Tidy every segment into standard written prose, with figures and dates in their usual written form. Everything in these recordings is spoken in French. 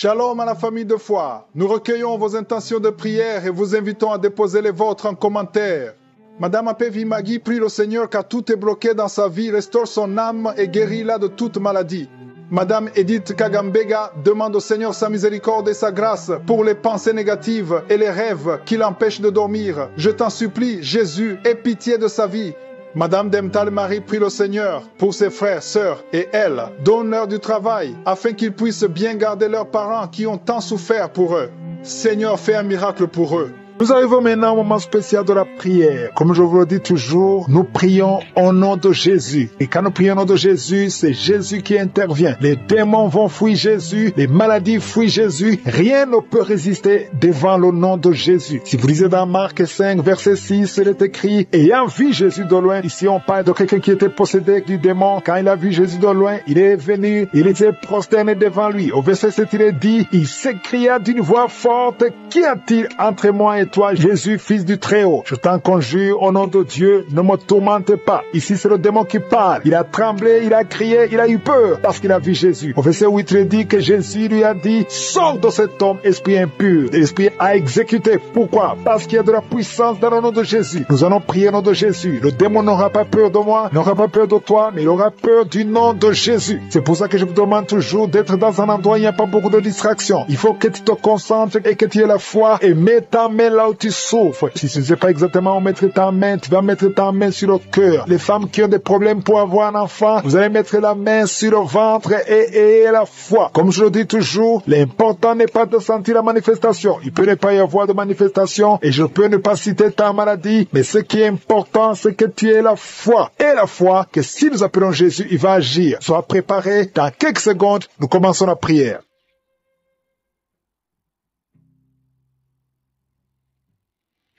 Shalom à la famille de foi. Nous recueillons vos intentions de prière et vous invitons à déposer les vôtres en commentaire. Madame Apevi Magui prie le Seigneur car tout est bloqué dans sa vie, restaure son âme et guérit-la de toute maladie. Madame Edith Kagambega demande au Seigneur sa miséricorde et sa grâce pour les pensées négatives et les rêves qui l'empêchent de dormir. Je t'en supplie, Jésus, aie pitié de sa vie. Madame Demtal Marie prie le Seigneur pour ses frères, sœurs et elle. Donne-leur du travail afin qu'ils puissent bien garder leurs parents qui ont tant souffert pour eux. Seigneur, fais un miracle pour eux. Nous arrivons maintenant au moment spécial de la prière. Comme je vous le dis toujours, nous prions au nom de Jésus. Et quand nous prions au nom de Jésus, c'est Jésus qui intervient. Les démons vont fuir Jésus, les maladies fuient Jésus. Rien ne peut résister devant le nom de Jésus. Si vous lisez dans Marc 5, verset 6, il est écrit, ayant vu Jésus de loin, ici on parle de quelqu'un qui était possédé du démon. Quand il a vu Jésus de loin, il est venu, il était prosterné devant lui. Au verset 7, il est dit, il s'écria d'une voix forte, qu'y a-t-il entre moi et toi, Jésus, fils du Très-Haut? Je t'en conjure, au nom de Dieu, ne me tourmente pas. Ici, c'est le démon qui parle. Il a tremblé, il a crié, il a eu peur parce qu'il a vu Jésus. Au verset 8, il dit que Jésus lui a dit, sors de cet homme, esprit impur. L'esprit a exécuté. Pourquoi? Parce qu'il y a de la puissance dans le nom de Jésus. Nous allons prier au nom de Jésus. Le démon n'aura pas peur de moi, n'aura pas peur de toi, mais il aura peur du nom de Jésus. C'est pour ça que je vous demande toujours d'être dans un endroit où il n'y a pas beaucoup de distractions. Il faut que tu te concentres et que tu aies la foi et mets ta main là où tu souffres. Si tu ne sais pas exactement où mettre ta main, tu vas mettre ta main sur le cœur. Les femmes qui ont des problèmes pour avoir un enfant, vous allez mettre la main sur le ventre et la foi. Comme je le dis toujours, l'important n'est pas de sentir la manifestation. Il peut ne pas y avoir de manifestation et je peux ne pas citer ta maladie, mais ce qui est important, c'est que tu aies la foi. Et la foi que si nous appelons Jésus, il va agir. Sois préparé. Dans quelques secondes, nous commençons la prière.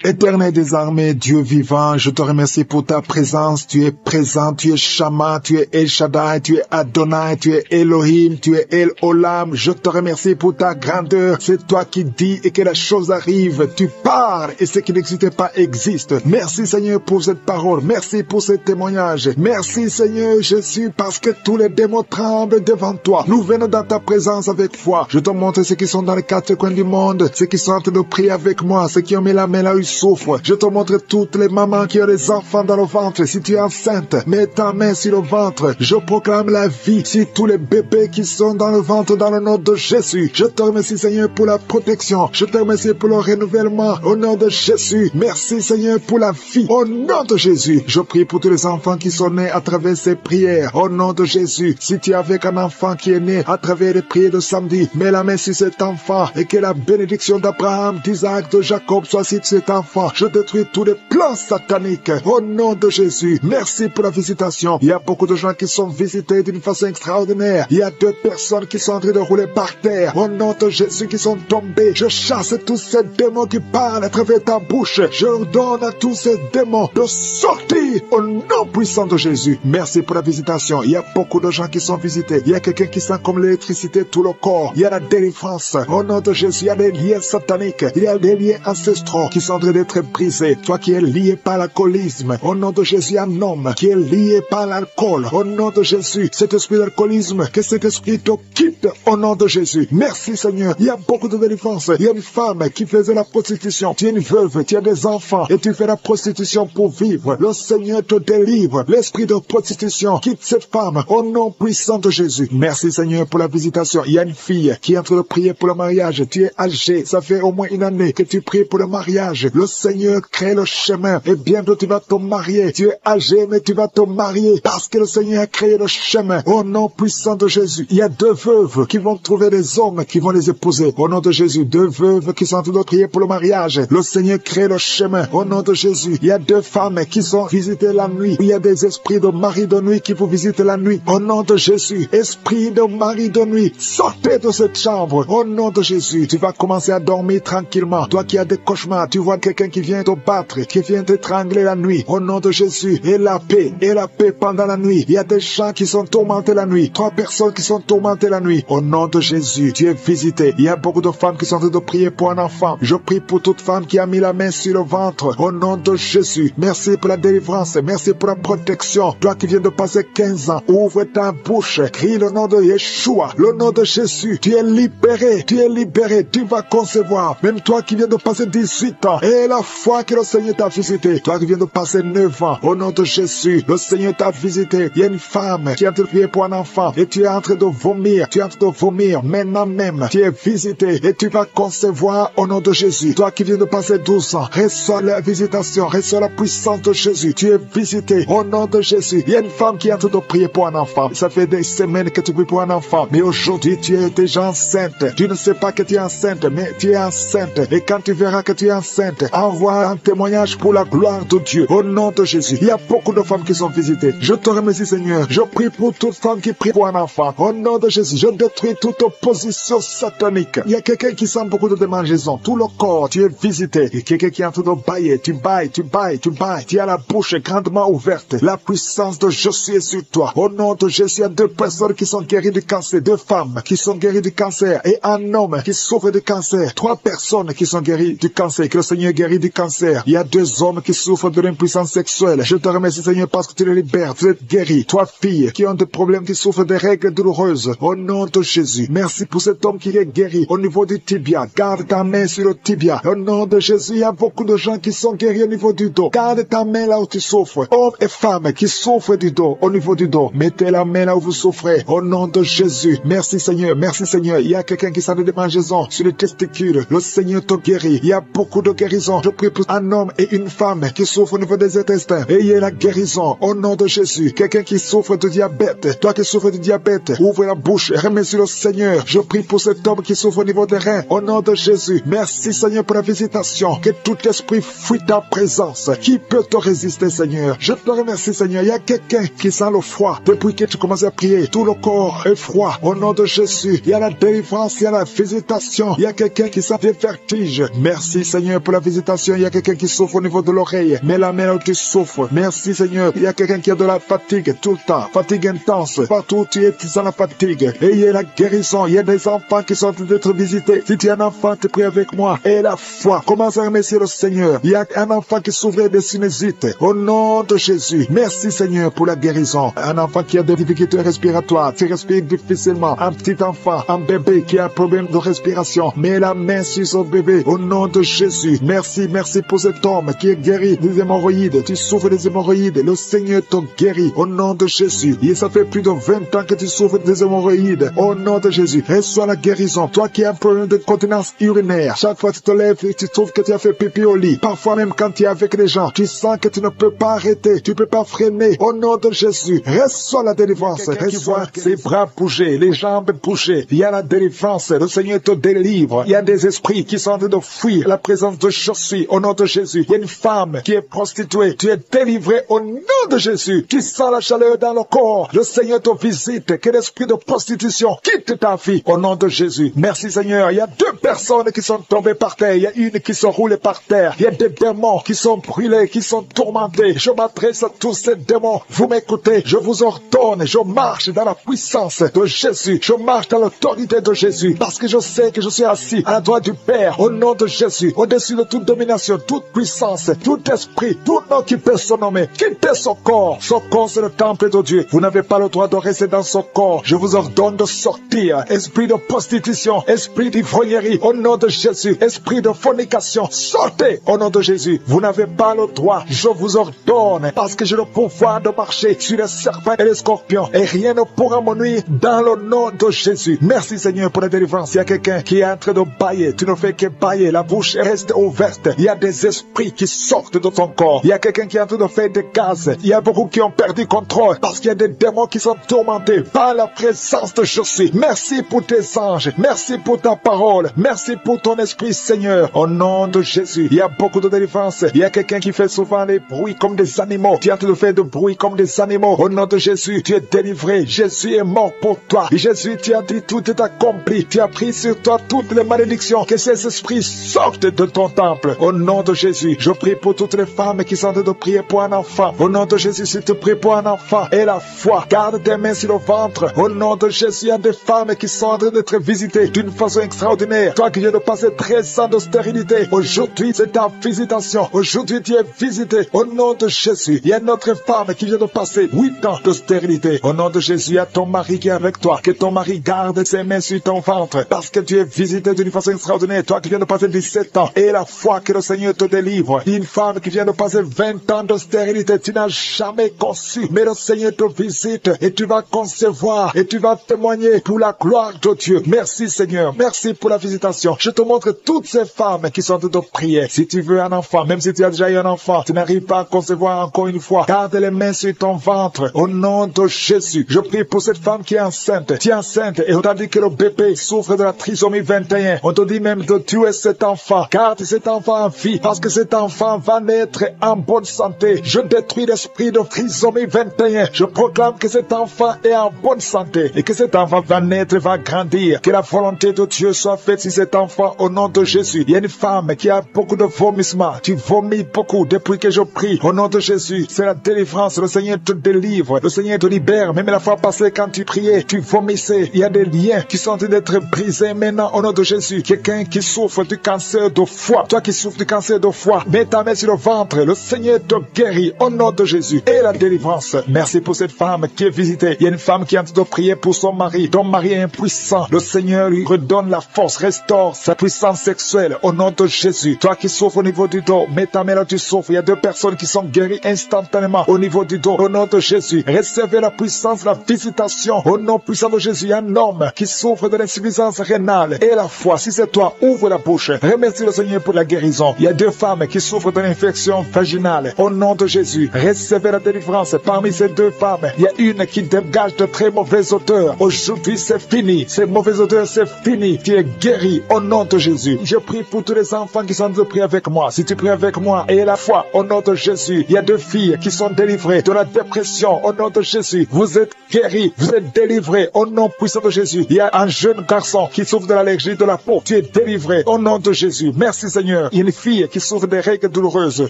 Éternel des armées, Dieu vivant, je te remercie pour ta présence. Tu es présent, tu es Shama, tu es El Shaddai, tu es Adonai, tu es Elohim, tu es El Olam. Je te remercie pour ta grandeur. C'est toi qui dis et que la chose arrive. Tu parles et ce qui n'existe pas existe. Merci Seigneur pour cette parole. Merci pour ce témoignage. Merci Seigneur Jésus parce que tous les démons tremblent devant toi. Nous venons dans ta présence avec foi. Je te montre ceux qui sont dans les quatre coins du monde, ceux qui sont en train de prier avec moi, ceux qui ont mis la main là où souffre. Je te montre toutes les mamans qui ont des enfants dans le ventre. Si tu es enceinte, mets ta main sur le ventre. Je proclame la vie sur tous les bébés qui sont dans le ventre dans le nom de Jésus. Je te remercie Seigneur pour la protection. Je te remercie pour le renouvellement au nom de Jésus. Merci Seigneur pour la vie au nom de Jésus. Je prie pour tous les enfants qui sont nés à travers ces prières au nom de Jésus. Si tu es avec un enfant qui est né à travers les prières de samedi, mets la main sur cet enfant et que la bénédiction d'Abraham, d'Isaac, de Jacob soit sur cet enfant. Je détruis tous les plans sataniques au nom de Jésus. Merci pour la visitation. Il y a beaucoup de gens qui sont visités d'une façon extraordinaire. Il y a 2 personnes qui sont en train de rouler par terre au nom de Jésus qui sont tombées. Je chasse tous ces démons qui parlent à travers ta bouche. Je donne à tous ces démons de sortir au nom puissant de Jésus. Merci pour la visitation. Il y a beaucoup de gens qui sont visités. Il y a quelqu'un qui sent comme l'électricité tout le corps. Il y a la délivrance au nom de Jésus. Il y a des liens sataniques. Il y a des liens ancestraux qui sont en train d'être brisé. Toi qui es lié par l'alcoolisme, au nom de Jésus, un homme qui est lié par l'alcool, au nom de Jésus, cet esprit d'alcoolisme, que cet esprit te quitte au nom de Jésus. Merci Seigneur. Il y a beaucoup de délivrance. Il y a une femme qui faisait la prostitution. Tu es une veuve, tu as des enfants et tu fais la prostitution pour vivre. Le Seigneur te délivre. L'esprit de prostitution quitte cette femme au nom puissant de Jésus. Merci Seigneur pour la visitation. Il y a une fille qui est en train de prier pour le mariage. Tu es âgé. Ça fait au moins une année que tu pries pour le mariage. Le Seigneur crée le chemin et bientôt tu vas te marier. Tu es âgé mais tu vas te marier parce que le Seigneur a créé le chemin. Au nom puissant de Jésus, il y a 2 veuves qui vont trouver des hommes qui vont les épouser. Au nom de Jésus, 2 veuves qui sont en train de prier pour le mariage. Le Seigneur crée le chemin. Au nom de Jésus, il y a 2 femmes qui sont visitées la nuit. Il y a des esprits de mari de nuit qui vous visitent la nuit. Au nom de Jésus, esprit de mari de nuit, sortez de cette chambre. Au nom de Jésus, tu vas commencer à dormir tranquillement. Toi qui as des cauchemars, tu vois que quelqu'un qui vient te battre, qui vient t'étrangler la nuit. Au nom de Jésus, et la paix pendant la nuit. Il y a des gens qui sont tourmentés la nuit. 3 personnes qui sont tourmentées la nuit. Au nom de Jésus, tu es visité. Il y a beaucoup de femmes qui sont en train de prier pour un enfant. Je prie pour toute femme qui a mis la main sur le ventre. Au nom de Jésus, merci pour la délivrance. Merci pour la protection. Toi qui viens de passer 15 ans, ouvre ta bouche. Crie le nom de Yeshua. Le nom de Jésus. Tu es libéré. Tu es libéré. Tu vas concevoir. Même toi qui viens de passer 18 ans. Et la foi que le Seigneur t'a visité. Toi qui viens de passer 9 ans. Au nom de Jésus, le Seigneur t'a visité. Il y a une femme qui est en train de prier pour un enfant. Et tu es en train de vomir. Tu es en train de vomir. Maintenant même, tu es visité. Et tu vas concevoir au nom de Jésus. Toi qui viens de passer 12 ans. Reçois la visitation. Reçois la puissance de Jésus. Tu es visité au nom de Jésus. Il y a une femme qui est en train de prier pour un enfant. Ça fait des semaines que tu pries pour un enfant. Mais aujourd'hui, tu es déjà enceinte. Tu ne sais pas que tu es enceinte, mais tu es enceinte. Et quand tu verras que tu es enceinte, envoie un témoignage pour la gloire de Dieu. Au nom de Jésus. Il y a beaucoup de femmes qui sont visitées. Je te remercie, Seigneur. Je prie pour toute femme qui prie pour un enfant. Au nom de Jésus, je détruis toute opposition satanique. Il y a quelqu'un qui sent beaucoup de démangeaisons. Tout le corps, tu es visité. Et quelqu'un qui est en train de bailler. Tu bailles. Tu as la bouche grandement ouverte. La puissance de Jésus est sur toi. Au nom de Jésus, il y a 2 personnes qui sont guéries du cancer. 2 femmes qui sont guéries du cancer. Et un homme qui souffre du cancer. 3 personnes qui sont guéries du cancer. Que le Seigneur guérit du cancer. Il y a 2 hommes qui souffrent de l'impuissance sexuelle. Je te remercie, Seigneur, parce que tu les libères. Vous êtes guéris. 3 filles qui ont des problèmes, qui souffrent des règles douloureuses. Au nom de Jésus. Merci pour cet homme qui est guéri au niveau du tibia. Garde ta main sur le tibia. Au nom de Jésus, il y a beaucoup de gens qui sont guéris au niveau du dos. Garde ta main là où tu souffres. Hommes et femmes qui souffrent du dos, au niveau du dos. Mettez la main là où vous souffrez. Au nom de Jésus. Merci Seigneur. Merci Seigneur. Il y a quelqu'un qui sent des démangeaisons sur les testicules. Le Seigneur te guérit. Il y a beaucoup de guérisons. Je prie pour un homme et une femme qui souffrent au niveau des intestins. Et il y a la guérison. Au nom de Jésus. Quelqu'un qui souffre de diabète. Toi qui souffres de diabète. Ouvre la bouche. Remercie le Seigneur. Je prie pour cet homme qui souffre au niveau des reins. Au nom de Jésus. Merci Seigneur pour la visitation. Que tout esprit fuit ta présence. Qui peut te résister, Seigneur? Je te remercie, Seigneur. Il y a quelqu'un qui sent le froid. Depuis que tu commences à prier, tout le corps est froid. Au nom de Jésus, il y a la délivrance, il y a la visitation. Il y a quelqu'un qui sent des vertiges. Merci, Seigneur, pour la visitation. Il y a quelqu'un qui souffre au niveau de l'oreille. Mais la main où tu souffres. Merci, Seigneur. Il y a quelqu'un qui a de la fatigue tout le temps. Fatigue intense. Partout où tu es, tu sens la fatigue. Et il y a la guérison. Il y a des enfants qui sont en train d'être visités. Si tu es un enfant, tu pries avec moi. Et la foi. Commence à remercier le Seigneur. Il y a un enfant qui souffrait de sinusite. Au nom de Jésus. Merci Seigneur pour la guérison. Un enfant qui a des difficultés respiratoires, qui respire difficilement. Un petit enfant, un bébé qui a un problème de respiration. Mets la main sur son bébé. Au nom de Jésus. Merci pour cet homme qui est guéri des hémorroïdes. Tu souffres des hémorroïdes. Le Seigneur te guérit. Au nom de Jésus. Et ça fait plus de 20 ans que tu souffres des hémorroïdes. Au nom de Jésus. Reçois la guérison. Toi qui as un problème de continence urinaire. Chaque fois que tu te lèves, tu trouves que tu as fait pipi au lit. Parfois même quand tu es avec les gens, tu sens que tu ne peux pas arrêter. Tu ne peux pas freiner. Au nom de Jésus. Reçois la délivrance. Reçois ses bras bouger, les jambes bouger. Il y a la délivrance. Le Seigneur te délivre. Il y a des esprits qui sont en train de fuir la présence de Jésus. Au nom de Jésus. Il y a une femme qui est prostituée. Tu es délivré au nom de Jésus. Tu sens la chaleur dans le corps. Le Seigneur te visite. Que l'esprit de prostitution quitte ta vie. Au nom de Jésus. Merci Seigneur. Il y a 2 personnes qui sont tombées par terre. Il y a une qui sont roulées par terre. Il y a des démons qui sont brûlés, qui sont tourmentés. Je m'adresse à tous ces démons. Vous m'écoutez. Je vous ordonne. Je marche dans la puissance de Jésus. Je marche dans l'autorité de Jésus. Parce que je sais que je suis assis à la droite du Père. Au nom de Jésus. Au-dessus de toute domination, toute puissance, tout esprit, tout nom qui peut se nommer. Quittez son corps. Son corps, c'est le temple de Dieu. Vous n'avez pas le droit de rester dans son corps. Je vous ordonne de sortir. Esprit de prostitution, esprit d'ivrognerie. Au nom de Jésus. Esprit de fornication. Sortez au nom de Jésus. Vous n'avez pas le droit. Je vous ordonne. Parce que j'ai le pouvoir de marcher sur les serpents et les scorpions. Et rien ne pourra me nuire dans le nom de Jésus. Merci Seigneur pour la délivrance. Il y a quelqu'un qui est en train de bailler. Tu ne fais que bailler. La bouche reste ouverte. Il y a des esprits qui sortent de ton corps. Il y a quelqu'un qui est en train de faire des gaz. Il y a beaucoup qui ont perdu contrôle. Parce qu'il y a des démons qui sont tourmentés par la présence de Jésus. Merci pour tes anges. Merci pour ta parole. Merci pour ton esprit Seigneur. Au nom de Jésus. Il y a beaucoup de délivrance. Il y a quelqu'un qui fait souvent des bruits comme des animaux. Tu es en train de faire des bruits comme des animaux. Au nom de Jésus, tu es délivré. Jésus est mort pour toi. Et Jésus, tu as dit tout est accompli. Tu as pris sur toi toutes les malédictions. Que ces esprits sortent de ton temps. temple. Au nom de Jésus, je prie pour toutes les femmes qui sont en train de prier pour un enfant. Au nom de Jésus, si tu pries pour un enfant, et la foi, garde tes mains sur le ventre. Au nom de Jésus, il y a des femmes qui sont en train d'être visitées d'une façon extraordinaire. Toi qui viens de passer 13 ans de stérilité, aujourd'hui c'est ta visitation. Aujourd'hui tu es visité. Au nom de Jésus, il y a une autre femme qui vient de passer 8 ans de stérilité. Au nom de Jésus, il y a ton mari qui est avec toi. Que ton mari garde ses mains sur ton ventre, parce que tu es visité d'une façon extraordinaire. Toi qui viens de passer 17 ans, et la foi que le Seigneur te délivre. Une femme qui vient de passer 20 ans de stérilité, tu n'as jamais conçu, mais le Seigneur te visite et tu vas concevoir et tu vas témoigner pour la gloire de Dieu. Merci Seigneur, merci pour la visitation. Je te montre toutes ces femmes qui sont en train de prier. Si tu veux un enfant, même si tu as déjà eu un enfant, tu n'arrives pas à concevoir encore une fois, garde les mains sur ton ventre. Au nom de Jésus, je prie pour cette femme qui est enceinte. Tu es enceinte et on t'a dit que le bébé souffre de la trisomie 21. On te dit même de tuer cet enfant. Garde cet enfant en vie, parce que cet enfant va naître en bonne santé. Je détruis l'esprit de trisomie 21. Je proclame que cet enfant est en bonne santé et que cet enfant va naître, va grandir. Que la volonté de Dieu soit faite sur cet enfant au nom de Jésus. Il y a une femme qui a beaucoup de vomissements. Tu vomis beaucoup depuis que je prie. Au nom de Jésus, c'est la délivrance. Le Seigneur te délivre. Le Seigneur te libère. Même la fois passée, quand tu priais, tu vomissais. Il y a des liens qui sont en train d'être brisés maintenant au nom de Jésus. Quelqu'un qui souffre du cancer de foie. Toi qui souffres du cancer de foie, mets ta main sur le ventre. Le Seigneur te guérit au nom de Jésus. Et la délivrance. Merci pour cette femme qui est visitée. Il y a une femme qui est en train de prier pour son mari. Ton mari est impuissant. Le Seigneur lui redonne la force, restaure sa puissance sexuelle au nom de Jésus. Toi qui souffres au niveau du dos, mets ta main là, tu souffres. Il y a 2 personnes qui sont guéries instantanément au niveau du dos. Au nom de Jésus, recevez la puissance, la visitation. Au nom puissant de Jésus, il y a un homme qui souffre de l'insuffisance rénale. Et la foi, si c'est toi, ouvre la bouche. Remercie le Seigneur pour la guérison. Il y a 2 femmes qui souffrent de l'infection vaginale. Au nom de Jésus, recevez la délivrance. Parmi ces 2 femmes, il y a une qui dégage de très mauvaises odeurs. Aujourd'hui, c'est fini. Ces mauvaises odeurs, c'est fini. Tu es guéri au nom de Jésus. Je prie pour tous les enfants qui sont en train de prier avec moi. Si tu pries avec moi et la foi, au nom de Jésus, il y a 2 filles qui sont délivrées de la dépression. Au nom de Jésus, vous êtes guéris, vous êtes délivrés au nom puissant de Jésus. Il y a un jeune garçon qui souffre de l'allergie de la peau. Tu es délivré au nom de Jésus. Merci Seigneur. Il y a une fille qui souffre des règles douloureuses.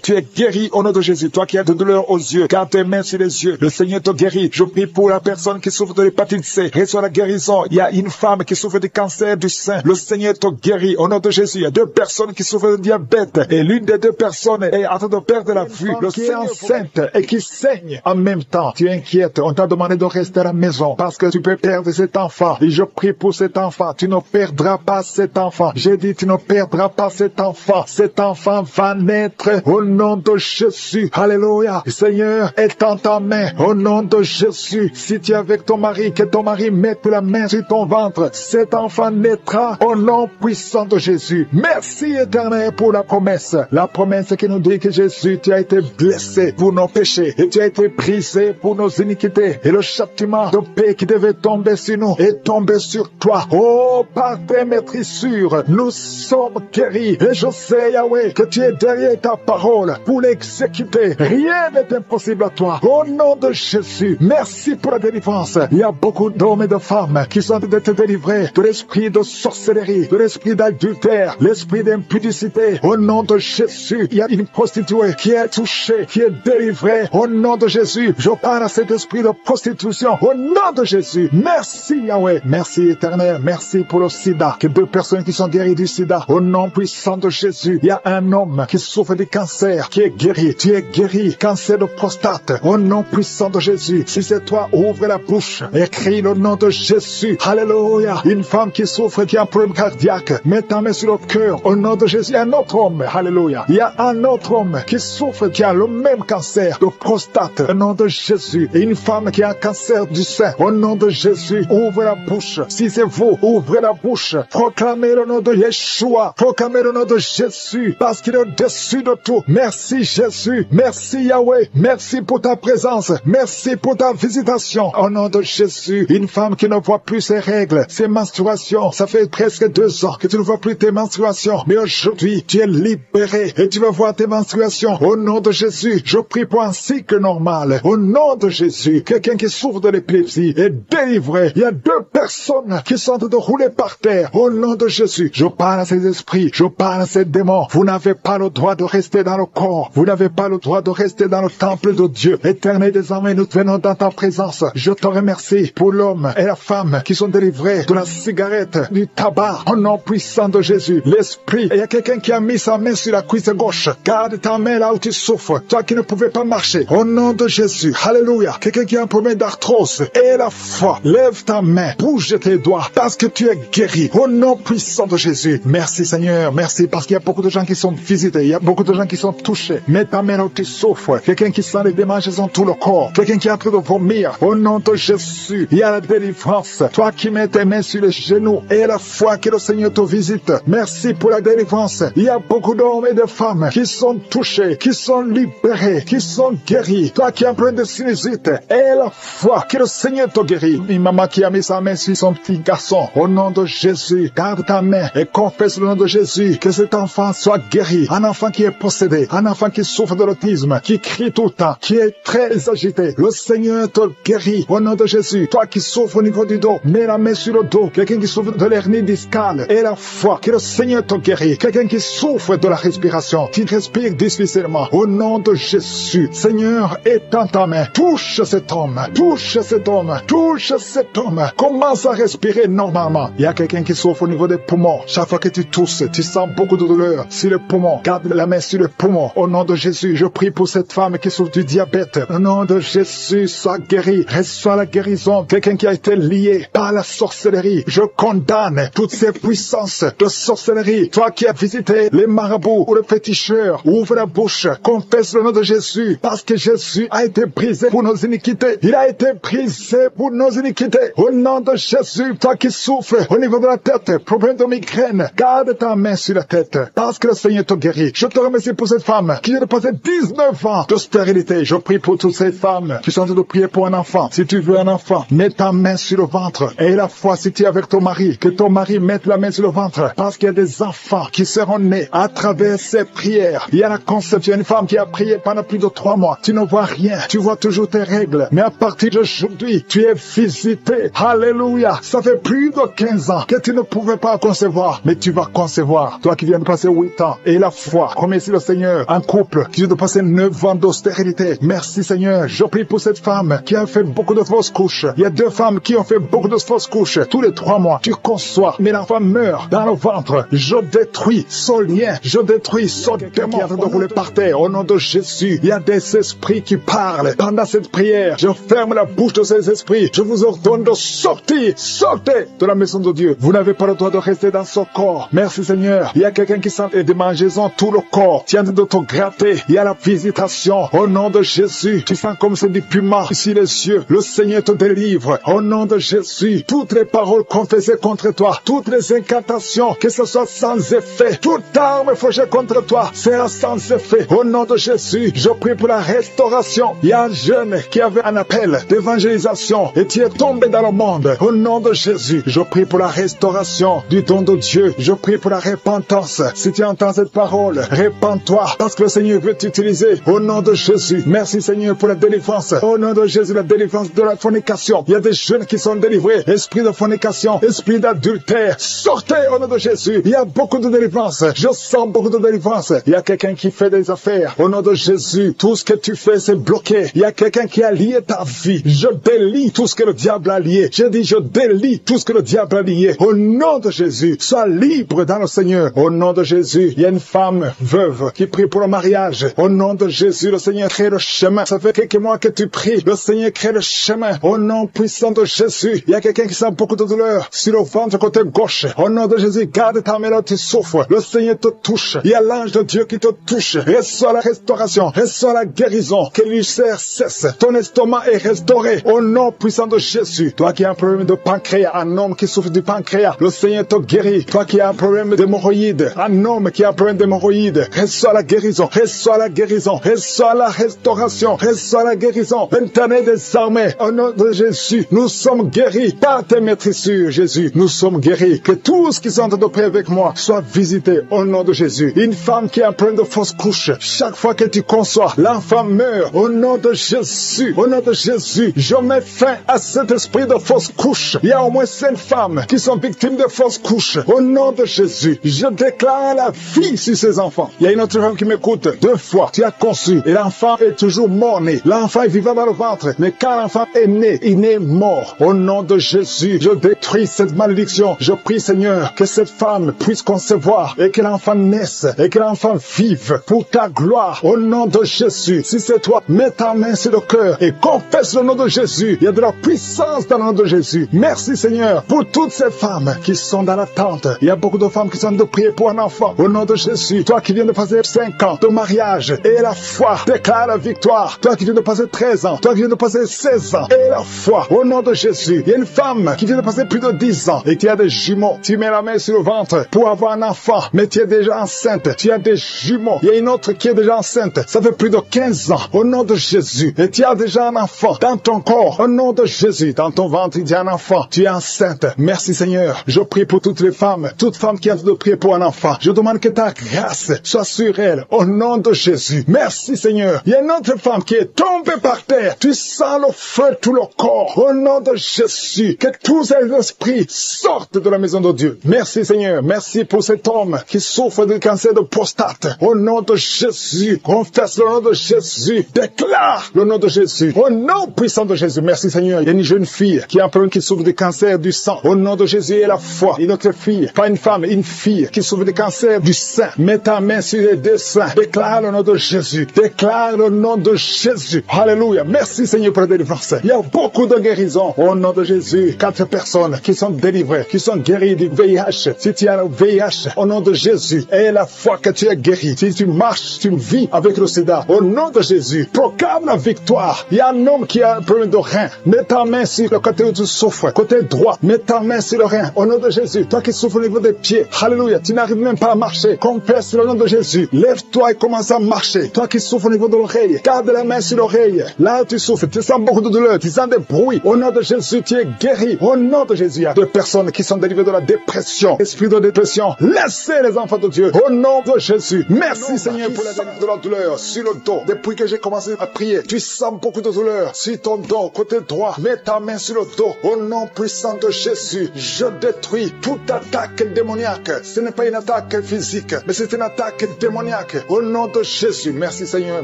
Tu es guéri au nom de Jésus. Toi qui as de douleur aux yeux, garde tes mains sur les yeux. Le Seigneur te guérit. Je prie pour la personne qui souffre de l'hépatite C. Reçois la guérison. Il y a une femme qui souffre du cancer du sein. Le Seigneur te guérit au nom de Jésus. Il y a 2 personnes qui souffrent de diabète et l'une des 2 personnes est en train de perdre la vue. Le Seigneur est enceinte et qui saigne en même temps. Tu es inquiète. On t'a demandé de rester à la maison parce que tu peux perdre cet enfant. Et je prie pour cet enfant. Tu ne perdras pas cet enfant. J'ai dit tu ne perdras pas cet enfant. Cet enfant va naître au nom de Jésus. Alléluia. Le Seigneur est en ta main au nom de Jésus. Si tu es avec ton mari, que ton mari mette la main sur ton ventre. Cet enfant naîtra au nom puissant de Jésus. Merci Éternel pour la promesse. La promesse qui nous dit que Jésus, tu as été blessé pour nos péchés et tu as été brisé pour nos iniquités. Et le châtiment de paix qui devait tomber sur nous est tombé sur toi. Oh, par tes maîtrissures, nous sommes guéris. Et je sais, Yahweh, que tu es derrière ta parole pour l'exécuter. Rien n'est impossible à toi. Au nom de Jésus, merci pour la délivrance. Il y a beaucoup d'hommes et de femmes qui sont en train d'être délivrés de l'esprit de sorcellerie, de l'esprit d'adultère, l'esprit d'impudicité. Au nom de Jésus, il y a une prostituée qui est touchée, qui est délivrée. Au nom de Jésus, je parle à cet esprit de prostitution. Au nom de Jésus, merci Yahweh. Merci Éternel, merci pour le sida. Que 2 personnes qui sont guéries du sida. Au nom puissant de Jésus, il y a un homme qui souffre du cancer, qui est guéri. Tu es guéri, cancer de prostate. Au nom puissant de Jésus, si c'est toi, ouvre la bouche et crie le nom de Jésus. Alléluia. Une femme qui souffre, qui a un problème cardiaque, mets ta main sur le cœur. Au nom de Jésus, un autre homme. Alléluia. Il y a un autre homme qui souffre, qui a le même cancer de prostate. Au nom de Jésus. Et une femme qui a un cancer du sein. Au nom de Jésus, ouvre la bouche. Si c'est vous, ouvrez la bouche. Proclamez le nom de Yeshua. Proclamez le nom de Jésus, parce qu'il est au-dessus de tout. Merci Jésus. Merci Yahweh. Merci pour ta présence. Merci pour ta visitation. Au nom de Jésus, une femme qui ne voit plus ses règles, ses menstruations. Ça fait presque 2 ans que tu ne vois plus tes menstruations. Mais aujourd'hui, tu es libéré et tu vas voir tes menstruations. Au nom de Jésus, je prie pour un cycle normal. Au nom de Jésus, quelqu'un qui souffre de l'épilepsie est délivré. Il y a 2 personnes qui sont en train de rouler par terre. Au nom de Jésus, je parle à ces esprits. Je parle à ces démons, vous n'avez pas le droit de rester dans le corps. Vous n'avez pas le droit de rester dans le temple de Dieu. Éternel des armées, nous venons dans ta présence. Je te remercie pour l'homme et la femme qui sont délivrés de la cigarette, du tabac, au nom puissant de Jésus. L'esprit, il y a quelqu'un qui a mis sa main sur la cuisse gauche. Garde ta main là où tu souffres. Toi qui ne pouvais pas marcher. Au nom de Jésus. Alléluia. Quelqu'un qui a un problème d'arthrose. Et la foi. Lève ta main. Bouge tes doigts. Parce que tu es guéri. Au nom puissant de Jésus. Merci Seigneur. Merci parce qu'il y a beaucoup de gens qui sont visités. Il y a beaucoup de gens qui sont touchés. Mets ta main là où tu souffres. Quelqu'un qui sent les démangeaisons dans tout le corps. Quelqu'un qui est en train de vomir. Au nom de Jésus. Il y a la délivrance. Toi qui mets tes mains sur les genoux. Et la foi que le Seigneur te visite. Merci pour la délivrance. Il y a beaucoup d'hommes et de femmes qui sont touchés, qui sont libérés, qui sont guéris. Toi qui es en train de sinusite. Et la foi que le Seigneur te guérit. Une maman qui a mis sa main sur son petit garçon. Au nom de Jésus. Garde ta main et confesse le nom de Jésus. Que cet enfant soit guéri. Un enfant qui est possédé. Un enfant qui souffre de l'autisme. Qui crie tout le temps. Qui est très agité. Le Seigneur te guérit. Au nom de Jésus. Toi qui souffres au niveau du dos. Mets la main sur le dos. Quelqu'un qui souffre de l'hernie discale. Et la foi que le Seigneur te guérit. Quelqu'un qui souffre de la respiration. Qui respire difficilement. Au nom de Jésus. Seigneur, étends ta main. Touche cet homme. Touche cet homme. Touche cet homme. Commence à respirer normalement. Il y a quelqu'un qui souffre au niveau des poumons. Chaque fois que tu tousses, tu sens beaucoup de douleur sur le poumon. Garde la main sur le poumon. Au nom de Jésus, je prie pour cette femme qui souffre du diabète. Au nom de Jésus, sois guéri. Reçois la guérison. Quelqu'un qui a été lié par la sorcellerie. Je condamne toutes ces puissances de sorcellerie. Toi qui as visité les marabouts ou les féticheurs, ouvre la bouche. Confesse le nom de Jésus. Parce que Jésus a été brisé pour nos iniquités. Il a été brisé pour nos iniquités. Au nom de Jésus, toi qui souffres au niveau de la tête, problème de migraine, garde ta main sur la tête. Parce que le Seigneur te guérit. Je te remercie pour cette femme qui vient de passer 19 ans de stérilité. Je prie pour toutes ces femmes qui sont en train de prier pour un enfant. Si tu veux un enfant, mets ta main sur le ventre. Et la foi, si tu es avec ton mari, que ton mari mette la main sur le ventre. Parce qu'il y a des enfants qui seront nés à travers ces prières. Il y a la conception. Une femme qui a prié pendant plus de 3 mois. Tu ne vois rien. Tu vois toujours tes règles. Mais à partir d'aujourd'hui, tu es visité. Alléluia. Ça fait plus de 15 ans que tu ne pouvais pas concevoir. Mais tu vas concevoir. Toi qui viens de passer 8 ans. Et la foi. Remercie le Seigneur. Un couple qui vient de passer 9 ans d'austérité. Merci Seigneur. Je prie pour cette femme qui a fait beaucoup de fausses couches. Il y a 2 femmes qui ont fait beaucoup de fausses couches. Tous les 3 mois, tu conçois. Mais l'enfant meurt dans le ventre. Je détruis ce lien. Je détruis ce démon qui est en train de rouler par terre. Au nom de Jésus, il y a des esprits qui parlent. Pendant cette prière, je ferme la bouche de ces esprits. Je vous ordonne de sortir. Sortez de la maison de Dieu. Vous n'avez pas le droit de rester dans ce corps. Merci Seigneur. Il y a quelqu'un qui sent des démangeaisons tout le corps. Tu es en train de te gratter. Il y a la visitation. Au nom de Jésus, tu sens comme c'est du piment ici les yeux. Le Seigneur te délivre. Au nom de Jésus, toutes les paroles confessées contre toi, toutes les incantations, que ce soit sans effet, toute arme forgée contre toi sera sans effet. Au nom de Jésus, je prie pour la restauration. Il y a un jeune qui avait un appel d'évangélisation et tu es tombé dans le monde. Au nom de Jésus, je prie pour la restauration du don de Dieu. Je prie pour la repentance. Si tu entends cette parole, répands-toi parce que le Seigneur veut t'utiliser. Au nom de Jésus, merci Seigneur pour la délivrance. Au nom de Jésus, la délivrance de la fornication. Il y a des jeunes qui sont délivrés. Esprit de fornication, esprit d'adultère, sortez au nom de Jésus. Il y a beaucoup de délivrance. Je sens beaucoup de délivrance. Il y a quelqu'un qui fait des affaires. Au nom de Jésus, tout ce que tu fais, c'est bloqué. Il y a quelqu'un qui a lié ta vie. Je délie tout ce que le diable a lié. Je dis, je délie tout ce que le diable a lié. Au nom de Jésus, sois libre dans le Seigneur. Au nom de Jésus, il y a une femme veuve qui prie pour le mariage. Au nom de Jésus, le Seigneur crée le chemin. Ça fait quelques mois que tu pries. Le Seigneur crée le chemin. Au nom puissant de Jésus, il y a quelqu'un qui sent beaucoup de douleur sur le ventre côté gauche. Au nom de Jésus, garde ta main là, tu souffres. Le Seigneur te touche. Il y a l'ange de Dieu qui te touche. Reçois la restauration. Reçois la guérison. Que l'ulcère cesse. Ton estomac est restauré. Au nom puissant de Jésus. Toi qui as un problème de pancréas, un homme qui souffre du pancréas, le Seigneur te guérit. Toi qui as un problème d'hémorroïdes, un homme qui a un problème d'hémorroïdes, reçois la guérison. Reçois la guérison. Reçois la restauration. Reçois la guérison. Éternel des armées, au nom de Jésus, nous sommes guéris par tes maîtrissures, Jésus. Nous sommes guéris. Que tous qui sont en train de prier avec moi soient visités au nom de Jésus. Une femme qui a un problème de fausse couche, chaque fois que tu conçois, l'enfant meurt. Au nom de Jésus, au nom de Jésus, je mets fin à cet esprit de fausse couche. Il y a au moins 5 femmes qui sont victimes de fausses couches. Au nom de Jésus, je déclare Déclare la vie sur ces enfants. Il y a une autre femme qui m'écoute. 2 fois, tu as conçu et l'enfant est toujours mort-né. L'enfant est vivant dans le ventre, mais quand l'enfant est né, il est mort. Au nom de Jésus, je détruis cette malédiction. Je prie, Seigneur, que cette femme puisse concevoir et que l'enfant naisse et que l'enfant vive pour ta gloire. Au nom de Jésus, si c'est toi, mets ta main sur le cœur et confesse le nom de Jésus. Il y a de la puissance dans le nom de Jésus. Merci, Seigneur, pour toutes ces femmes qui sont dans l'attente. Il y a beaucoup de femmes qui sont de prier pour un enfant. Au nom de Jésus, toi qui viens de passer 5 ans de mariage et la foi déclare la victoire. Toi qui viens de passer 13 ans, toi qui viens de passer 16 ans et la foi. Au nom de Jésus, il y a une femme qui vient de passer plus de 10 ans et qui a des jumeaux. Tu mets la main sur le ventre pour avoir un enfant, mais tu es déjà enceinte. Tu as des jumeaux. Il y a une autre qui est déjà enceinte. Ça fait plus de 15 ans. Au nom de Jésus. Et tu as déjà un enfant dans ton corps. Au nom de Jésus. Dans ton ventre, il y a un enfant. Tu es enceinte. Merci, Seigneur. Je prie pour toutes les femmes. Toutes femmes qui ont de prier pour un enfant. Je demande que ta grâce soit sur elles. Au nom de Jésus. Merci, Seigneur. Il y a une autre femme qui est tombée par terre. Tu sens le feu tout le corps. Au nom de Jésus. Que tous ces esprits sortent de la maison de Dieu. Merci, Seigneur. Merci pour cet homme qui souffre de cancer de prostate. Au nom de Jésus. Confesse le nom de Jésus. Déclare le nom de Jésus. Au nom puissant de Jésus. Merci, Seigneur. Il y a une jeune fille qui a un problème qui souffre de cancer du sang. Au nom de Jésus et la foi. Une autre fille, pas une femme, une fille qui souffre de cancer du sein. Mets ta main sur les 2 seins. Déclare le nom de Jésus. Déclare le nom de Jésus. Alléluia. Merci, Seigneur, pour la délivrance. Il y a beaucoup de guérisons. Au nom de Jésus. 4 personnes qui sont délivrées, qui sont guéries du VIH. Si tu as le VIH, au nom de Jésus, et la foi que tu es guéri. Si tu marches, tu vis avec le sida. Au nom de Jésus, proclame la victoire. Il y a un homme qui a un problème de rein. Mets ta main sur le côté où tu souffres. Côté droit, mets ta main sur le rein. Au nom de Jésus, toi qui souffres au niveau des pieds. Alléluia. Tu n'arrives même pas à marcher. Confesse le nom de Jésus. Lève-toi et commence à marcher. Toi qui souffres au niveau de l'oreille, garde la main sur l'oreille. Là où tu souffres, tu sens beaucoup de douleur. Tu sens des bruits. Au nom de Jésus, tu es guéri. Au nom de Jésus, il y a 2 personnes qui sont délivrées de la dépression. Esprit de dépression, laissez les enfants de Dieu. Au nom de Jésus. Merci, Seigneur, pour la délivrance de la douleur sur le dos. Depuis que j'ai commencé à prier, tu sens beaucoup de douleur sur ton dos, côté droit. Mets ta main sur le dos. Au nom puissant de Jésus, je détruis toute attaque démoniaque. Ce n'est pas une attaque physique, mais c'est une attaque démoniaque. Au nom de Jésus. Merci, Seigneur.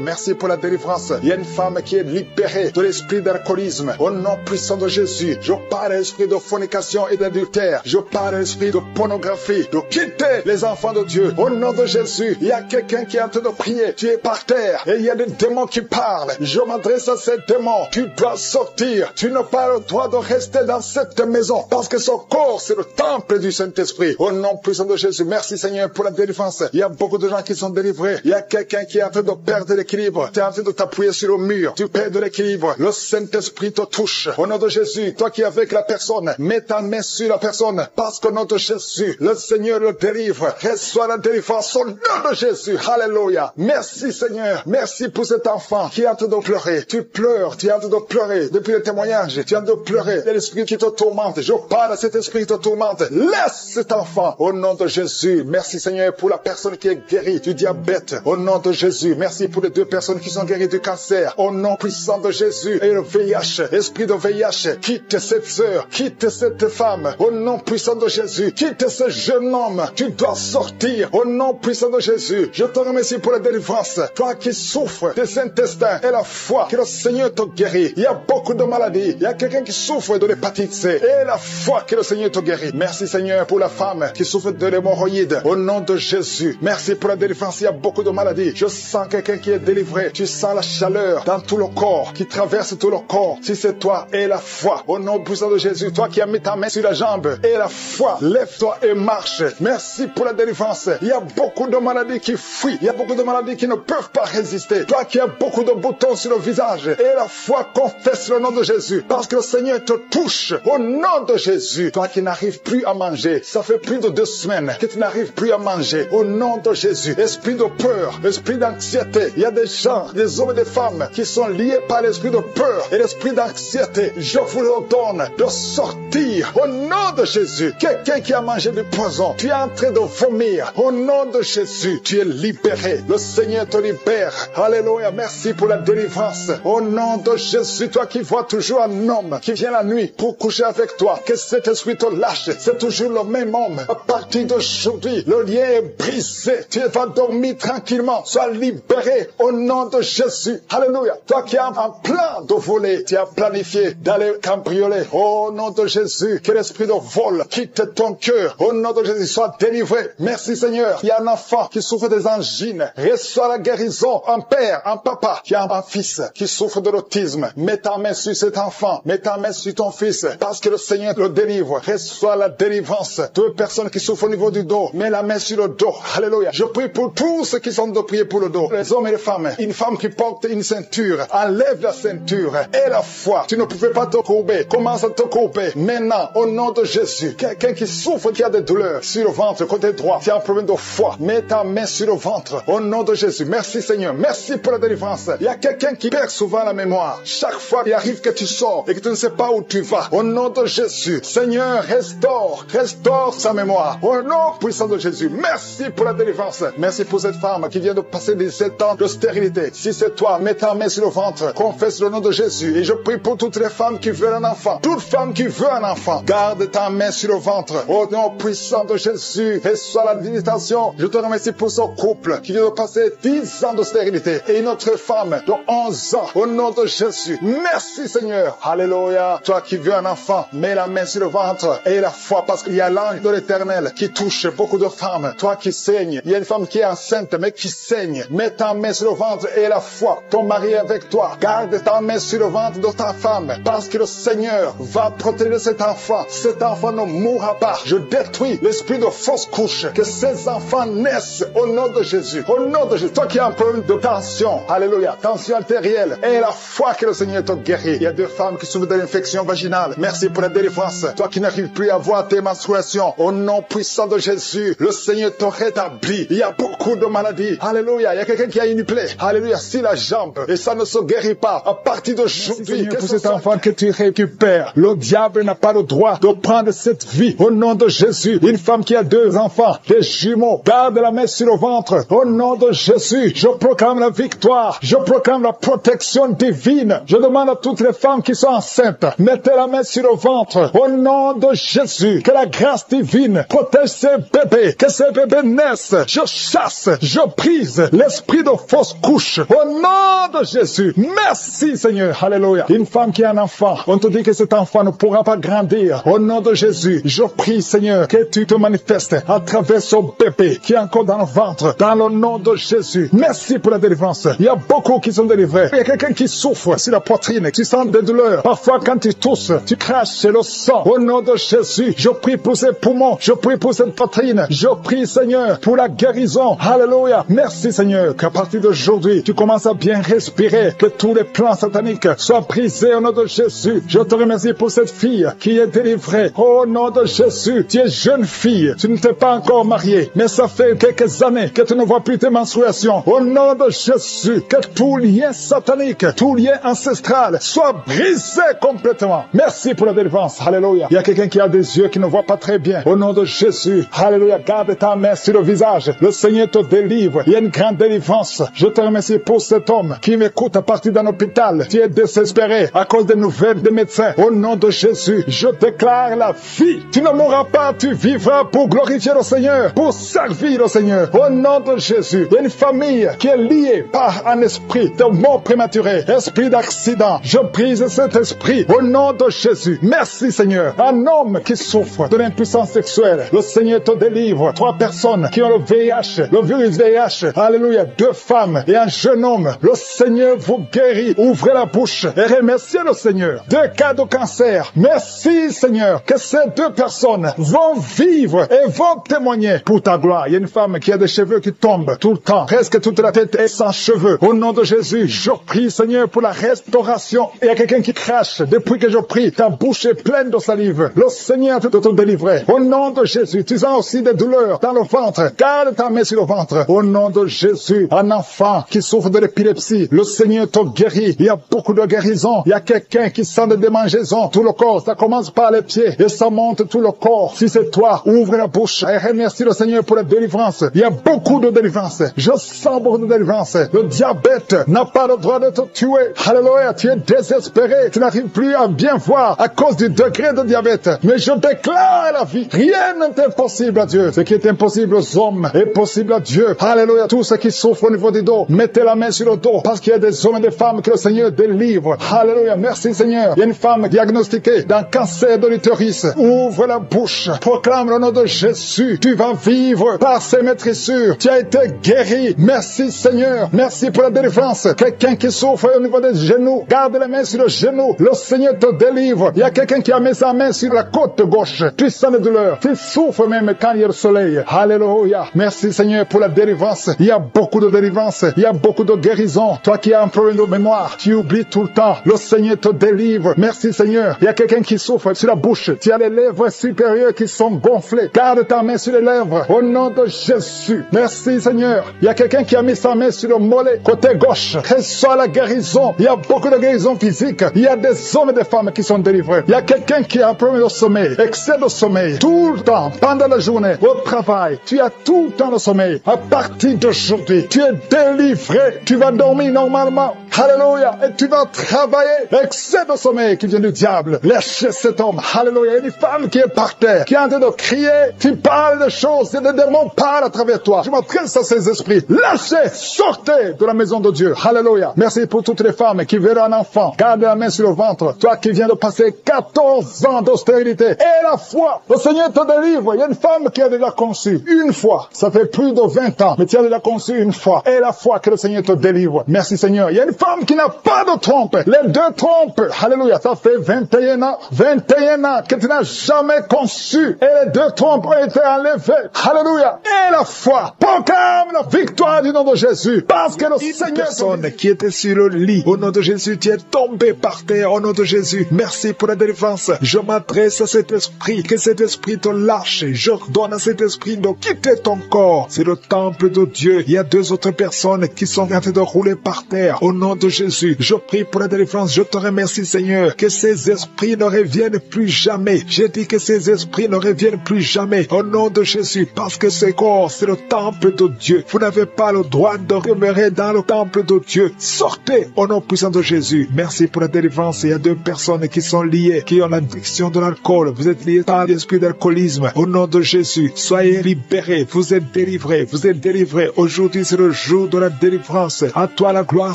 Merci pour la délivrance. Il y a une femme qui est libérée de l'esprit d'alcoolisme. Au nom puissant de Jésus, je parle à l'esprit de fornication et d'adultère. Je parle à l'esprit de pornographie, de quitter les enfants de Dieu. Au nom de Jésus, il y a quelqu'un qui est en train de prier. Tu es par terre et il y a des démons qui parlent. Je m'adresse à ces démons. Tu dois sortir. Tu n'as pas le droit de rester dans cette maison parce que son corps, c'est le temple du Saint-Esprit. Au nom puissant de Jésus, merci, Seigneur, pour la délivrance. Il y a beaucoup de gens qui sont délivrés. Il y a quelqu'un qui est en train de perdre l'équilibre. Tu es en train de t'appuyer sur le mur. Tu perds de l'équilibre. Le Saint-Esprit te touche. Au nom de Jésus, toi qui es avec la personne, mets ta main sur la personne parce qu'au nom de Jésus, le Seigneur le délivre. Reçois la délivrance au nom de Jésus. Alléluia. Merci, Seigneur. Merci pour cet enfant qui est en train de pleurer. Tu pleures. Tu es en train de pleurer. Depuis le témoignage, tu es en train de pleurer. Il y a l'esprit qui te tourmente. Je parle à cet esprit qui te tourmente. Laisse cet enfant au nom de Jésus. Merci, Seigneur, pour la personne qui est guérie du diabète. Au nom de Jésus. Merci pour les 2 personnes qui sont guéries du cancer. Au nom puissant de Jésus. Et le VIH, esprit de VIH, quitte cette sœur, quitte cette femme. Au nom puissant de Jésus. Quitte ce jeune homme. Tu dois sortir. Au nom puissant de Jésus. Je te remercie pour la délivrance. Toi qui souffres des intestins et la foi, que le Seigneur te guérit. Il y a beaucoup de maladies. Il y a quelqu'un qui souffre de l'hépatite C. Et la foi, que le Seigneur te guérit. Merci, Seigneur, pour la femme qui souffre de l'hémorroïde. Au nom de Jésus. Merci pour la délivrance. Il y a beaucoup de maladies. Je sens quelqu'un qui est délivré. Tu sens la chaleur dans tout le corps, qui traverse tout le corps. Si c'est toi et la foi. Au nom puissant de Jésus. Toi qui as mis ta main sur la jambe et la foi. Lève-toi et marche. Merci pour la délivrance. Il y a beaucoup de maladies qui fuient. Il y a beaucoup de maladies qui ne peuvent pas résister. Toi qui as beaucoup de boutons sur le visage et la foi, confesse le nom de Jésus. Parce que le Seigneur te touche. Au nom de Jésus. Toi qui n'arrives plus à manger. Ça fait plus de 2 semaines que tu n'arrives plus à manger. Au nom de Jésus. Esprit de peur. Esprit d'anxiété. Il y a des gens, des hommes et des femmes qui sont liés par l'esprit de peur et l'esprit d'anxiété. Je vous ordonne de sortir. Au nom de Jésus. Quelqu'un qui a mangé du poison. Tu es en train de vomir. Au nom de Jésus. Tu es libéré. Le Seigneur te libère. Alléluia. Merci pour la délivrance. Au nom de Jésus. Toi qui vois toujours un homme qui vient la nuit pour coucher avec toi. Que cet esprit te lâche. C'est toujours le même homme. À partir d'aujourd'hui, Le lien est brisé. Tu vas dormir tranquillement. Sois libéré au nom de Jésus. Alléluia. Toi qui as un plan de voler, tu as planifié d'aller cambrioler. Au nom de Jésus, que l'esprit de vol quitte ton cœur. Au nom de Jésus, sois délivré. Merci Seigneur. Il y a un enfant qui souffre des angines. Reçois la guérison. Un père, un papa qui a un fils qui souffre de l'autisme. Mets ta main sur cet enfant. Mets ta main sur ton fils. Parce que le Seigneur le délivre. Reçois la délivrance. Deux personnes qui souffrent au niveau du dos. Mets la main sur le dos. Alléluia. Je prie pour tous ceux qui sont de prier pour le dos. Les hommes et les femmes. Une femme qui porte une ceinture. Enlève la ceinture. Et la foi. Tu ne pouvais pas te courber. Commence à te courber. Maintenant, au nom de Jésus. Quelqu'un qui souffre, qui a des douleurs sur le ventre, côté droit. Tu as un problème de foi. Mets ta main sur le ventre. Au nom de Jésus. Merci Seigneur. Merci pour la délivrance. Il y a quelqu'un qui perd souvent la mémoire. Chaque fois, il arrive que tu sors et que tu ne sais pas où tu vas. Au nom de Jésus. Seigneur, restaure sa mémoire. Au nom puissant de Jésus. Merci pour la délivrance. Merci pour cette femme qui vient de passer 17 ans de stérilité. Si c'est toi, mets ta main sur le ventre. Confesse le nom de Jésus. Et je prie pour toutes les femmes qui veulent un enfant. Toute femme qui veut un enfant. Garde ta main sur le ventre. Au nom puissant de Jésus. Reçois la visitation. Je te remercie pour ce couple qui vient de passer 10 ans de stérilité. Et une autre femme de 11 ans. Au nom de Jésus. Merci Seigneur. Alléluia. Toi qui veux un enfant, mets la main sur le ventre. Et la foi, parce qu'il y a l'ange de l'Éternel qui touche beaucoup de femmes. Toi qui saignes. Il y a une femme qui est enceinte mais qui saigne. Mets ta main sur le ventre et la foi. Ton mari est avec toi. Garde ta main sur le ventre de ta femme. Parce que le Seigneur va protéger cet enfant. Cet enfant ne mourra pas. Je détruis l'esprit de fausse couche. Que ces enfants naissent au nom de Jésus. Au nom de Jésus. Toi qui as un problème de tension. Alléluia. Tension artérielle. Et la foi que le Seigneur te guérit. Il y a deux femmes qui souffrent de l'infection vaginale. Merci pour la délivrance. Toi qui n'arrives plus à voir tes menstruations. Au nom puissant de Jésus. Le Seigneur te rétablit. Il y a beaucoup de maladies. Alléluia. Il y a quelqu'un qui a une plaie. Alléluia. Si la jambe. Et ça ne se guérit pas. À partir d'aujourd'hui. Pour cet enfant que tu récupères. Le diable n'a pas le droit de prendre cette vie. Au nom de Jésus. Une femme qui a 2 enfants. Des jumeaux. Garde la main sur le ventre. Au nom de Jésus. Je proclame la victoire. Je proclame la protection divine. Je demande à toutes les femmes qui sont enceintes. Mettez la main sur le ventre. Au nom de Jésus. Que la grâce divine protège ces bébés. Que ces bébés naissent. Je chasse. Je brise l'esprit de fausse couche. Au nom de Jésus. Merci Seigneur. Alléluia. Une femme qui a un enfant. On te dit que cet enfant ne pourra pas grandir. Au nom de Jésus. Je prie Seigneur que tu te manifestes à travers ce bébé qui est encore dans le ventre. Dans le nom de Jésus. Merci pour la délivrance. Il y a beaucoup qui sont délivrés. Il y a quelqu'un qui souffre sur la poitrine. Tu sens des douleurs. Parfois quand tu tousses, tu craches le sang. Au nom de Jésus. Je prie pour ces poumons. Je prie pour cette poitrine. Je prie Seigneur pour la guérison. Alléluia. Merci Seigneur qu'à partir d'aujourd'hui, tu commences à bien respirer. Que tous les plans sataniques soient brisés au nom de Jésus. Je te remercie pour cette fille qui est délivrée. Au nom de Jésus. Tu es jeune fille. Tu ne t'es pas encore mariée. Mais ça fait quelques années que tu ne vois plus tes menstruations. Au nom de Jésus. Que tout lien satanique, tout lien ancestral soit brisé complètement. Merci pour la délivrance. Alléluia. Il y a quelqu'un qui a des yeux qui ne voit pas très bien. Au nom de Jésus. Alléluia. Garde ta main sur le visage. Le Seigneur te délivre. Il y a une grande délivrance. Je te remercie pour cet homme qui m'écoute à partir d'un hôpital. Tu es désespéré à cause des nouvelles des médecins. Au nom de Jésus, je déclare la vie. Tu ne mourras pas, tu vivras pour glorifier le Seigneur, pour servir le Seigneur. Au nom de Jésus, il y a une famille qui est liée par un esprit de mort prématurée, esprit d'accident. Je brise cet esprit au nom de Jésus. Merci Seigneur. Un homme qui souffre de l'impuissance sexuelle, le Seigneur te délivre. 3 personnes qui ont le VIH, le virus VIH. Alléluia. 2 femmes et un jeune homme. Le Seigneur vous guérit. Ouvrez la bouche et remerciez le Seigneur. 2 cas de cancer. Merci Seigneur que ces 2 personnes vont vivre et vont témoigner pour ta gloire. Il y a une femme qui a des cheveux qui tombent tout le temps. Presque toute la tête est sans cheveux. Au nom de Jésus, je prie Seigneur pour la restauration. Il y a quelqu'un qui crache. Depuis que je prie, ta bouche est pleine de salive. Le Seigneur te délivrer. Au nom de Jésus, tu sens aussi des douleurs dans le ventre. Garde ta main sur le ventre. Au nom de Jésus, un enfant qui souffre de l'épilepsie, le Seigneur te guérit. Il y a beaucoup de guérisons. Il y a quelqu'un qui sent des démangeaisons. Tout le corps, ça commence par les pieds et ça monte tout le corps. Si c'est toi, ouvre la bouche et remercie le Seigneur pour la délivrance. Il y a beaucoup de délivrance. Je sens beaucoup de délivrance. Le diabète n'a pas le droit de te tuer. Alléluia, tu es désespéré. Tu n'arrives plus à bien voir à cause du degré de diabète. Mais je déclare la vie. Rien n'est impossible à Dieu. Ce qui est impossible aux hommes est possible à Dieu. Alléluia. Tous ceux qui souffrent au niveau du dos, mettez la main sur le dos, parce qu'il y a des hommes et des femmes que le Seigneur délivre. Alléluia. Merci Seigneur. Il y a une femme diagnostiquée d'un cancer de l'utérus. Ouvre la bouche. Proclame le nom de Jésus. Tu vas vivre par ses maîtrissures. Tu as été guéri. Merci Seigneur. Merci pour la délivrance. Quelqu'un qui souffre au niveau des genoux, garde la main sur le genou. Le Seigneur te délivre. Il y a quelqu'un qui a mis sa main sur la côte gauche. Tu sens la douleur. Tu souffres même quand il y a le soleil. Alléluia. Merci Seigneur pour la délivrance. Il y a beaucoup de délivrance. Il y a beaucoup de guérison. Toi qui as un problème de mémoire, tu oublies tout le temps. Le Seigneur te délivre. Merci Seigneur. Il y a quelqu'un qui souffre sur la bouche. Tu as les lèvres supérieures qui sont gonflées. Garde ta main sur les lèvres. Au nom de Jésus. Merci Seigneur. Il y a quelqu'un qui a mis sa main sur le mollet, côté gauche. Reçois la guérison. Il y a beaucoup de guérison physique. Il y a des hommes et des femmes qui sont délivrés. Il y a quelqu'un qui a un problème de sommeil, excès de sommeil, tout le temps, pendant la journée, au travail. Tu as tout le temps de sommeil. À partir d'aujourd'hui, tu es délivré. Tu vas dormir normalement. Alléluia. Et tu vas travailler. Excès de sommeil qui vient du diable. Lâchez cet homme. Alléluia. Il y a une femme qui est par terre, qui est en train de crier. Tu parles de choses et les démons parlent à travers toi. Je m'adresse à ces esprits. Lâchez. Sortez de la maison de Dieu. Alléluia. Merci pour toutes les femmes qui verront un enfant. Garde la main sur le ventre. Toi qui viens de passer 14 ans d'austérité. Et la foi. Le Seigneur te délivre. Il y a une femme qui a déjà conçu une fois. Ça fait plus de 20 ans. Mais tu as déjà conçu une fois. Et la foi que le Seigneur te délivre. Merci Seigneur. Il y a une femme qui n'a pas de trompe. Les deux trompes. Alléluia. Ça fait 21 ans. 21 ans que tu n'as jamais conçu. Et les deux trompes ont été enlevées. Alléluia. Et la foi. Proclame la victoire du nom de Jésus. Parce que le Seigneur... Personne qui était sur le lit, au nom de Jésus, tu es tombé par terre, au nom de Jésus. Merci pour la délivrance. Je m'adresse à cet esprit. Que cet esprit te lâche. J'ordonne à cet esprit de quitter ton corps. C'est le temple de Dieu. Il y a deux autres personnes qui sont en train de rouler par terre. Au nom de Jésus, je prie pour la délivrance. Je te remercie, Seigneur, que ces esprits ne reviennent plus jamais. J'ai dit que ces esprits ne reviennent plus jamais. Au nom de Jésus, parce que ce corps, c'est le temple de Dieu. Vous n'avez pas le droit de demeurer dans le temple de Dieu. Sortez au nom puissant de Jésus. Merci pour la délivrance. Il y a deux personnes qui sont liées, qui ont l'addiction de l'alcool. Vous êtes liés par l'esprit d'alcoolisme. Au nom de Jésus, soyez libérés. Vous êtes délivrés. Vous êtes délivrés. Aujourd'hui, c'est le jour de la délivrance. À toi la gloire,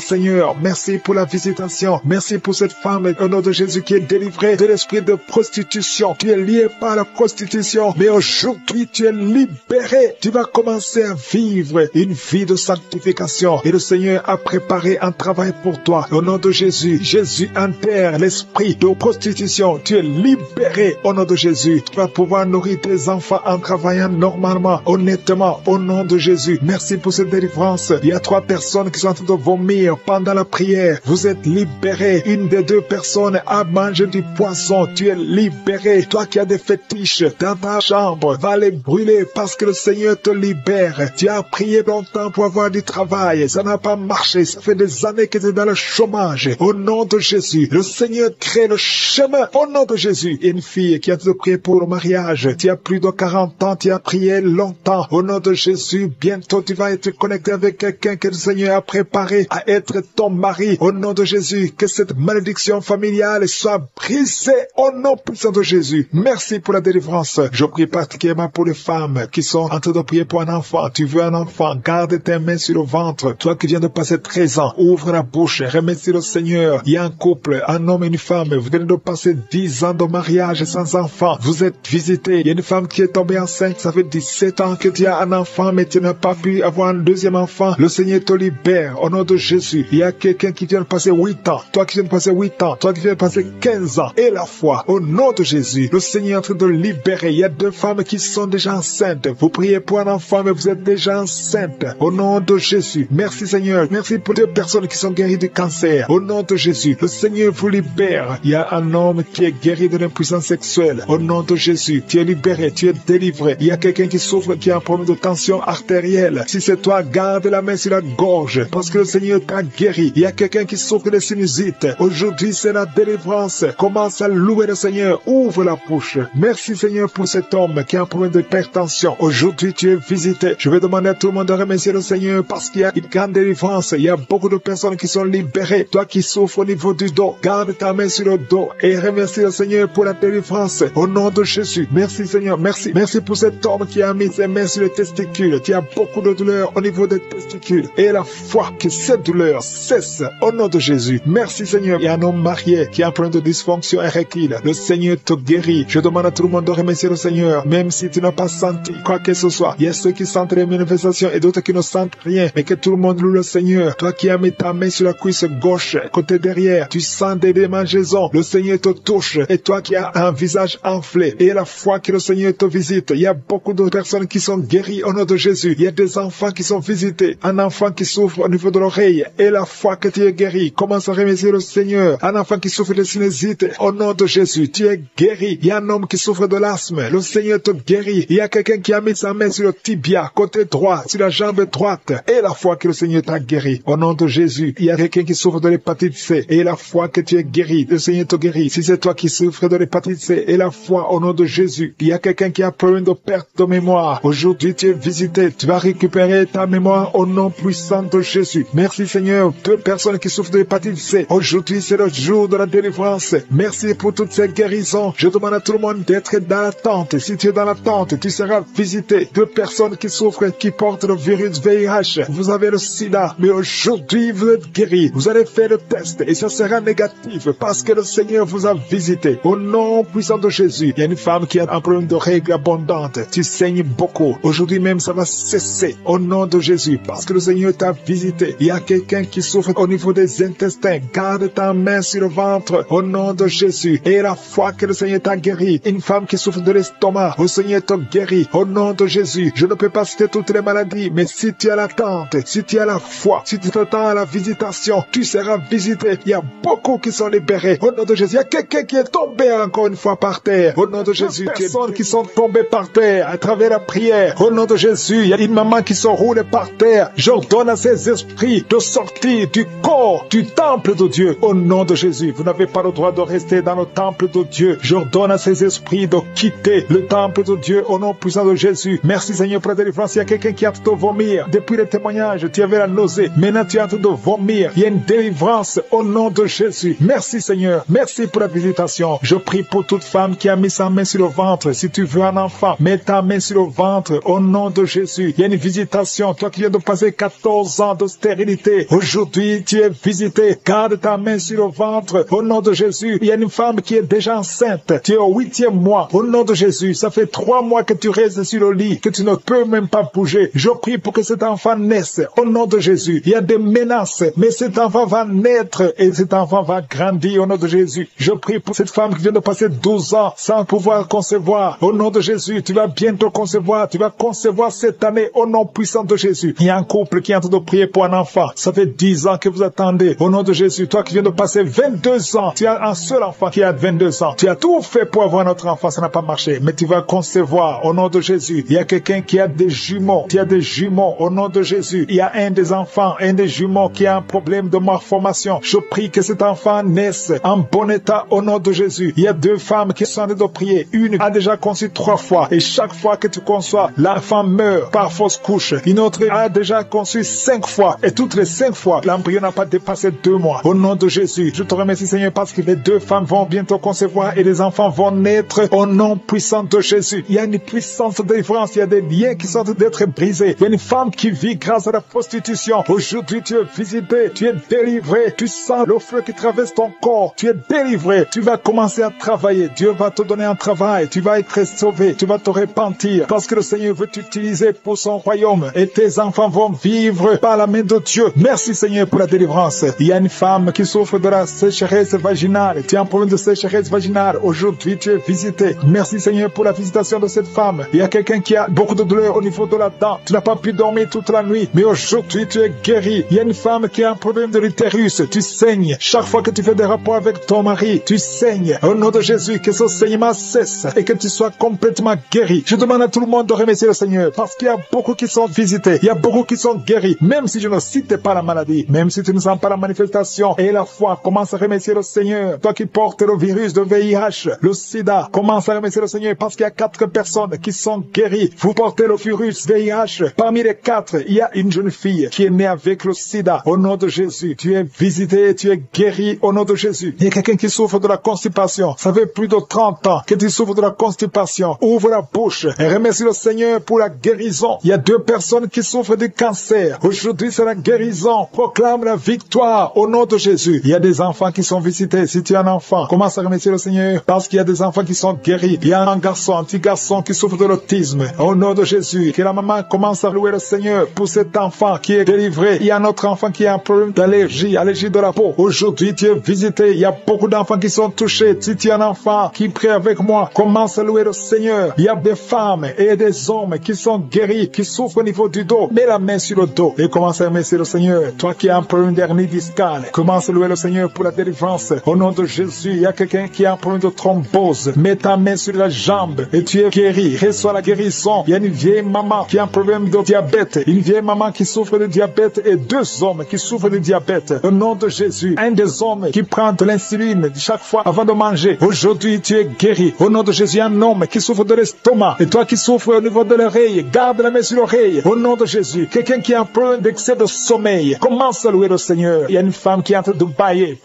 Seigneur. Merci pour la visitation. Merci pour cette femme, au nom de Jésus, qui est délivrée de l'esprit de prostitution. Tu es lié par la prostitution. Mais aujourd'hui, tu es libéré. Tu vas commencer à vivre une vie de sanctification. Et le Seigneur a préparé un travail pour toi. Au nom de Jésus, Jésus enterre l'esprit de prostitution. Tu es libéré au nom de Jésus. Tu vas pouvoir nourrir tes enfants en travaillant normalement, honnêtement, au nom de Jésus. Merci pour cette délivrance. Il y a 3 personnes qui sont en train de vomir pendant la prière. Vous êtes libérés. Une des 2 personnes a mangé du poisson. Tu es libéré. Toi qui as des fétiches dans ta chambre, va les brûler parce que le Seigneur te libère. Tu as prié longtemps pour avoir du travail. Ça n'a pas marché. Ça fait des années que tu es dans le chômage. Au nom de Jésus, le Seigneur crée le chemin. Au nom de Jésus, une fille qui a te prié pour le mariage. Tu as plus de 40 ans. Tu as prié longtemps. Au nom de Jésus, bientôt tu vas être connecté avec quelqu'un que le Seigneur a préparé à être ton mari. Au nom de Jésus, que cette malédiction familiale soit brisée. Au nom puissant de Jésus. Merci pour la délivrance. Je prie particulièrement pour les femmes qui sont en train de prier pour un enfant. Tu veux un enfant, garde tes mains sur le ventre. Toi qui viens de passer 13 ans, ouvre la bouche, remercie le Seigneur. Il y a un couple, un homme et une femme. Vous venez de passer 10 ans de mariage sans enfant. Vous êtes visité. Il y a une femme qui est tombée enceinte. Ça fait 17 ans que tu as un enfant, mais tu n'as pas pu avoir un deuxième enfant. Le Seigneur te libère au nom de Jésus. Il y a quelqu'un qui vient de passer 8 ans. Toi qui viens de passer 8 ans. Toi qui viens de passer 15 ans. Et la foi, au nom de Jésus. Le Seigneur est en train de libérer. Il y a 2 femmes qui sont déjà enceintes. Vous priez pour un enfant, mais vous êtes déjà enceinte. Au nom de Jésus. Merci Seigneur. Merci pour 2 personnes qui sont guéries du cancer. Au nom de Jésus. Le Seigneur vous libère. Il y a un homme qui est guéri de l'impuissance sexuelle. Au nom de Jésus. Tu es libéré. Tu es délivré. Il y a quelqu'un qui souffre, qui a un problème de tension artérielle. Si c'est toi, garde la main sur la gorge. Parce que le Seigneur t'a guéri. guéri. Il y a quelqu'un qui souffre de sinusite. Aujourd'hui, c'est la délivrance. Commence à louer le Seigneur. Ouvre la bouche. Merci Seigneur pour cet homme qui a un problème d'hypertension. Aujourd'hui, tu es visité. Je vais demander à tout le monde de remercier le Seigneur parce qu'il y a une grande délivrance. Il y a beaucoup de personnes qui sont libérées. Toi qui souffres au niveau du dos, garde ta main sur le dos et remercie le Seigneur pour la délivrance. Au nom de Jésus. Merci Seigneur. Merci. Merci pour cet homme qui a mis ses mains sur les testicules. Tu as beaucoup de douleur au niveau des testicules. Et la foi que cette douleur cesse au nom de Jésus. Merci Seigneur. Il y a un homme marié qui a un problème de dysfonction érectile. Le Seigneur te guérit. Je demande à tout le monde de remercier le Seigneur, même si tu n'as pas senti quoi que ce soit. Il y a ceux qui sentent les manifestations et d'autres qui ne sentent rien, mais que tout le monde loue le Seigneur. Toi qui as mis ta main sur la cuisse gauche, côté derrière, tu sens des démangeaisons. Le Seigneur te touche. Et toi qui as un visage enflé, et la foi que le Seigneur te visite. Il y a beaucoup de personnes qui sont guéries au nom de Jésus. Il y a des enfants qui sont visités. Un enfant qui souffre au niveau de l'oreille, et la foi que tu es guéri. Commence à remercier le Seigneur. Un enfant qui souffre de sinusite, au nom de Jésus, tu es guéri. Il y a un homme qui souffre de l'asthme. Le Seigneur te guérit. Il y a quelqu'un qui a mis sa main sur le tibia, côté droit, sur la jambe droite, et la foi que le Seigneur t'a guéri. Au nom de Jésus, il y a quelqu'un qui souffre de l'hépatite C, et la foi que tu es guéri. Le Seigneur te guérit. Si c'est toi qui souffres de l'hépatite C, et la foi au nom de Jésus. Il y a quelqu'un qui a problème de perte de mémoire. Aujourd'hui, tu es visité. Tu vas récupérer ta mémoire au nom puissant de Jésus. Merci Seigneur. 2 personnes qui souffrent de l'hépatite C. Aujourd'hui, c'est le jour de la délivrance. Merci pour toutes ces guérisons. Je demande à tout le monde d'être dans l'attente. Si tu es dans l'attente, tu seras visité. 2 personnes qui souffrent, qui portent le virus VIH. Vous avez le sida, mais aujourd'hui, vous êtes guéris. Vous allez faire le test et ça sera négatif parce que le Seigneur vous a visité. Au nom puissant de Jésus. Il y a une femme qui a un problème de règles abondantes. Tu saignes beaucoup. Aujourd'hui même, ça va cesser. Au nom de Jésus. Parce que le Seigneur t'a visité. Il y a quelqu'un qui souffre au niveau des intestins. Garde ta main sur le ventre. Au nom de Jésus. Et la foi que le Seigneur t'a guéri. Une femme qui souffre de l'estomac. Le Seigneur t'a guéri. Au nom de Jésus. Je ne peux pas citer toutes les maladies. Mais si tu as l'attente, si tu as la foi, si tu t'attends à la visitation, tu seras visité. Il y a beaucoup qui sont libérés. Au nom de Jésus. Il y a quelqu'un qui est tombé encore une fois par terre. Au nom de Jésus. Il y a des personnes qui sont tombées par terre à travers la prière. Au nom de Jésus. Il y a une maman qui s'enroule par terre. J'ordonne à ces esprits de sortir du corps, du temple de Dieu. Au nom de Jésus. Vous n'avez pas le droit de rester dans le temple de Dieu. J'ordonne à ces esprits de quitter le temple de Dieu au nom puissant de Jésus. Merci Seigneur pour la délivrance. Il y a quelqu'un qui a hâte de vomir. Depuis le témoignage, tu avais la nausée. Maintenant tu as hâte de vomir. Il y a une délivrance au nom de Jésus. Merci Seigneur. Merci pour la visitation. Je prie pour toute femme qui a mis sa main sur le ventre. Si tu veux un enfant, mets ta main sur le ventre au nom de Jésus. Il y a une visitation. Toi qui viens de passer 14 ans de stérilité, aujourd'hui tu es visité. Garde ta main sur le ventre au nom de Jésus. Il y a une femme qui est déjà enceinte. Tu es au 8e mois. Au nom de Jésus. Ça fait 3 mois que tu restes sur le lit, que tu ne peux même pas bouger. Je prie pour que cet enfant naisse au nom de Jésus. Il y a des menaces, mais cet enfant va naître et cet enfant va grandir au nom de Jésus. Je prie pour cette femme qui vient de passer 12 ans sans pouvoir concevoir. Au nom de Jésus, tu vas bientôt concevoir. Tu vas concevoir cette année au nom puissant de Jésus. Il y a un couple qui est en train de prier pour un enfant. Ça fait 10 ans que vous attendez. Au nom de Jésus, toi qui viens de passer 22 ans, tu as un seul enfant qui a 22 ans. Tu as tout fait pour avoir notre enfant, ça n'a pas marché. Mais tu vas concevoir au nom de Jésus. Il y a quelqu'un qui a des jumeaux. Tu as des jumeaux au nom de Jésus. Il y a un des enfants, un des jumeaux qui a un problème de malformation. Je prie que cet enfant naisse en bon état au nom de Jésus. Il y a 2 femmes qui sont en train de prier. Une a déjà conçu 3 fois. Et chaque fois que tu conçois, l'enfant meurt par fausse couche. Une autre a déjà conçu 5 fois. Et toutes les 5 fois, l'embryon n'a pas dépassé 2 mois. Au nom de Jésus, je te remercie Seigneur parce que les 2 femmes vont bientôt concevoir et les enfants vont naître au nom puissant de Jésus. Il y a une puissance de délivrance. Il y a des liens qui sont en train d'être brisés. Il y a une femme qui vit grâce à la prostitution. Aujourd'hui, tu es visité. Tu es délivré. Tu sens le feu qui traverse ton corps. Tu es délivré. Tu vas commencer à travailler. Dieu va te donner un travail. Tu vas être sauvé. Tu vas te repentir parce que le Seigneur veut t'utiliser pour son royaume et tes enfants vont vivre par la main de Dieu. Merci Seigneur pour la délivrance. Il y a une femme qui souffre de la sécheresse vaginale. Tu as un problème de sécheresse vaginale. Aujourd'hui, tu es visité. Merci Seigneur pour la visitation de cette femme. Il y a quelqu'un qui a beaucoup de douleur au niveau de la dent. Tu n'as pas pu dormir toute la nuit, mais aujourd'hui, tu es guéri. Il y a une femme qui a un problème de l'utérus. Tu saignes. Chaque fois que tu fais des rapports avec ton mari, tu saignes. Au nom de Jésus, que ce saignement cesse et que tu sois complètement guéri. Je demande à tout le monde de remercier le Seigneur parce qu'il y a beaucoup qui sont visités. Il y a beaucoup qui sont guéris. Même si je ne cite pas la maladie, Même si tu ne sens pas la manifestation et la foi, commence à remercier le Seigneur. Toi qui portes le virus de VIH, le sida, commence à remercier le Seigneur parce qu'il y a 4 personnes qui sont guéries. Vous portez le virus VIH. Parmi les 4, il y a une jeune fille qui est née avec le sida. Au nom de Jésus, tu es visité, tu es guéri au nom de Jésus. Il y a quelqu'un qui souffre de la constipation. Ça fait plus de 30 ans que tu souffres de la constipation. Ouvre la bouche et remercie le Seigneur pour la guérison. Il y a 2 personnes qui souffrent du cancer. Aujourd'hui, c'est la guérison. Proclame la victoire au nom de Jésus. Il y a des enfants qui sont visités. Si tu es un enfant, commence à remercier le Seigneur parce qu'il y a des enfants qui sont guéris. Il y a un petit garçon qui souffre de l'autisme. Au nom de Jésus, que la maman commence à louer le Seigneur pour cet enfant qui est délivré. Il y a un autre enfant qui a un problème d'allergie, allergie de la peau. Aujourd'hui, tu es visité. Il y a beaucoup d'enfants qui sont touchés. Si tu es un enfant qui prie avec moi, commence à louer le Seigneur. Il y a des femmes et des hommes qui sont guéris, qui souffrent au niveau du dos. Mets la main sur le dos et commence à remercier le Seigneur. Toi qui as un problème d'hernie discale, commence à louer le Seigneur pour la délivrance. Au nom de Jésus, il y a quelqu'un qui a un problème de thrombose. Mets ta main sur la jambe et tu es guéri. Reçois la guérison. Il y a une vieille maman qui a un problème de diabète. Une vieille maman qui souffre de diabète et 2 hommes qui souffrent de diabète. Au nom de Jésus, un des hommes qui prend de l'insuline chaque fois avant de manger. Aujourd'hui, tu es guéri. Au nom de Jésus, un homme qui souffre de l'estomac. Et toi qui souffres au niveau de l'oreille, garde la main sur l'oreille. Au nom de Jésus, quelqu'un qui a un problème d'excès de sommeil, commence à louer le Seigneur. Il y a une femme qui est en train de bailler.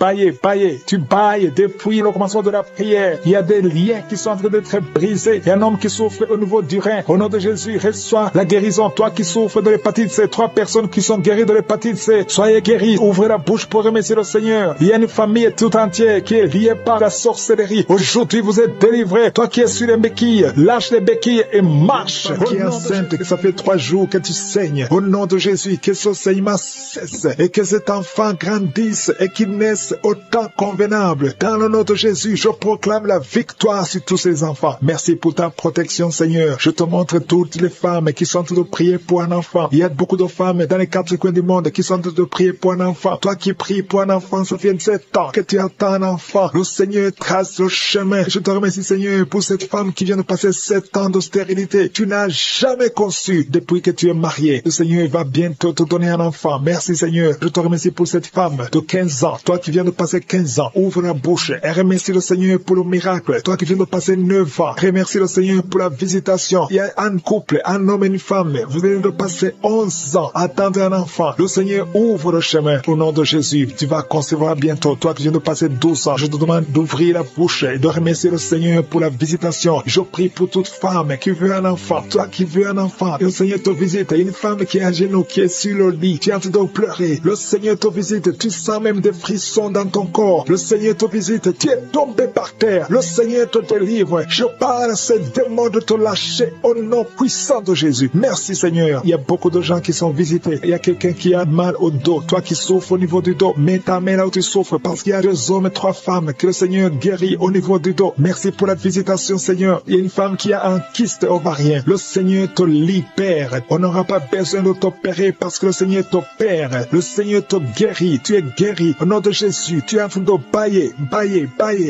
Tu bailles depuis le commencement de la prière. Il y a des liens qui sont en train d'être brisés. Il y a un homme qui souffre au niveau du rein. Au nom de Jésus, reçois la guérison. Toi qui souffres de l'hépatite C, 3 personnes qui sont guéries de l'hépatite C, soyez guéris. Ouvrez la bouche pour remercier le Seigneur. Il y a une famille tout entière qui est liée par la sorcellerie. Aujourd'hui, vous êtes délivrés. Toi qui es sur les béquilles, lâche les béquilles et marche. Toi qui es enceinte, que ça fait 3 jours que tu saignes. Au nom de Jésus, que ce saignement cesse et que cet enfant grandisse et qu'il naisse au temps convenable. Dans le nom de Jésus, je proclame la victoire sur tous ces enfants. Merci pour ta protection, Seigneur. Je te montre toutes les femmes qui sont en train de prier pour un enfant. Il y a beaucoup de femmes dans les 4 coins du monde qui sont en train de prier pour un enfant. Toi qui pries pour un enfant, ça fait 7 ans que tu attends un enfant. Le Seigneur trace le chemin. Je te remercie, Seigneur, pour cette femme qui vient de passer 7 ans de stérilité. Tu n'as jamais conçu depuis que tu es marié. Le Seigneur va bientôt te donner un enfant. Merci, Seigneur. Je te remercie pour cette femme de 15 ans. Toi qui viens de passer 15 ans, ouvre la bouche et remercie le Seigneur pour le miracle. Toi qui viens de passer 9 ans, remercie le Seigneur pour la visitation. Il y a un couple, un homme et une femme. Vous venez de passer 11 ans à attendre un enfant. Le Seigneur ouvre le chemin. Au nom de Jésus, tu vas concevoir bientôt. Toi qui viens de passer 12 ans, je te demande d'ouvrir la bouche et de remercier le Seigneur pour la visitation. Je prie pour toute femme qui veut un enfant. Toi qui veux un enfant, le Seigneur te visite. Il y a une femme qui est à genoux, qui est sur le lit, qui est en train de pleurer. Le Seigneur te visite. Tu sens même des frissons dans ton corps. Le Seigneur te visite. Tu es tombé par terre. Le Seigneur te délivre. Je parle à ces démons de te lâcher au nom puissant de Jésus. Merci, Seigneur. Il y a beaucoup de gens qui sont visités. Il y a quelqu'un qui a mal au dos. Toi qui souffres au niveau du dos, mets ta main là où tu souffres, parce qu'il y a 2 hommes et 3 femmes que le Seigneur guérit au niveau du dos. Merci pour la visitation, Seigneur. Il y a une femme qui a un kyste ovarien. Le Seigneur te libère. On n'aura pas besoin de t'opérer parce que le Seigneur t'opère. Le Seigneur te guérit. Tu es guéri. Au nom de Jésus, tu es en train de bailler.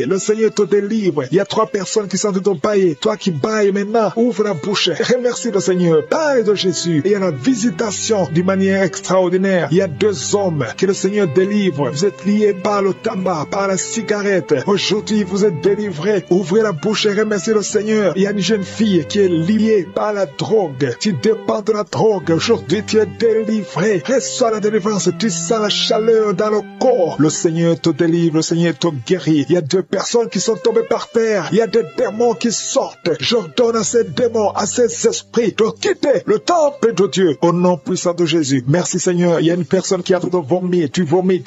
Le Seigneur te délivre. Il y a 3 personnes qui sont en train de bailler. Toi qui bailles maintenant, ouvre la bouche. Remercie le Seigneur. Parle de Jésus. Et il y a la visitation d'une manière extraordinaire. Il y a 2 hommes que le Seigneur délivre. Vous êtes liés par le tabac, par la cigarette. Aujourd'hui, vous êtes délivrés. Ouvrez la bouche et remerciez le Seigneur. Il y a une jeune fille qui est liée par la drogue. Tu dépends de la drogue. Aujourd'hui, tu es délivré. Reçois la délivrance. Tu sens la chaleur dans le corps. Le Seigneur te délivre. Le Seigneur te guérit. Il y a 2 personnes qui sont tombées par terre. Il y a des démons qui sortent. J'ordonne à ces démons, à ces esprits de quitter le temple de Dieu au nom puissant de Jésus. Merci, Seigneur. Il y a une personne qui a de vomir. Tu vomis.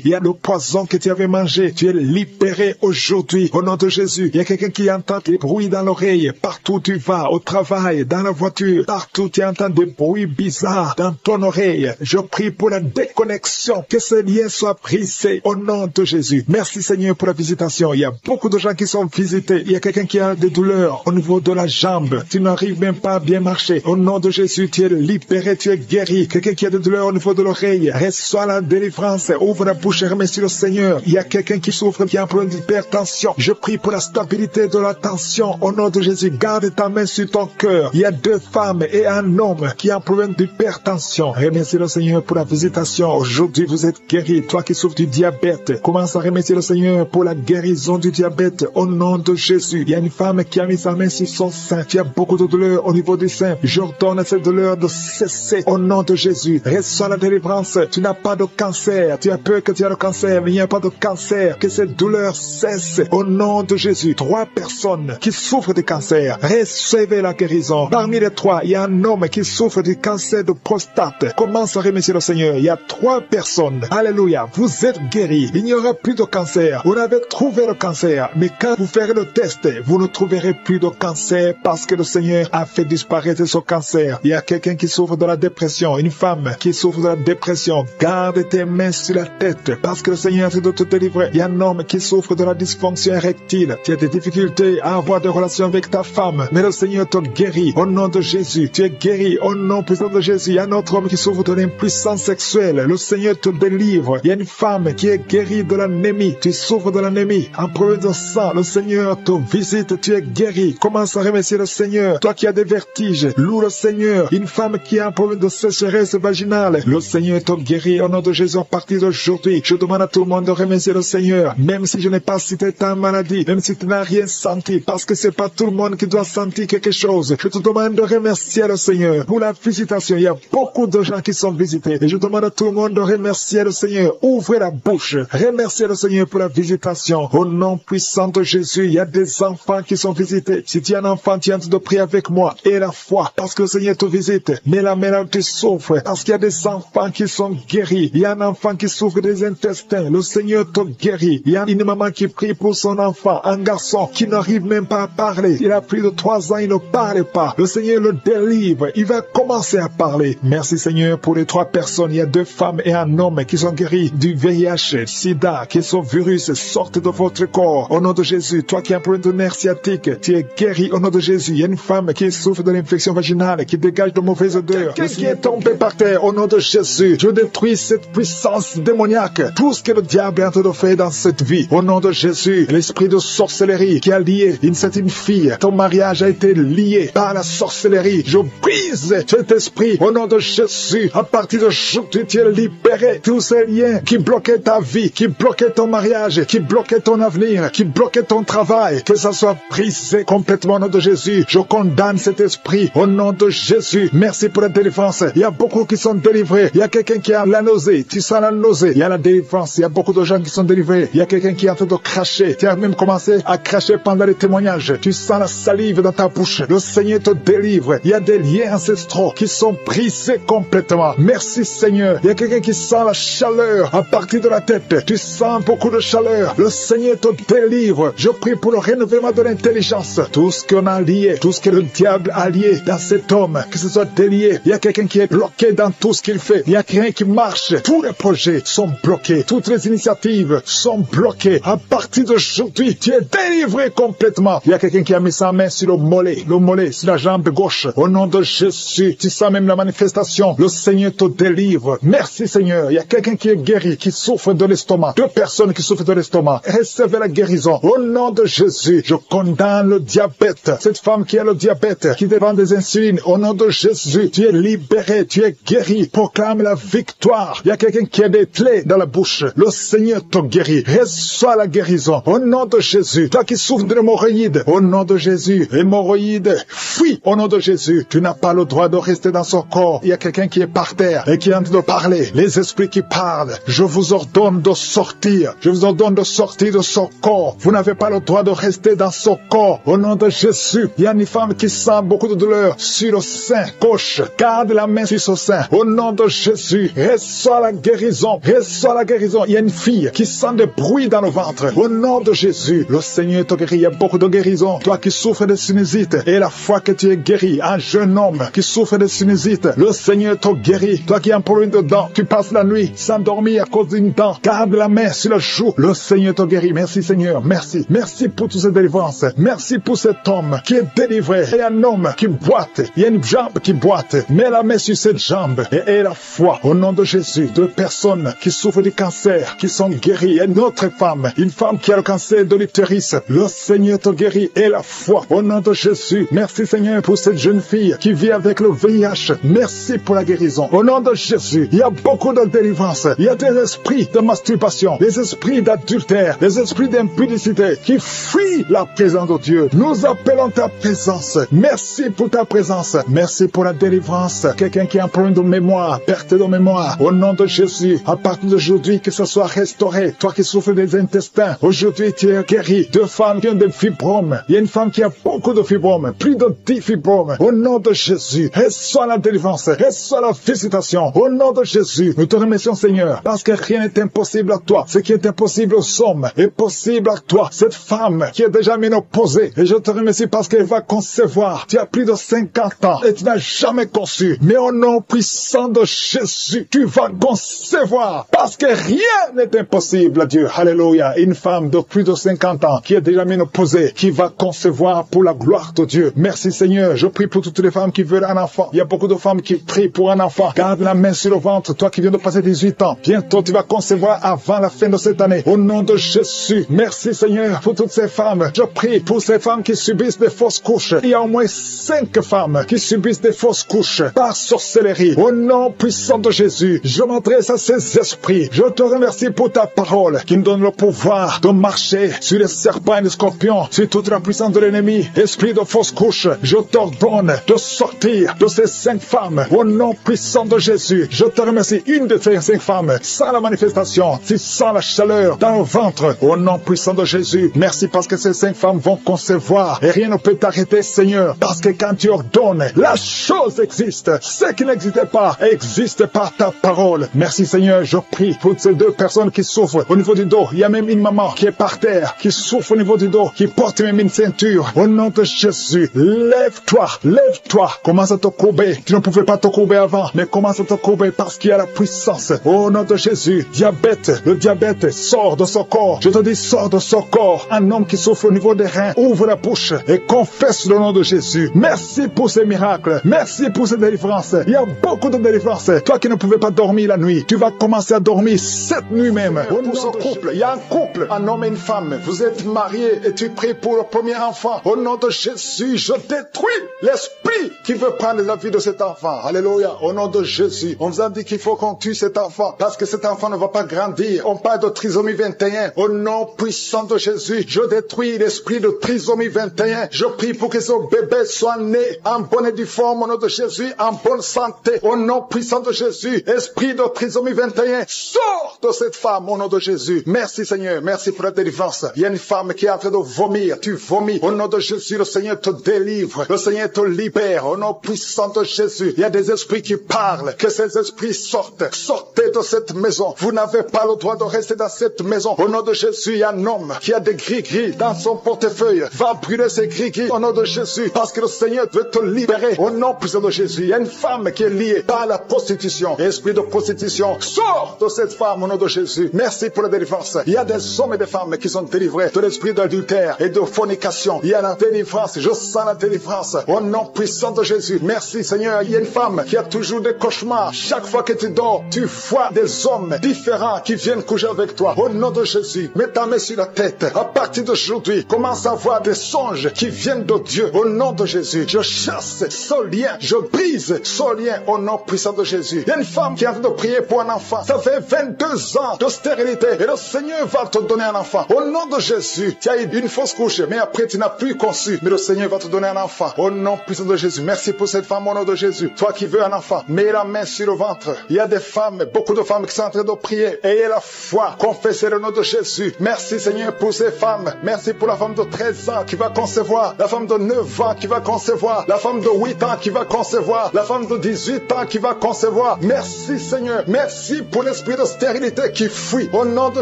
Il y a le poison que tu avais mangé. Tu es libéré aujourd'hui au nom de Jésus. Il y a quelqu'un qui entend des bruits dans l'oreille. Partout où tu vas, au travail, dans la voiture, partout tu entends des bruits bizarres dans ton oreille. Je prie pour la déconnexion. Que ce lien soit brisé au nom de Jésus. Merci, Seigneur, pour la visitation. Il y a beaucoup de gens qui sont visités. Il y a quelqu'un qui a des douleurs au niveau de la jambe. Tu n'arrives même pas à bien marcher. Au nom de Jésus, tu es libéré, tu es guéri. Quelqu'un qui a des douleurs au niveau de l'oreille, reçois la délivrance. Ouvre la bouche et remercie le Seigneur. Il y a quelqu'un qui souffre, qui a un problème d'hypertension. Je prie pour la stabilité de la tension. Au nom de Jésus, garde ta main sur ton cœur. Il y a 2 femmes et un homme qui a un problème d'hypertension. Remercie le Seigneur pour la visitation. dépression, aujourd'hui vous êtes guéri. Toi qui souffres du diabète, commence à remercier le Seigneur pour la guérison du diabète au nom de Jésus. Il y a une femme qui a mis sa main sur son sein. Tu as beaucoup de douleur au niveau du sein. J'ordonne cette douleur de cesser au nom de Jésus. Reçois la délivrance. Tu n'as pas de cancer. Tu as peur que tu as le cancer, mais il n'y a pas de cancer. Que cette douleur cesse au nom de Jésus. 3 personnes qui souffrent de cancer, recevez la guérison. Parmi les 3, il y a un homme qui souffre du cancer de prostate. Commence à remercier le Seigneur. Il y a 3 personnes. Alléluia. Vous êtes guéris. Il n'y aura plus de cancer. Vous avez trouvé le cancer. Mais quand vous ferez le test, vous ne trouverez plus de cancer parce que le Seigneur a fait disparaître ce cancer. Il y a quelqu'un qui souffre de la dépression. Une femme qui souffre de la dépression. Garde tes mains sur la tête parce que le Seigneur est de te délivrer. Il y a un homme qui souffre de la dysfonction érectile. Tu as des difficultés à avoir des relations avec ta femme. Mais le Seigneur te guérit au nom de Jésus. Tu es guéri au nom puissant de Jésus. Il y a un autre homme qui souffre de l'impuissance sexuelle. Le Seigneur te délivre. Il y a une femme qui est guérie de l'anémie. Tu souffres de l'anémie. Un problème de sang. Le Seigneur te visite. Tu es guéri. Commence à remercier le Seigneur. Toi qui as des vertiges, loue le Seigneur. Une femme qui a un problème de sécheresse vaginale. Le Seigneur te guérit au nom de Jésus à partir d'aujourd'hui. Je demande à tout le monde de remercier le Seigneur. Même si je n'ai pas cité ta maladie. Même si tu n'as rien senti. Parce que c'est pas tout le monde qui doit sentir quelque chose. Je te demande de remercier le Seigneur pour la visitation. Il y a beaucoup de gens qui sont visités. Et je demande à tout le monde de remercier le Seigneur. Ouvrez la bouche. Remerciez le Seigneur pour la visitation. Au nom puissant de Jésus, il y a des enfants qui sont visités. Si tu es un enfant, tu es en train de prier avec moi. Et la foi, parce que le Seigneur te visite. Mais la mère te souffre, parce qu'il y a des enfants qui sont guéris. Il y a un enfant qui souffre des intestins. Le Seigneur te guérit. Il y a une maman qui prie pour son enfant, un garçon qui n'arrive même pas à parler. Il a plus de 3 ans, il ne parle pas. Le Seigneur le délivre. Il va commencer à parler. Merci Seigneur pour les 3 personnes. Il y a 2 femmes et un homme qui sont guéris du VIH, SIDA, que ce virus sorte de votre corps. Au nom de Jésus, toi qui as un problème de nerf sciatique, tu es guéri au nom de Jésus. Il y a une femme qui souffre de l'infection vaginale, qui dégage de mauvaises odeurs. Qui est tombé par terre au nom de Jésus. Je détruis cette puissance démoniaque. Tout ce que le diable est en train de faire dans cette vie. Au nom de Jésus, l'esprit de sorcellerie qui a lié une certaine fille. Ton mariage a été lié par la sorcellerie. Je brise cet esprit au nom de Jésus. À partir d'aujourd'hui, tu es libéré. Tous ces liens qui bloquaient ta vie, qui bloquaient ton mariage, qui bloquaient ton avenir, qui bloquaient ton travail, que ça soit brisé complètement au nom de Jésus. Je condamne cet esprit au nom de Jésus. Merci pour la délivrance. Il y a beaucoup qui sont délivrés. Il y a quelqu'un qui a la nausée. Tu sens la nausée. Il y a la délivrance. Il y a beaucoup de gens qui sont délivrés. Il y a quelqu'un qui est en train de cracher. Tu as même commencé à cracher pendant les témoignages. Tu sens la salive dans ta bouche. Le Seigneur te délivre. Il y a des liens ancestraux qui sont brisés complètement. Merci Seigneur. Il y a quelqu'un qui sent la chaleur à partir de la tête. Tu sens beaucoup de chaleur. Le Seigneur te délivre. Je prie pour le renouvellement de l'intelligence. Tout ce qu'on a lié, tout ce que le diable a lié dans cet homme, que ce soit délié. Il y a quelqu'un qui est bloqué dans tout ce qu'il fait. Il y a rien qui marche. Tous les projets sont bloqués. Toutes les initiatives sont bloquées. À partir d'aujourd'hui, tu es délivré complètement. Il y a quelqu'un qui a mis sa main sur le mollet sur la jambe gauche. Au nom de Jésus, tu sens même la manifestation. Le Seigneur te délivre. Merci Seigneur. Il y a quelqu'un qui est guéri, qui souffre de l'estomac. 2 personnes qui souffrent de l'estomac. Recevez la guérison. Au nom de Jésus, je condamne le diabète. Cette femme qui a le diabète, qui dépend des insulines. Au nom de Jésus, tu es libéré, tu es guéri. Proclame la victoire. Il y a quelqu'un qui a des plaies dans la bouche. Le Seigneur te guérit. Reçois la guérison. Au nom de Jésus. Toi qui souffres de l'hémorroïde. Au nom de Jésus. Hémorroïde, fuis. Au nom de Jésus. Tu n'as pas le droit de rester dans son corps. Il y a quelqu'un qui est par terre et qui est en train de parler. Les esprits qui parlent. Je vous ordonne de sortir. Je vous ordonne de sortir de son corps. Vous n'avez pas le droit de rester dans son corps. Au nom de Jésus. Il y a une femme qui sent beaucoup de douleur sur le sein gauche. Garde la main sur son sein. Au nom de Jésus. Reçois la guérison. Reçois la guérison. Il y a une fille qui sent des bruits dans le ventre. Au nom de Jésus. Le Seigneur te guérit. Il y a beaucoup de guérison. Toi qui souffres de sinusite et la foi que tu es guéri. Un jeune homme qui souffre de sinusite. Le Seigneur te guérit. Toi qui as un problème de dents. Tu passes la nuit sans dormir à cause d'une dent. Garde la main sur le joue. Le Seigneur te guérit. Merci Seigneur. Merci. Merci pour toutes ces délivrances. Merci pour cet homme qui est délivré. Il y a un homme qui boite. Il y a une jambe qui boite. Mets la main sur cette jambe et aie la foi. Au nom de Jésus. 2 personnes qui souffrent du cancer, qui sont guéries. Et une autre femme. Une femme qui a le cancer de l'utérus. Le Seigneur te guérit. Et la foi. Au nom de Jésus. Merci Seigneur pour cette jeune fille qui vit avec le VIH. Merci pour la guérison. Au nom de Jésus. Il y a beaucoup de délivrance. Il y a des esprits de masturbation, des esprits d'adultère, des esprits d'impudicité qui fuient la présence de Dieu. Nous appelons ta présence. Merci pour ta présence. Merci pour la délivrance. Quelqu'un qui a un problème de mémoire, perte de mémoire, au nom de Jésus, à partir d'aujourd'hui, que ce soit restauré. Toi qui souffres des intestins, aujourd'hui tu es guéri. 2 femmes qui ont des fibromes. Il y a une femme qui a beaucoup de fibromes, plus de 10 fibromes. Au nom de Jésus, reçois la délivrance, reçois la visitation. Au nom de Jésus, nous te remercions Seigneur, parce que rien n'est impossible à toi. Ce qui est impossible aux hommes est possible à toi. Cette femme qui est déjà ménopausée, et je te remercie parce qu'elle va concevoir. Tu as plus de 50 ans et tu n'as jamais conçu. Mais au nom puissant de Jésus, tu vas concevoir, parce que rien n'est impossible à Dieu. Alléluia. Une femme de plus de 50 ans qui est déjà ménopausée, qui va concevoir pour la gloire de Dieu. Merci Seigneur. Je prie pour toutes les femmes qui veulent un enfant. Il y a beaucoup de femmes qui prient pour un enfant. Garde la main sur le ventre. Toi qui viens de passer 18 ans, bientôt tu vas concevoir avant la fin de cette année. Au nom de Jésus. Merci Seigneur pour toutes ces femmes. Je prie pour ces femmes qui subissent des fausses couches. Il y a au moins 5 femmes qui subissent des fausses couches par sorcellerie. Au nom puissant de Jésus, je m'adresse à ces esprits. Je te remercie pour ta parole qui nous donne le pouvoir de marcher sur les serpents et les scorpions, sur toute la puissance de l'ennemi. Esprit de fausse couche, je t'ordonne de sortir de ces 5 femmes. Au nom puissant de Jésus, je te remercie. Une de ces 5 femmes, sans la manifestation, si sans la chaleur dans le ventre. Au nom puissant de Jésus, merci parce que ces 5 femmes vont concevoir et rien ne peut t'arrêter Seigneur, parce que quand tu ordonnes, la chose existe. Ce qui n'existait pas existe par ta parole. Merci Seigneur, je prie pour ces 2 personnes qui souffrent au niveau du dos. Il y a même une maman qui est par terre, qui souffre au niveau du dos, qui porte même une ceinture. Au nom de Jésus, lève-toi, lève-toi. Commence à te courber. Tu ne pouvais pas te courber avant, mais commence à te courber parce qu'il y a la puissance. Au nom de Jésus, diabète, le diabète sort de son corps. Je te dis, sors de son corps. Un homme qui souffre au niveau des reins, ouvre la bouche et confesse le nom de Jésus. Merci pour ces miracles. Merci pour ces délivrances. Il y a beaucoup de délivrances. Toi qui ne pouvais pas dormir la nuit, tu vas commencer à dormir cette nuit même. Pour ce couple, il y a un couple, un homme et une femme. Vous êtes mariés et tu pries pour le premier enfant. Au nom de Jésus, je détruis l'esprit qui veut prendre la vie de cet enfant. Alléluia. Au nom de Jésus, on vous a dit qu'il faut qu'on tue cet enfant parce que cet enfant ne va pas grandir. On parle de trisomie 21. Au nom puissant de Jésus, je détruis l'esprit de trisomie 21. Je prie pour que ce bébé soit né en bonne et due forme. Au nom de Jésus, en bonne santé. Au nom puissant de Jésus, esprit de trisomie 21, sors de cette femme au nom de Jésus. Merci Seigneur, merci pour la délivrance. Il y a une femme qui est en train de vomir. Tu vomis. Au nom de Jésus, le Seigneur te délivre. Le Seigneur te libère. Au nom puissant de Jésus, il y a des esprits qui parlent. Que ces esprits sortent. Sortez de cette maison. Vous n'avez pas le droit de rester dans cette maison. Au nom de Jésus, il y a un homme qui a des gris-gris dans son portefeuille. Va brûler ces gris-gris au nom de Jésus parce que le Seigneur veut te libérer. Au nom puissant de Jésus, il y a une femme qui est liée par la prostitution. Esprit de prostitution, sors de cette femme au nom de Jésus. Merci pour la délivrance. Il y a des hommes et des femmes qui sont délivrés de l'esprit d'adultère et de fornication. Il y a la délivrance. Je sens la délivrance. Au nom puissant de Jésus. Merci Seigneur. Il y a une femme qui a toujours des cauchemars. Chaque fois que tu dors, tu vois des hommes différents qui viennent coucher avec toi. Au nom de Jésus, mets ta main sur la tête. À partir d'aujourd'hui, commence à voir des songes qui viennent de Dieu. Au nom de Jésus, je chasse ce lien. Je brise ce lien au nom puissant de Jésus. Il y a une femme qui est en train de prier pour un enfant. Ça fait 22 ans de stérilité et le Seigneur va te donner un enfant. Au nom de Jésus, tu as eu une fausse couche, mais après tu n'as plus conçu. Mais le Seigneur va te donner un enfant. Au nom puissant de Jésus. Merci pour cette femme au nom de Jésus. Toi qui veux un enfant, mets la main sur le ventre. Il y a des femmes, beaucoup de femmes qui sont en train de prier. Ayez la foi. Confessez le nom de Jésus. Merci Seigneur pour ces femmes. Merci pour la femme de 13 ans qui va concevoir. La femme de 9 ans qui va concevoir. La femme de 8 ans qui va concevoir. La femme de 18 ans qui va concevoir. Merci Seigneur. Merci pour l'esprit de stérilité qui fuit. Au nom de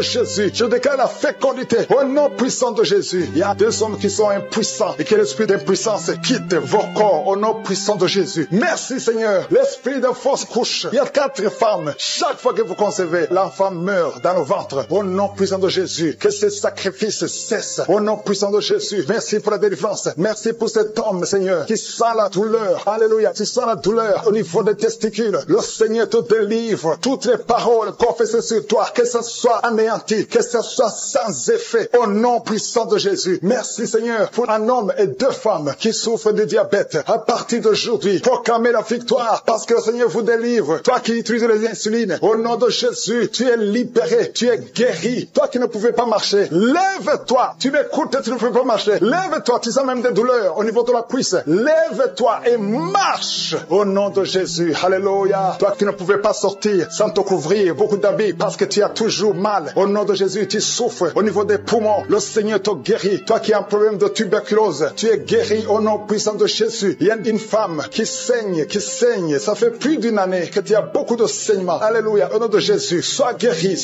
Jésus, je déclare la fécondité. Au nom puissant de Jésus. Il y a des hommes qui sont impuissants et que l'esprit d'impuissance quitte vos corps. Au nom puissant de Jésus. Merci Seigneur. L'esprit de fausse couche. Il y a 4 femmes. Chaque fois que vous concevez, l'enfant meurt dans le ventre. Au nom puissant de Jésus. Que ces sacrifices cessent. Au nom puissant de Jésus. Merci pour la délivrance. Merci pour cet homme, Seigneur, qui sent la douleur. Alléluia. Qui sent la douleur au niveau des testicules. Le Seigneur te délivre. Toutes les paroles confessées sur toi, que ce soit anéanti, que ce soit sans effet. Au nom puissant de Jésus. Merci, Seigneur, pour un homme et 2 femmes qui souffrent de diabète. À partir d'aujourd'hui, proclamez la victoire parce que le Seigneur vous délivre. Toi qui utilises les insulines, au nom de Jésus, tu es libéré, tu es guéri. Toi qui ne pouvais pas marcher, lève-toi. Tu m'écoutes et tu ne peux pas marcher. Lève-toi, tu sens même des douleurs au niveau de la cuisse. Lève-toi et marche au nom de Jésus. Alléluia. Toi qui ne pouvais pas sortir sans te couvrir beaucoup d'habits parce que tu as toujours mal. Au nom de Jésus, tu souffres au niveau des poumons. Le Seigneur te guérit. Toi qui as un problème de tuberculose, tu es guéri au nom puissant de Jésus. Il y a une femme qui saigne. Ça fait plus d'une année que tu as beaucoup de saignements. Alléluia. Au nom de Jésus, sois guéri.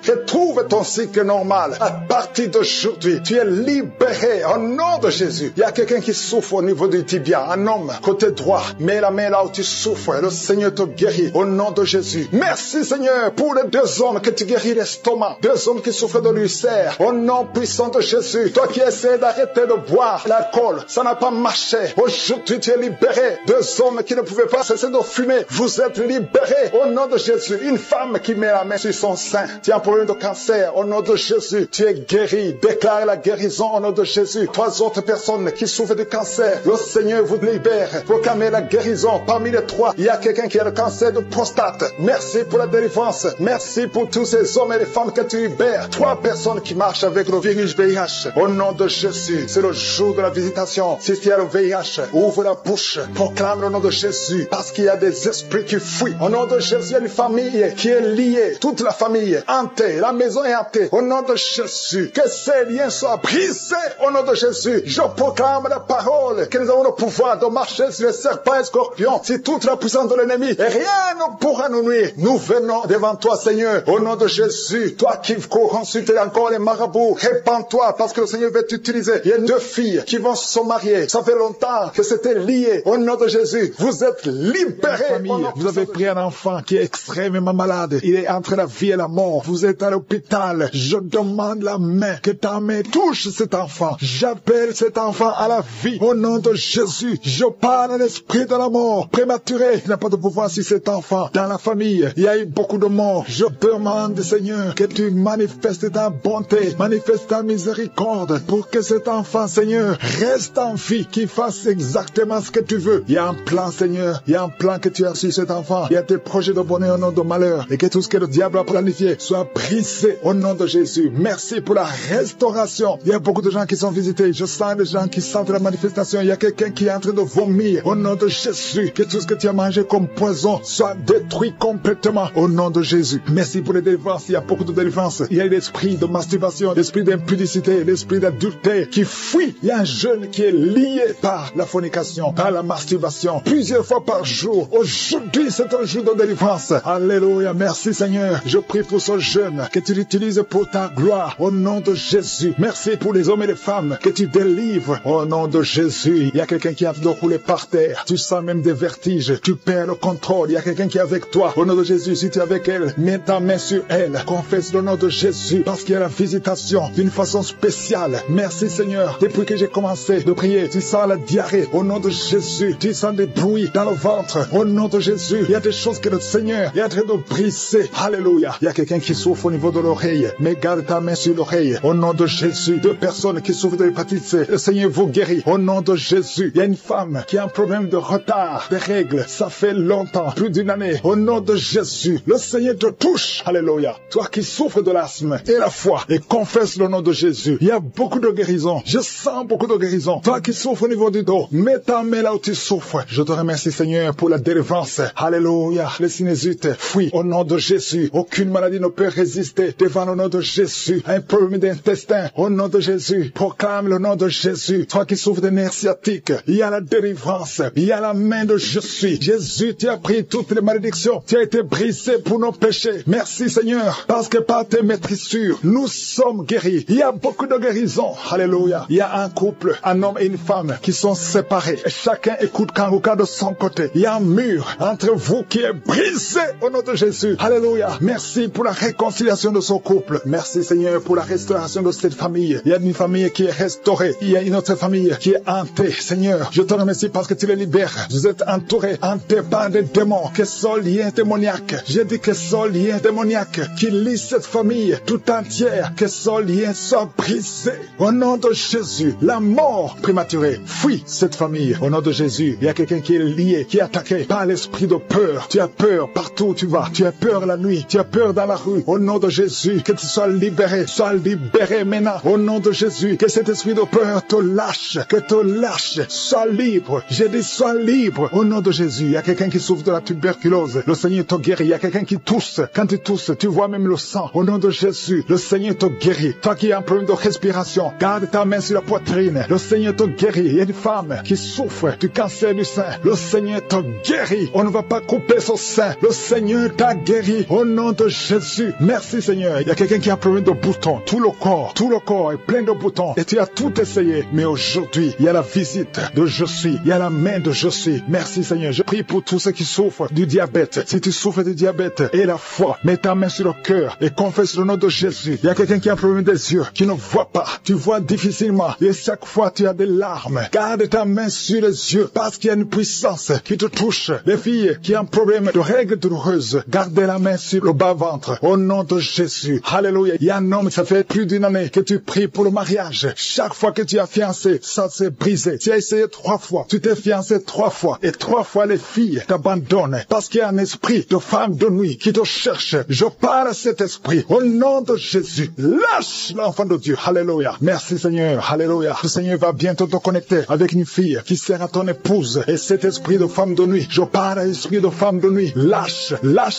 Retrouve ton cycle normal. À partir d'aujourd'hui, tu es libéré au nom de Jésus. Il y a quelqu'un qui souffre au niveau du tibia. Un homme, côté droit. Mets la main là où tu souffres. Le Seigneur te guérit au nom de Jésus. Merci Seigneur pour les 2 hommes que tu guéris l'estomac. 2 hommes qui souffrent de l'ulcère. Au nom puissant de Jésus. Toi qui essaies d'arrêter de boire l'alcool, ça n'a pas marché. Aujourd'hui tu es libéré. 2 hommes qui ne pouvaient pas cesser de fumer. Vous êtes libérés au nom de Jésus. Une femme qui met la main sur son sein. Tu as un problème de cancer. Au nom de Jésus, tu es guéri. Déclare la guérison au nom de Jésus. 3 autres personnes qui souffrent de cancer. Le Seigneur vous libère. Proclamez la guérison. Parmi les 3, il y a quelqu'un qui a le cancer de prostate. Merci pour la délivrance. Merci pour tous ces hommes et les femmes que tu libères. 3 personnes qui marchent avec le virus VIH. Au nom de Jésus, c'est le jour de la visitation. Si tu as le VIH, ouvre la bouche. Proclame le nom de Jésus. Parce qu'il y a des esprits qui fuient. Au nom de Jésus, il y a une famille qui est liée. Toute la famille hantée. La maison est hantée. Au nom de Jésus, que ces liens soient brisés. Au nom de Jésus, je proclame la parole. Que nous avons le pouvoir de marcher sur les serpents et scorpions. Si toute la puissance de l'ennemi, et rien ne pourra nous nuire. Nous venons devant toi, Seigneur. Au nom de Jésus, toi qui cours consulter encore les marabouts, répands-toi parce que le Seigneur veut t'utiliser. Il y a 2 filles qui vont se marier. Ça fait longtemps que c'était lié. Au nom de Jésus, vous êtes libérés. Vous avez pris un enfant qui est extrêmement malade. Il est entre la vie et la mort. Vous êtes à l'hôpital. Je demande la main, que ta main touche cet enfant. J'appelle cet enfant à la vie. Au nom de Jésus, je parle à l'esprit de la mort prématurée. Il n'a pas de pouvoir sur cet enfant. Dans la famille, il y a eu beaucoup de morts. Je demande, Seigneur, que tu manifestes ta bonté, manifestes ta miséricorde pour que cet enfant, Seigneur, reste en vie, qu'il fasse exactement ce que tu veux. Il y a un plan, Seigneur. Il y a un plan que tu as sur cet enfant. Il y a tes projets de bonheur au nom de malheur. Et que tout ce que le diable a planifié soit brisé au nom de Jésus. Merci pour la restauration. Il y a beaucoup de gens qui sont visités. Je sens des gens qui sentent la manifestation. Il y a quelqu'un qui est en train de vomir au nom de Jésus. Que tout ce que tu as mangé comme poison soit détruit complètement au nom de Jésus. Merci pour les délivrances. Il y a beaucoup de délivrances. Il y a l'esprit de masturbation, l'esprit d'impudicité, l'esprit d'adultère qui fuit. Il y a un jeune qui est lié par la fornication, par la masturbation, plusieurs fois par jour. Aujourd'hui, c'est un jour de délivrance. Alléluia. Merci Seigneur. Je prie pour ce jeune, que tu l'utilises pour ta gloire au nom de Jésus. Merci pour les hommes et les femmes que tu délivres au nom de Jésus. Il y a quelqu'un qui a de rouler par terre. Tu sens même des vertiges. Tu perds le contrôle. Il y a quelqu'un qui est avec toi. Au nom de Jésus, si tu es avec elle, mets ta main sur elle. Confesse le nom de Jésus parce qu'il y a la visitation d'une façon spéciale. Merci Seigneur. Depuis que j'ai commencé de prier, tu sens la diarrhée. Au nom de Jésus, tu sens des bruits dans le ventre. Au nom de Jésus, il y a des choses que le Seigneur est en train de briser. Alléluia. Il y a quelqu'un qui souffre au niveau de l'oreille. Mais garde ta main sur l'oreille. Au nom de Jésus, 2 personnes qui souffrent de l'hépatite C. Le Seigneur vous guérit. Au nom de Jésus, il y a une femme qui a un problème de retard des règles. Ça fait longtemps, plus d'une année. Au nom de Jésus, le Seigneur te touche. Alléluia. Toi qui souffres de l'asthme et la foi et confesse le nom de Jésus. Il y a beaucoup de guérison. Je sens beaucoup de guérison. Toi qui souffres au niveau du dos, mets ta main là où tu souffres. Je te remercie Seigneur pour la délivrance. Alléluia. Les sinusite fuient au nom de Jésus. Aucune maladie ne peut résister devant le nom de Jésus. Un problème d'intestin au nom de Jésus. Proclame le nom de Jésus. Toi qui souffres de nerfs sciatiques, il y a la délivrance. Il y a la main de Jésus. Jésus, tu as pris toutes les malédictions. Tu as été brisé pour nos péchés. Merci Seigneur. Parce que par tes maîtrissures, nous sommes guéris. Il y a beaucoup de guérison. Alléluia. Il y a un couple, un homme et une femme qui sont séparés. Et chacun écoute Kanguka de son côté. Il y a un mur entre vous qui est brisé au nom de Jésus. Alléluia. Merci pour la réconciliation de son couple. Merci Seigneur pour la restauration de cette famille. Il y a une famille qui est restaurée. Il y a une autre famille qui est hantée. Seigneur, je te remercie parce que tu les libères. Vous êtes entourés, hantés par des démons. Que ce lien démoniaque, j'ai dit que ce lien démoniaque qui lie cette famille tout entière, que ce lien soit brisé. Au nom de Jésus, la mort prématurée fuit cette famille. Au nom de Jésus, il y a quelqu'un qui est lié, qui est attaqué par l'esprit de peur. as peur partout où tu vas, tu as peur la nuit, tu as peur dans la rue. Au nom de Jésus, que tu sois libéré maintenant. Au nom de Jésus, que cet esprit de peur te lâche, sois libre. J'ai dit sois libre. Au nom de Jésus, il y a quelqu'un qui souffre de la tuberculose, le Seigneur te guérit. Il y a quelqu'un qui tousse, quand tu tousses, tu vois même le sang. Au nom de Jésus, le Seigneur te guérit. Toi qui as un problème de respiration, garde ta main sur la poitrine, le Seigneur te guérit. Il y a une femme qui souffre du cancer du sein, le Seigneur te guérit. On ne va pas couper son sein, le Seigneur t'a guéri. Au nom de Jésus, merci Seigneur. Il y a quelqu'un qui a un problème de boutons, tout le corps est plein de boutons, et tu as tout essayé, mais aujourd'hui, il y a la visite de Je suis, il y a la main de Je suis. Merci Seigneur, je prie pour tous ceux qui souffrent du diabète. Si tu souffres du diabète et la foi, mets ta main sur le cœur et confesse le nom de Jésus. Il y a quelqu'un qui a un problème des yeux, qui ne voit pas, tu vois difficilement, et chaque fois tu as des larmes. Garde ta main sur les yeux, parce qu'il y a une puissance qui te touche. Les filles qui ont un problème de règles douloureuses, gardez la main sur le bas-ventre, au nom de Jésus. Alléluia. Il y a un homme, ça fait plus d'une année que tu pries pour le mariage. Chaque fois que tu as fiancé, ça s'est brisé. Tu as essayé 3 fois, tu t'es fiancé 3 fois, et 3 fois les filles t'abandonnent, parce qu'il y a un esprit de femme de nuit qui te cherche. Je parle à cet esprit, au nom de Jésus. Lâche l'enfant de Dieu. Alléluia. Merci Seigneur. Alléluia. Le Seigneur va bientôt te connecter avec une fille qui sera ton épouse, et cet esprit de femme de nuit, je parle à l'esprit de femme de nuit. Lâche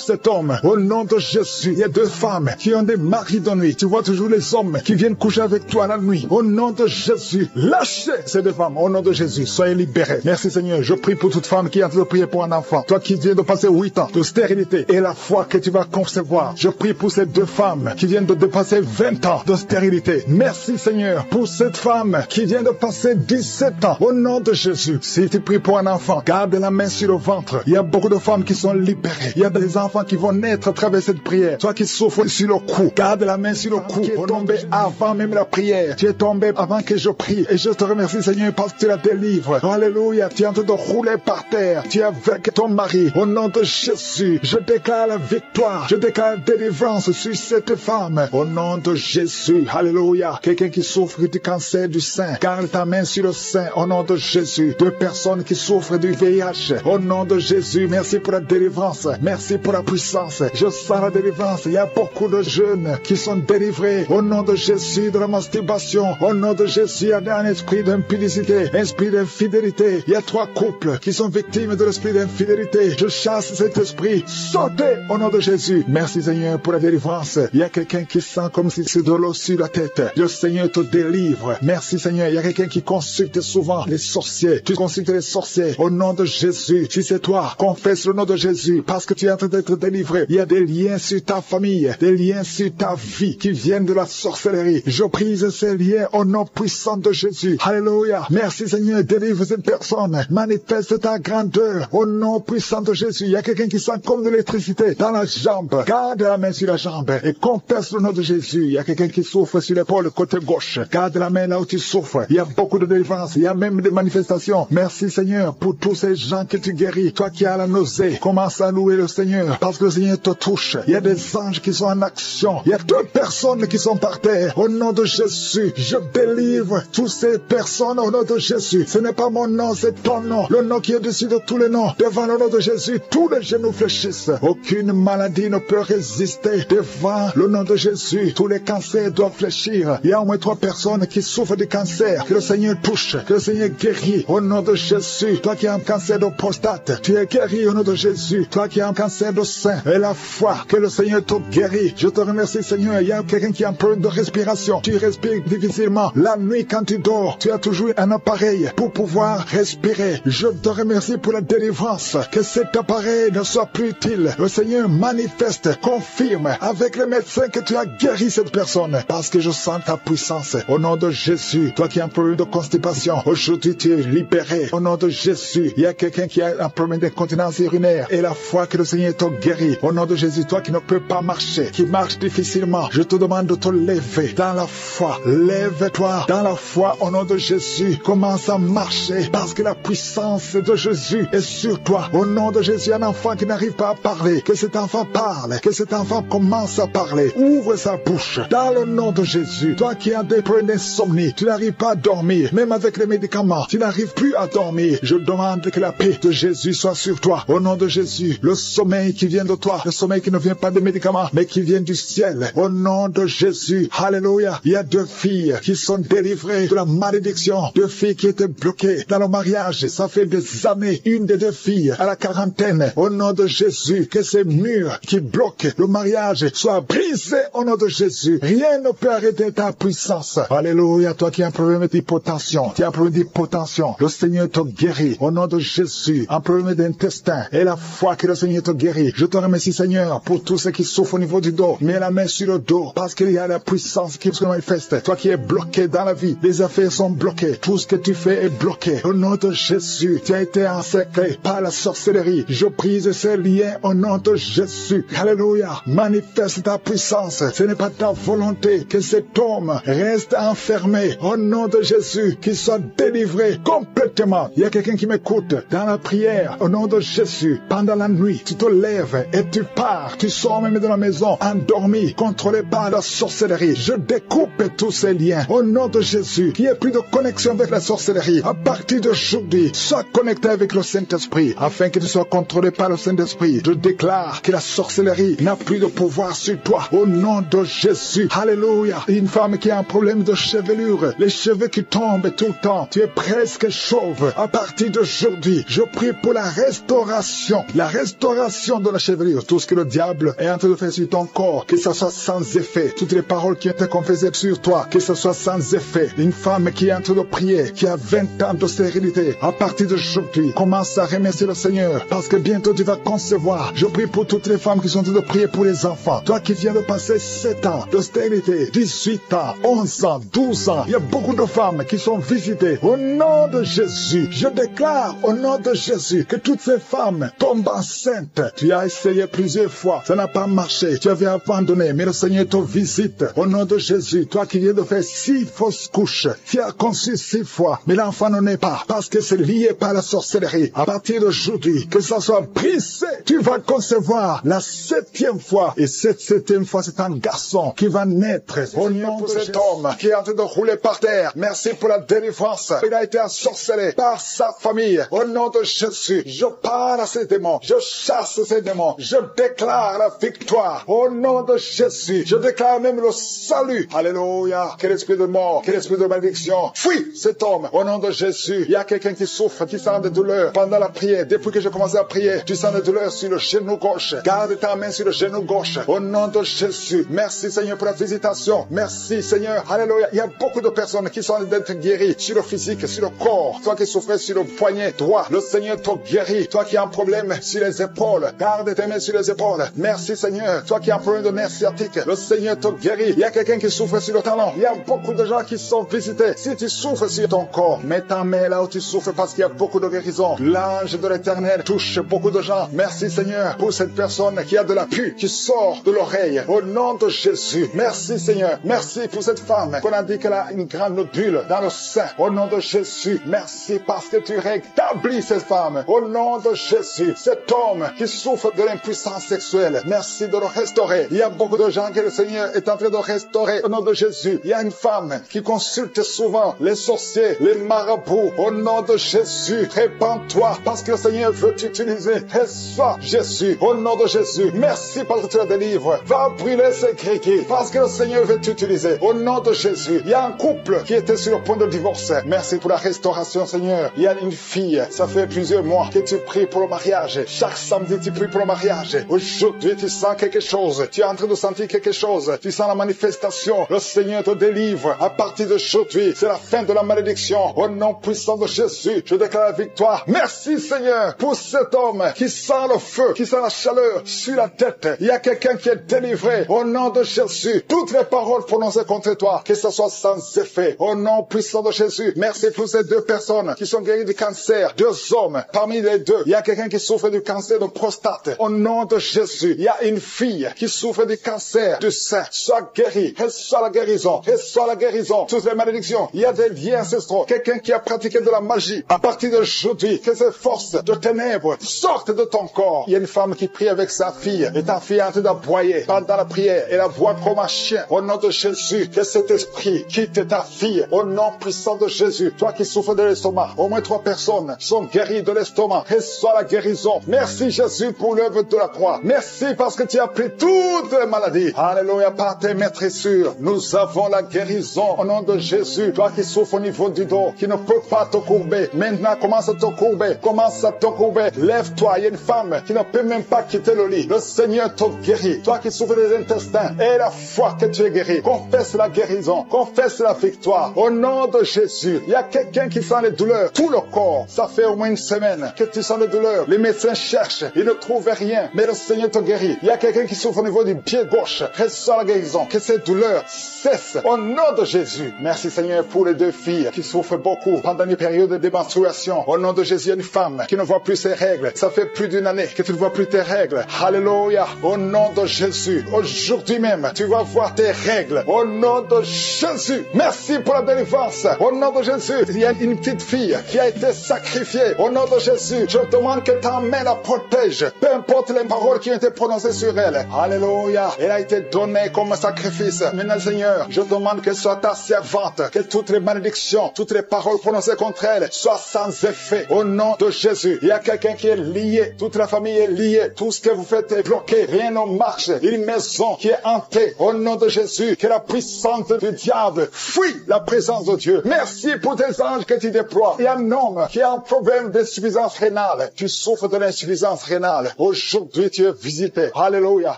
cet homme, au nom de Jésus. Il y a 2 femmes qui ont des maris de nuit. Tu vois toujours les hommes qui viennent coucher avec toi la nuit. Au nom de Jésus, lâchez ces 2 femmes. Au nom de Jésus, soyez libérés. Merci Seigneur. Je prie pour toute femme qui est en train de prier pour un enfant. Toi qui viens de passer 8 ans de stérilité et la foi que tu vas concevoir. Je prie pour ces 2 femmes qui viennent de dépasser 20 ans de stérilité. Merci Seigneur pour cette femme qui vient de passer 17 ans. Au nom de Jésus, si tu pries pour un enfant, garde la main sur le ventre. Il y a beaucoup de femmes qui sont libérées. Il y a des enfants qui vont naître à travers cette prière. Toi qui souffres sur le cou, garde la main sur le cou. Tu es tombé avant même la prière. Tu es tombé avant que je prie. Et je te remercie Seigneur parce que tu la délivres. Alléluia. Tu es en train de rouler par terre. Tu es avec ton mari. Au nom de Jésus, je déclare la victoire. Je déclare la délivrance sur cette femme. Au nom de Jésus. Alléluia. Quelqu'un qui souffre du cancer du sein, garde ta main sur le sein. Au nom de Jésus. 2 personnes qui souffrent du VIH. Au nom de Jésus. Merci pour la délivrance. Merci pour la puissance. Je sens la délivrance. Il y a beaucoup de jeunes qui sont délivrés. Au nom de Jésus, de la masturbation. Au nom de Jésus, il y a un esprit d'impudicité, un esprit d'infidélité. Il y a 3 couples qui sont victimes de l'esprit d'infidélité. Je chasse cet esprit. Sortez au nom de Jésus. Merci Seigneur pour la délivrance. Il y a quelqu'un qui sent comme si c'est de l'eau sur la tête. Le Seigneur te délivre. Merci Seigneur. Il y a quelqu'un qui consulte souvent les sorciers. Tu consultes les sorciers. Au nom de Jésus. Si c'est toi, confesse le nom de Jésus parce que tu es en train d'être délivré. Il y a des liens sur ta famille, des liens sur ta vie qui viennent de la sorcellerie. Je brise ces liens au nom puissant de Jésus. Alléluia. Merci Seigneur. Délivre cette personne. Manifeste ta grandeur au nom puissant de Jésus. Il y a quelqu'un qui sent comme de l'électricité dans la jambe. Garde la main sur la jambe et confesse le nom de Jésus. Il y a quelqu'un qui souffre sur l'épaule côté gauche. Garde la main là où tu souffres. Il y a beaucoup de délivrance. Il y a même des manifestations. Merci Seigneur pour tous ces gens que tu guéris. Toi qui as la nausée, commence à louer le Seigneur parce que le Seigneur te touche. Il y a des anges qui sont en action. Il y a 2 personnes qui sont par terre. Au nom de Jésus, je délivre toutes ces personnes au nom de Jésus. Ce n'est pas mon nom, c'est ton nom. Le nom qui est au-dessus de tous les noms. Devant le nom de Jésus, tous les genoux fléchissent. Aucune maladie ne peut résister devant le nom de Jésus. Tous les cancers doivent fléchir. Il y a au moins 3 personnes qui souffrent du cancer. Que le Seigneur touche, que le Seigneur guérit. Au nom de Jésus, toi qui as un cancer de prostate, tu es guéri au nom de Jésus. Toi qui as un cancer de sein, et la foi, que le Seigneur te guérit. Je te remercie Seigneur. Il y a quelqu'un qui a un problème de respiration. Tu respires difficilement. La nuit quand tu dors, tu as toujours un appareil pour pouvoir respirer. Je te remercie pour la délivrance. Que cet appareil ne soit plus utile. Le Seigneur manifeste, confirme avec les médecins que tu as guéri cette personne. Parce que je sens ta puissance. Au nom de Jésus, toi qui as un problème de constipation, aujourd'hui tu es libéré. Au nom de Jésus, il y a quelqu'un qui a un problème d'incontinence urinaire. Et la foi que le Seigneur te guérit. Au nom de Jésus, toi qui ne peux pas marcher, qui marche difficilement, je te demande de te lever dans la foi. Lève-toi dans la foi au nom de Jésus. Commence à marcher parce que la puissance de Jésus est sur toi. Au nom de Jésus, un enfant qui n'arrive pas à parler, que cet enfant parle, que cet enfant commence à parler. Ouvre sa bouche dans le nom de Jésus. Toi qui as des problèmes d'insomnie, tu n'arrives pas à dormir, même avec les médicaments, tu n'arrives plus à dormir. Je demande que la paix de Jésus soit sur toi. Au Au nom de Jésus, le sommeil qui vient de toi, le sommeil qui ne vient pas des médicaments, mais qui vient du ciel. Au nom de Jésus, alléluia. Il y a 2 filles qui sont délivrées de la malédiction. 2 filles qui étaient bloquées dans le mariage. Ça fait des années. Une des 2 filles à la quarantaine. Au nom de Jésus, que ces murs qui bloquent le mariage soient brisés au nom de Jésus. Rien ne peut arrêter ta puissance. Alléluia. Toi qui as un problème d'hypotension, tu as un problème d'hypotension, le Seigneur te guérit. Au nom de Jésus, un problème d'intestin et la foi que le Seigneur te guérit. Je te remercie, Seigneur, pour tous ceux qui souffrent au niveau du dos. Mets la main sur le dos parce qu'il y a la puissance qui se manifeste. Toi qui es bloqué dans la vie, les affaires sont bloquées. Tout ce que tu fais est bloqué. Au nom de Jésus, tu as été encerclé par la sorcellerie. Je brise ces liens au nom de Jésus. Alléluia. Manifeste ta puissance. Ce n'est pas ta volonté que cet homme reste enfermé. Au nom de Jésus, qu'il soit délivré complètement. Il y a quelqu'un qui m'écoute dans la prière. Au nom de Jésus, pendant la nuit, tu te lèves et tu pars. Tu sors même de la maison endormi, contrôlé par la sorcellerie. Je découpe tous ces liens. Au nom de Jésus, qu'il n'y ait plus de connexion avec la sorcellerie. À partir d'aujourd'hui, sois connecté avec le Saint-Esprit, afin que tu sois contrôlé par le Saint-Esprit. Je déclare que la sorcellerie n'a plus de pouvoir sur toi. Au nom de Jésus. Alléluia. Une femme qui a un problème de chevelure, les cheveux qui tombent tout le temps, tu es presque chauve. À partir d'aujourd'hui, je prie pour la restauration de la chevelure. Tout ce que le diable est en train de faire sur ton corps, que ce soit sans effet. Toutes les paroles qui ont été confessées sur toi, que ce soit sans effet. Une femme qui est en train de prier, qui a 20 ans de stérilité, à partir d'aujourd'hui, commence à remercier le Seigneur, parce que bientôt tu vas concevoir. Je prie pour toutes les femmes qui sont en train de prier pour les enfants. Toi qui viens de passer 7 ans de stérilité, 18 ans, 11 ans, 12 ans, il y a beaucoup de femmes qui sont visitées. Au nom de Jésus, je déclare au nom de Jésus que toutes ces femmes tombent enceintes. Tu as essayé plusieurs fois, ça n'a pas marché. Tu avais abandonné, mais le Seigneur te visite. Au nom de Jésus, toi qui viens de faire 6 fausses couches, tu as conçu 6 fois, mais l'enfant ne naît pas, parce que c'est lié par la sorcellerie. À partir d'aujourd'hui, que ça soit brisé, tu vas concevoir la 7e fois. Et cette 7e fois, c'est un garçon qui va naître. Au nom de cet homme qui est en train de rouler par terre, merci pour la délivrance. Il a été ensorcelé par sa famille. Au nom de Jésus, je parle à ces démons, je chasse ces démons, je déclare la victoire. Au nom de Jésus, je déclare même le salut. Alléluia. Quel esprit de mort, quel esprit de malédiction, fuis cet homme. Au nom de Jésus, il y a quelqu'un qui souffre, qui sent des douleurs pendant la prière. Depuis que j'ai commencé à prier, tu sens des douleurs sur le genou gauche. Garde ta main sur le genou gauche. Au nom de Jésus, merci Seigneur pour la visitation. Merci Seigneur. Alléluia. Il y a beaucoup de personnes qui sont en train d'être guéries sur le physique, sur le corps. Toi qui souffrais sur le poignet droit, le Seigneur te guérit. Toi qui as un problème sur les épaules, garde tes mains sur les épaules. Merci Seigneur. Toi qui as un problème de nerf sciatique, le Seigneur te guérit. Il y a quelqu'un qui souffre sur le talon. Il y a beaucoup de gens qui sont visités. Si tu souffres sur ton corps, mets ta main là où tu souffres, parce qu'il y a beaucoup de guérisons. L'ange de l'Éternel touche beaucoup de gens. Merci Seigneur pour cette personne qui a de la pus qui sort de l'oreille. Au nom de Jésus. Merci Seigneur. Merci pour cette femme qu'on a dit qu'elle a une grande nodule dans le sein. Au nom de Jésus. Merci parce que tu rétablis cette femme. Au nom de Jésus. Cet homme qui souffre de l'impuissance sexuelle. Merci de le restaurer. Il y a beaucoup de gens que le Seigneur est en train de restaurer. Au nom de Jésus. Il y a une femme qui consulte souvent les sorciers, les marabouts. Au nom de Jésus. Répands-toi parce que le Seigneur veut t'utiliser. Reçois Jésus. Au nom de Jésus. Merci parce que tu la délivres. Va brûler ces criquets parce que le Seigneur veut t'utiliser. Au nom de Jésus. Il y a un couple qui était sur le point de divorce. Merci pour la restauration, Seigneur. Il y a une fille, ça fait plusieurs mois que tu pries pour le mariage. Chaque samedi, tu pries pour le mariage. Aujourd'hui, tu sens quelque chose. Tu es en train de sentir quelque chose. Tu sens la manifestation. Le Seigneur te délivre. À partir d'aujourd'hui, c'est la fin de la malédiction. Au nom puissant de Jésus, je déclare la victoire. Merci, Seigneur, pour cet homme qui sent le feu, qui sent la chaleur sur la tête. Il y a quelqu'un qui est délivré. Au nom de Jésus, toutes les paroles prononcées contre toi, que ce soit sans effet. Au nom puissant de Jésus, merci pour ces 2 personnes qui sont guéries du cancer. 2 hommes. Parmi les 2, il y a quelqu'un qui souffre du cancer de prostate. Au nom de Jésus, il y a une fille qui souffre du cancer du sein. Sois guérie. Reçois la guérison. Reçois la guérison. Toutes les malédictions. Il y a des liens ancestraux. Quelqu'un qui a pratiqué de la magie. À partir d'aujourd'hui, que ces forces de ténèbres sortent de ton corps. Il y a une femme qui prie avec sa fille. Et ta fille est en train d'aboyer pendant la prière. Elle aboie comme un chien. Au nom de Jésus, que cet esprit quitte ta fille. Au nom puissant de Jésus. Toi qui souffres de l'estomac. Au moins 3 personnes sont guéries de l'estomac. Reçois la guérison. Merci Jésus pour l'œuvre de la croix. Merci parce que tu as pris toutes les maladies. Alléluia, par tes maîtressures, nous avons la guérison au nom de Jésus. Toi qui souffres au niveau du dos, qui ne peux pas te courber, maintenant commence à te courber, commence à te courber. Lève-toi, il y a une femme qui ne peut même pas quitter le lit. Le Seigneur te guérit. Toi qui souffres des intestins, et la foi que tu es guéri, confesse la guérison, confesse la victoire au nom de Jésus. Il y a quelqu'un qui sent les douleurs, tout le corps. Ça fait au moins une semaine que tu sens les douleurs. Les médecins cherchent, ils ne trouvent rien, mais le Seigneur te guérit. Il y a quelqu'un qui souffre au niveau du pied gauche. Reçois la guérison, que ces douleurs cessent au nom de Jésus. Merci Seigneur pour les deux filles qui souffrent beaucoup pendant une période de menstruation. Au nom de Jésus, il y a une femme qui ne voit plus ses règles. Ça fait plus d'une année que tu ne vois plus tes règles. Alléluia. Au nom de Jésus, aujourd'hui même, tu vas voir tes règles. Au nom de Jésus. Merci pour la délivrance. Au nom de Jésus, il y a une petite fille qui a été sacrifiée. Au nom de Jésus, je demande que ta main la protège. Peu importe les paroles qui ont été prononcées sur elle. Alléluia. Elle a été donnée comme sacrifice. Maintenant, Seigneur, je demande que soit ta servante, que toutes les malédictions, toutes les paroles prononcées contre elle soient sans effet. Au nom de Jésus, il y a quelqu'un qui est lié. Toute la famille est liée. Tout ce que vous faites est bloqué. Rien ne marche. Une maison qui est hantée. Au nom de Jésus, que la puissance du diable fuit la présence de Dieu. Merci pour tes anges que tu déploies. Il y a un homme qui a un problème d'insuffisance rénale. Tu souffres de l'insuffisance rénale. Aujourd'hui, tu es visité. Alléluia.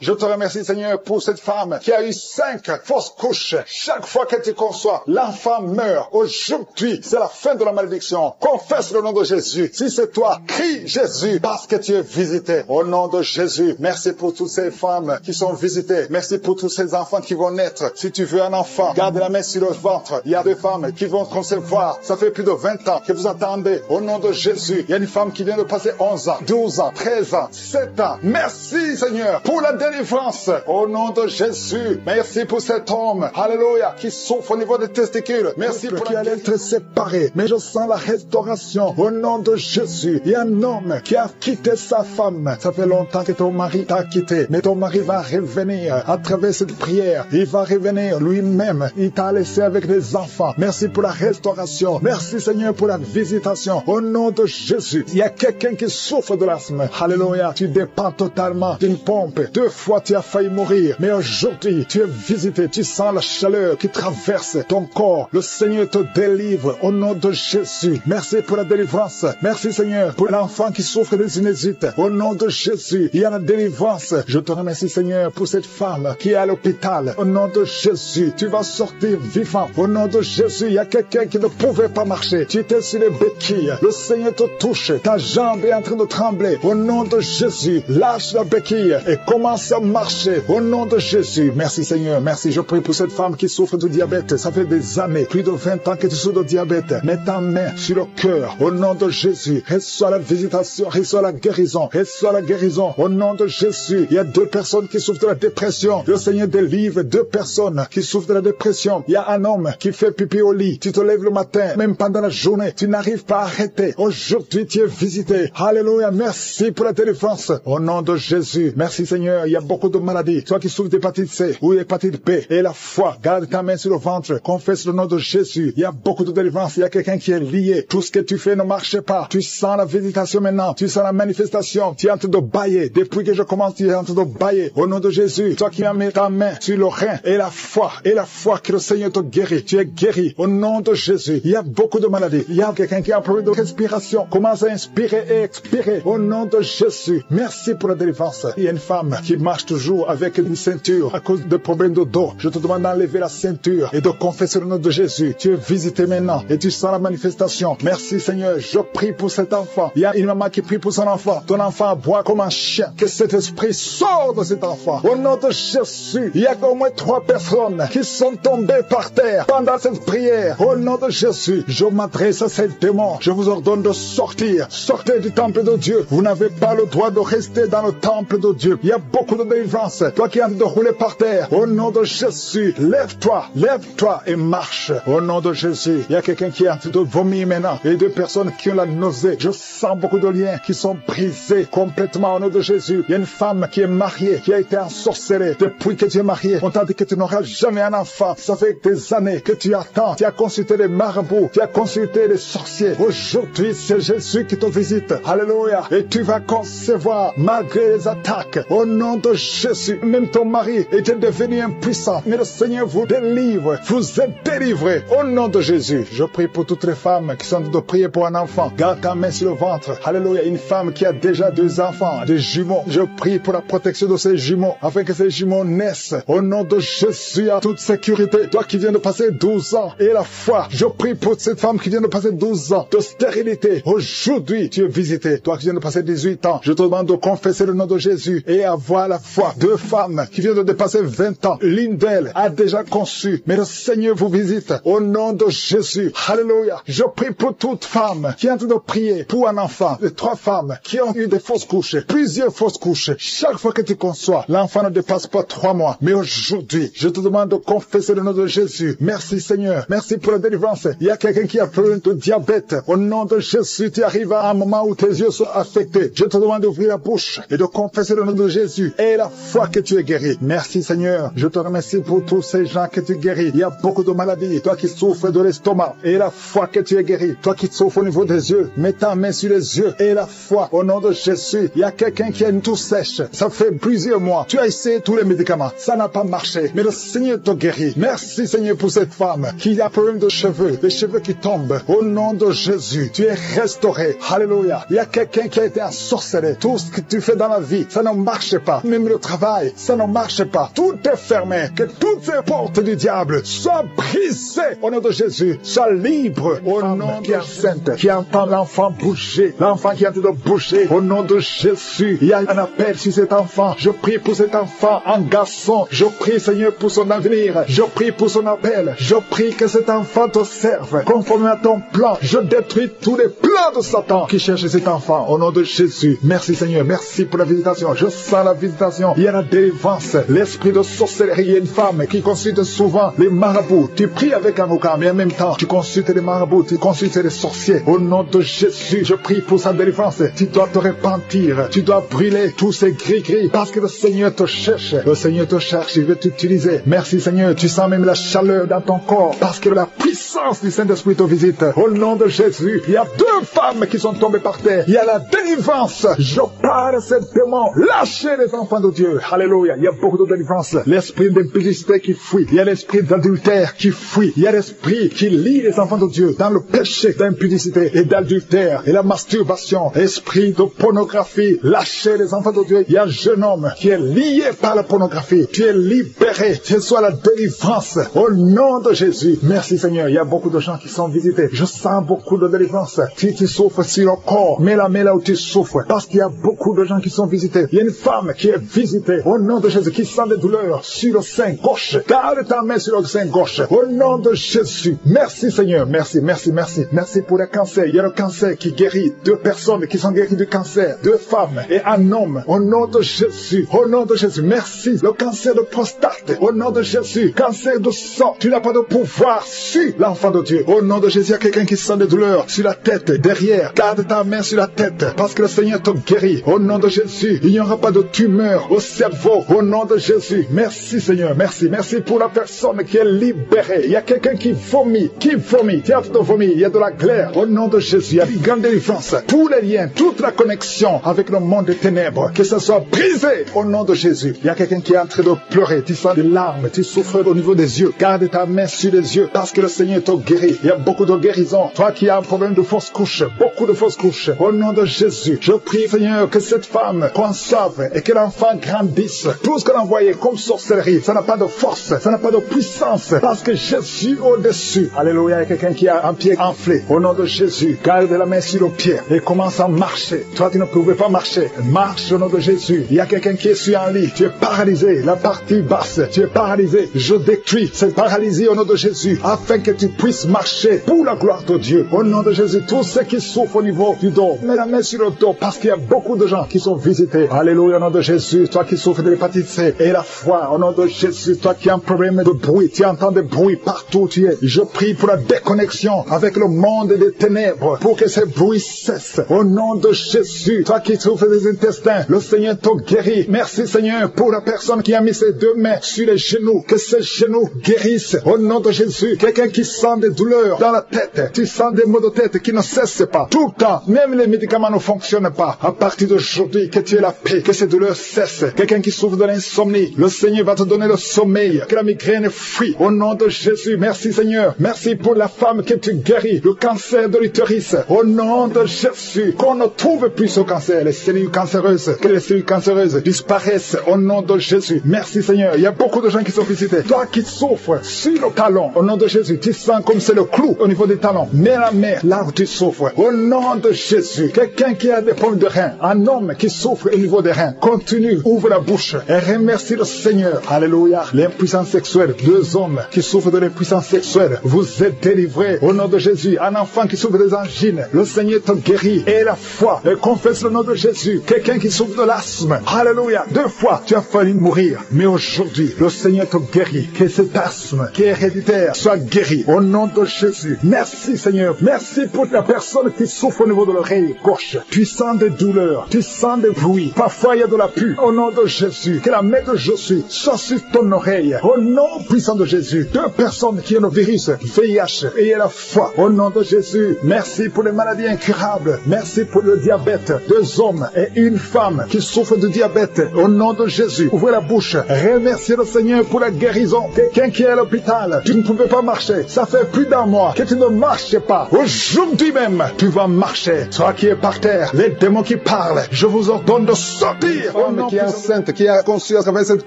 Je te remercie, Seigneur, pour cette femme qui a eu 5 fausses couches. Chaque fois que tu conçois, l'enfant meurt. Aujourd'hui, c'est la fin de la malédiction. Confesse le nom de Jésus. Si c'est toi, crie Jésus parce que tu es visité. Au nom de Jésus, merci pour toutes ces femmes qui sont visitées. Merci pour tous ces enfants qui vont naître. Si tu veux un enfant, garde la main sur le ventre. Il y a des femmes qui vont concevoir. Ça fait plus de 20 ans que vous attendez. Au nom de Jésus, il y a une femme qui vient de passer 11 ans, 12 ans, 13 ans, 7 ans. Merci Seigneur pour la délivrance. Au nom de Jésus, merci pour cet homme, alléluia, qui souffre au niveau des testicules. Merci pour qui allait être séparé. Mais je sens la restauration. Au nom de Jésus, il y a un homme qui a quitté sa femme. Ça fait longtemps que ton mari t'a quitté. Mais ton mari va revenir à travers cette prière. Il va revenir lui-même. Il t'a laissé avec des enfants. Merci pour la restauration. Merci Seigneur pour la visitation. Au nom de Jésus, il y a quelqu'un qui souffre de l'asthme. Alléluia. Tu dépends totalement d'une pompe. 2 fois tu as failli mourir. Mais aujourd'hui, tu es visité. Tu sens la chaleur qui traverse ton corps. Le Seigneur te délivre au nom de Jésus. Merci pour la délivrance. Merci Seigneur pour l'enfant qui souffre des sinusites. Au nom de Jésus, il y a la délivrance. Je te remercie Seigneur pour cette femme qui est à l'hôpital. Au nom de Jésus, tu vas sortir vivant. Au nom de Jésus, il y a quelqu'un qui ne pouvait pas marcher. Tu étais sur les béquilles. Le Seigneur te touche. Ta jambe est en train de trembler. Au nom de Jésus, lâche la béquille et commence à marcher. Au nom de Jésus. Merci Seigneur. Merci. Je prie pour cette femme qui souffre du diabète. Ça fait des années, plus de 20 ans que tu souffres de diabète. Mets ta main sur le cœur. Au nom de Jésus. Reçois la visitation. Reçois la guérison. Reçois la guérison. Au nom de Jésus. Il y a 2 personnes qui souffrent de la dépression. Le Seigneur délivre 2 personnes qui souffrent de la dépression. Il y a un homme qui fait pipi au lit. Tu te lèves le matin, même pendant la journée. Tu n'arrives pas à arrêter. Aujourd'hui, tu es visité. Alléluia. Merci pour la délivrance. Au nom de Jésus. Merci Seigneur. Il y a beaucoup de maladies. Toi qui souffres d'hépatite C ou hépatite B et la foi. Garde ta main sur le ventre. Confesse le nom de Jésus. Il y a beaucoup de délivrance. Il y a quelqu'un qui est lié. Tout ce que tu fais ne marche pas. Tu sens la visitation maintenant. Tu sens la manifestation. Tu es en train de bailler. Depuis que je commence, tu es en train de bailler. Au nom de Jésus. Toi qui as mis ta main sur le rein et la foi que le Seigneur te guérit. Tu es guéri. Au nom de Jésus. Il y a beaucoup de maladies. Il y a quelqu'un qui a un problème de respiration. Commence à inspirer et expirer. Au nom de Jésus. Merci pour la délivrance. Il y a une femme qui marche toujours avec une ceinture à cause de problèmes de dos. Je te demande d'enlever la ceinture et de confesser le nom de Jésus. Tu es visité maintenant et tu sens la manifestation. Merci Seigneur. Je prie pour cet enfant. Il y a une maman qui prie pour son enfant. Ton enfant aboie comme un chien. Que cet esprit sorte de cet enfant. Au nom de Jésus. Il y a au moins 3 personnes qui sont tombées par terre pendant cette prière. Au nom de Jésus. Je m'adresse à ces démons. Je vous ordonne de sortir. Sortez du temple de Dieu. Vous n'avez pas le droit de rester dans le temple de Dieu. Il y a beaucoup de délivrance. Toi qui es en train de rouler par terre. Au nom de Jésus. Lève-toi et marche. Au nom de Jésus. Il y a quelqu'un qui est en train de vomir maintenant. Et 2 personnes qui ont la nausée. Je sens beaucoup de liens qui sont brisés complètement au nom de Jésus. Il y a une femme qui est mariée, qui a été ensorcelée. Depuis que tu es mariée, on t'a dit que tu n'auras jamais un enfant. Ça fait des années que tu attends. Tu as consulté les marabouts. Tu as consulté les sorciers. Aujourd'hui, c'est Jésus qui te visite. Alléluia. Alléluia. Et tu vas concevoir malgré les attaques. Au nom de Jésus, même ton mari était devenu impuissant. Mais le Seigneur vous délivre. Vous êtes délivrés. Au nom de Jésus, je prie pour toutes les femmes qui sont en train de prier pour un enfant. Garde ta main sur le ventre. Alléluia. Une femme qui a déjà 2 enfants, des jumeaux. Je prie pour la protection de ces jumeaux, afin que ces jumeaux naissent. Au nom de Jésus, à toute sécurité. Toi qui viens de passer 12 ans et la foi, je prie pour cette femme qui vient de passer 12 ans de stérilité. Aujourd'hui, tu es visité. Toi qui viens de passer 18 ans, je te demande de confesser le nom de Jésus et avoir la foi. 2 femmes qui viennent de dépasser 20 ans. L'une d'elles a déjà conçu, mais le Seigneur vous visite. Au nom de Jésus. Alléluia. Je prie pour toute femme qui est en train de prier pour un enfant. Les 3 femmes qui ont eu des fausses couches, plusieurs fausses couches. Chaque fois que tu conçois, l'enfant ne dépasse pas 3 mois. Mais aujourd'hui, je te demande de confesser le nom de Jésus. Merci Seigneur. Merci pour la délivrance. Il y a quelqu'un qui a problème de diabète. Au nom de Jésus, tu arrives à un moment où tes yeux sont affectés. Je te demande d'ouvrir la bouche et de confesser le nom de Jésus et la foi que tu es guéri. Merci Seigneur. Je te remercie pour tous ces gens que tu guéris. Il y a beaucoup de maladies. Toi qui souffres de l'estomac et la foi que tu es guéri. Toi qui souffres au niveau des yeux, mets ta main sur les yeux et la foi. Au nom de Jésus, il y a quelqu'un qui a une toux sèche. Ça fait plusieurs mois. Tu as essayé tous les médicaments. Ça n'a pas marché. Mais le Seigneur te guérit. Merci Seigneur pour cette femme qui a un problème de cheveux. Les cheveux qui tombent. Au nom de Jésus, tu es restauré. Alléluia. Il y a quelqu'un qui a été un sorceleur. Tout ce que tu fais dans la vie, ça ne marche pas. Même le travail, ça ne marche pas. Tout est fermé. Que toutes ces portes du diable soient brisées. Au nom de Jésus, sois libre. Au nom qui est enceinte, qui entend l'enfant bouger. L'enfant qui est en train de bouger. Au nom de Jésus, il y a un appel sur cet enfant. Je prie pour cet enfant, un garçon. Je prie Seigneur pour son avenir. Je prie pour son appel. Je prie que cet enfant te serve. Conforme à ton plan, je détruis tous les plans de Satan qui cherche cet enfant. Au nom de Jésus, merci Seigneur. Merci pour la visitation. Je sens la visitation. Il y a la délivrance. L'esprit de sorcellerie. Il y a une femme qui consulte souvent les marabouts. Tu pries avec un avocat, mais en même temps, tu consultes les marabouts. Tu consultes les sorciers. Au nom de Jésus, je prie pour sa délivrance. Tu dois te repentir. Tu dois brûler tous ces gris-gris parce que le Seigneur te cherche. Le Seigneur te cherche. Il veut t'utiliser. Merci Seigneur. Tu sens même la chaleur dans ton corps parce que la puissance du Saint-Esprit te visite. Au nom de Jésus, il y a 2 femmes qui sont tombées par terre. Il y a la délivrance. Je parle à ces démons. Lâchez les enfants de Dieu. Alléluia. Il y a beaucoup de délivrance. L'esprit d'impudicité qui fuit. Il y a l'esprit d'adultère qui fuit. Il y a l'esprit qui lie les enfants de Dieu dans le péché d'impudicité et d'adultère et la masturbation. Esprit de pornographie. Lâchez les enfants de Dieu. Il y a un jeune homme qui est lié par la pornographie. Tu es libéré. Tu sois la délivrance. Au nom de Jésus. Merci Seigneur. Il y a beaucoup de gens qui sont visités. Je sens beaucoup de délivrance. Tu souffres sur le corps. Mets la main là où tu souffres. Parce qu'il y a beaucoup de gens qui sont visités. Il y a une femme qui est visitée. Au nom de Jésus. Qui sent des douleurs sur le sein gauche. Garde ta main sur le sein gauche. Au nom de Jésus. Merci Seigneur. Merci, merci, merci. Merci pour le cancer. Il y a le cancer qui guérit. 2 personnes qui sont guéries du cancer. 2 femmes et un homme. Au nom de Jésus. Au nom de Jésus. Merci. Le cancer de prostate. Au nom de Jésus. Cancer de sang. Tu n'as pas de pouvoir sur l'enfant de Dieu. Au nom de Jésus, il y a quelqu'un qui sent des douleurs sur la tête, derrière. Garde ta main sur la tête parce que le Seigneur te guérit. Au nom de Jésus, il n'y aura pas de tumeur au cerveau. Au nom de Jésus. Merci Seigneur. Merci. Merci pour la personne qui est libérée. Il y a quelqu'un qui vomit. Qui vomit. Tu as de vomir. Il y a de la glaire. Au nom de Jésus, il y a une grande délivrance. Tous les liens, toute la connexion avec le monde des ténèbres, que ce soit brisé au nom de Jésus. Il y a quelqu'un qui est en train de pleurer. Tu sens des larmes. Tu souffres au niveau des yeux. Garde ta main sur les yeux parce que le Seigneur te guérit. Il y a beaucoup de guérisons. Toi qui as un problème de fausse couche, beaucoup de fausses couches. Au nom de Jésus, je prie Seigneur que cette femme conçoive et que l'enfant grandisse. Tout ce qu'on a envoyé comme sorcellerie, ça n'a pas de force, ça n'a pas de puissance parce que Jésus au-dessus. Alléluia. Il y a quelqu'un qui a un pied enflé. Au nom de Jésus, garde la main sur le pied et commence à marcher. Toi, tu ne pouvais pas marcher. Marche au nom de Jésus. Il y a quelqu'un qui est sur un lit. Tu es paralysé. La partie basse, tu es paralysé. Je détruis cette paralysie au nom de Jésus afin que tu puisses marcher pour la gloire de Dieu. Au nom de Jésus, tous ceux qui souffrent au niveau du dos, mets la main sur le dos parce qu'il y a beaucoup de gens qui sont visités. Alléluia, au nom de Jésus. Toi qui souffres de l'hépatite C et la foi, au nom de Jésus. Toi qui as un problème de bruit, tu entends des bruits partout où tu es. Je prie pour la déconnexion avec le monde des ténèbres pour que ces bruits cessent. Au nom de Jésus. Toi qui souffres des intestins, le Seigneur te guérit. Merci Seigneur pour la personne qui a mis ses 2 mains sur les genoux. Que ces genoux guérissent. Au nom de Jésus. Quelqu'un qui sent sens des douleurs dans la tête, tu sens des maux de tête qui ne cessent pas. Tout le temps, même les médicaments ne fonctionnent pas. À partir d'aujourd'hui, que tu aies la paix, que ces douleurs cessent. Quelqu'un qui souffre de l'insomnie, le Seigneur va te donner le sommeil, que la migraine fuit. Au nom de Jésus, merci Seigneur. Merci pour la femme que tu guéris, le cancer de l'utérus. Au nom de Jésus, qu'on ne trouve plus ce cancer, les cellules cancéreuses, que les cellules cancéreuses disparaissent au nom de Jésus. Merci Seigneur. Il y a beaucoup de gens qui sont visités. Toi qui souffres sur le talon, au nom de Jésus, tu sens comme c'est le clou au niveau des talons. Mets la main là où tu souffres. Au nom de Jésus, quelqu'un qui a des problèmes de reins, un homme qui souffre au niveau des reins, continue, ouvre la bouche et remercie le Seigneur. Alléluia. L'impuissance sexuelle, 2 hommes qui souffrent de l'impuissance sexuelle, vous êtes délivrés au nom de Jésus. Un enfant qui souffre des angines, le Seigneur te guérit. Et la foi, et confesse le nom de Jésus. Quelqu'un qui souffre de l'asthme, alléluia. 2 fois, tu as failli mourir, mais aujourd'hui, le Seigneur te guérit. Que cet asthme qui est héréditaire soit guéri au nom de Jésus. Merci Seigneur. Merci pour la personne qui souffre au niveau de l'oreille gauche. Tu sens des douleurs, tu sens des bruits. Parfois, il y a de la pue. Au nom de Jésus, que la main de Jésus soit sur ton oreille. Au nom puissant de Jésus. 2 personnes qui ont le virus VIH, ayez la foi. Au nom de Jésus, merci pour les maladies incurables. Merci pour le diabète. 2 hommes et 1 femme qui souffrent de diabète. Au nom de Jésus, ouvrez la bouche. Remerciez le Seigneur pour la guérison. Quelqu'un qui est à l'hôpital, tu ne pouvais pas marcher. Ça fait plus d'1 mois que tu ne marches pas. Aujourd'hui même, tu vas marcher. Toi qui es par terre, les démons qui parlent, je vous ordonne de sortir. Femme qui est enceinte, qui a conçu à travers cette